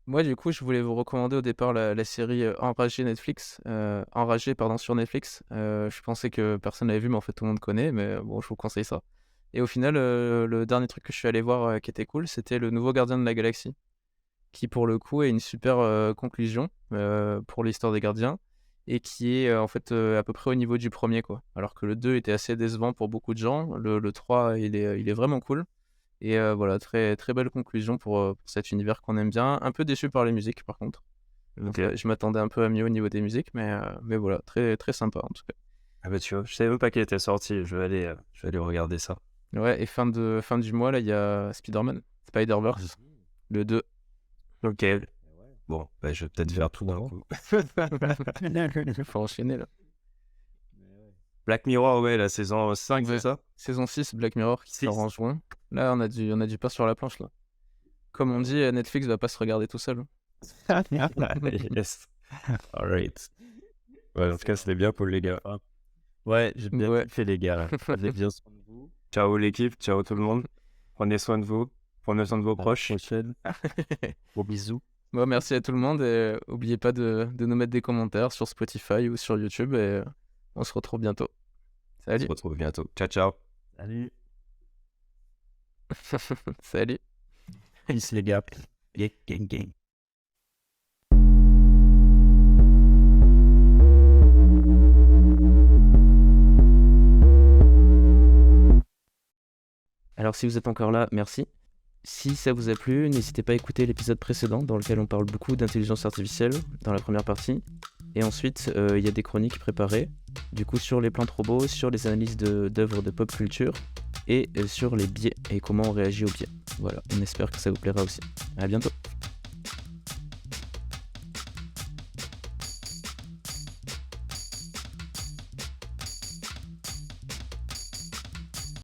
Moi, du coup, je voulais vous recommander au départ la série Enragé Netflix. Enragé, pardon, sur Netflix. Je pensais que personne l'avait vu, mais en fait, tout le monde connaît. Mais bon, je vous conseille ça. Et au final, le dernier truc que je suis allé voir qui était cool, c'était le nouveau Gardien de la Galaxie, qui pour le coup est une super conclusion pour l'histoire des gardiens, et qui est en fait à peu près au niveau du premier, quoi. Alors que le 2 était assez décevant pour beaucoup de gens, le 3 il est vraiment cool. Et voilà, très, très belle conclusion pour cet univers qu'on aime bien. Un peu déçu par les musiques par contre. Ok. Je m'attendais un peu à mieux au niveau des musiques, mais voilà, très, très sympa en tout cas. Ah bah tu vois, je savais même pas qu'il était sorti. Je vais aller regarder ça. Ouais, et fin du mois, là, il y a Spider-Man, Spider-Verse, le 2. Ok. Bon, bah, je vais peut-être faire tout d'un coup. Faut enchaîner là. Black Mirror, ouais, la saison 5, Ouais. c'est ça? Saison 6, Black Mirror, qui sort en juin. Là, on a du pain sur la planche, là. Comme on dit, Netflix va pas se regarder tout seul. Yes. Alright. Ouais, en tout cas, c'était bien pour les gars. Ouais, j'ai bien Ouais. kiffé, les gars. Prenez bien soin de vous. Ciao l'équipe, ciao tout le monde. Prenez soin de vous, prenez soin de vos À la proches. prochaine. Gros bisous. Bon, merci à tout le monde et n'oubliez pas de nous mettre des commentaires sur Spotify ou sur YouTube et on se retrouve bientôt. On Salut. se retrouve bientôt. Ciao, ciao. Salut. Salut. Peace, les gars. Yeah, gang, gang. Alors si vous êtes encore là, merci. Si ça vous a plu, n'hésitez pas à écouter l'épisode précédent dans lequel on parle beaucoup d'intelligence artificielle dans la première partie. Et ensuite, il y a des chroniques préparées, du coup sur les plantes robots, sur les analyses d'œuvres de pop culture et sur les biais et comment on réagit aux biais. Voilà, on espère que ça vous plaira aussi. À bientôt.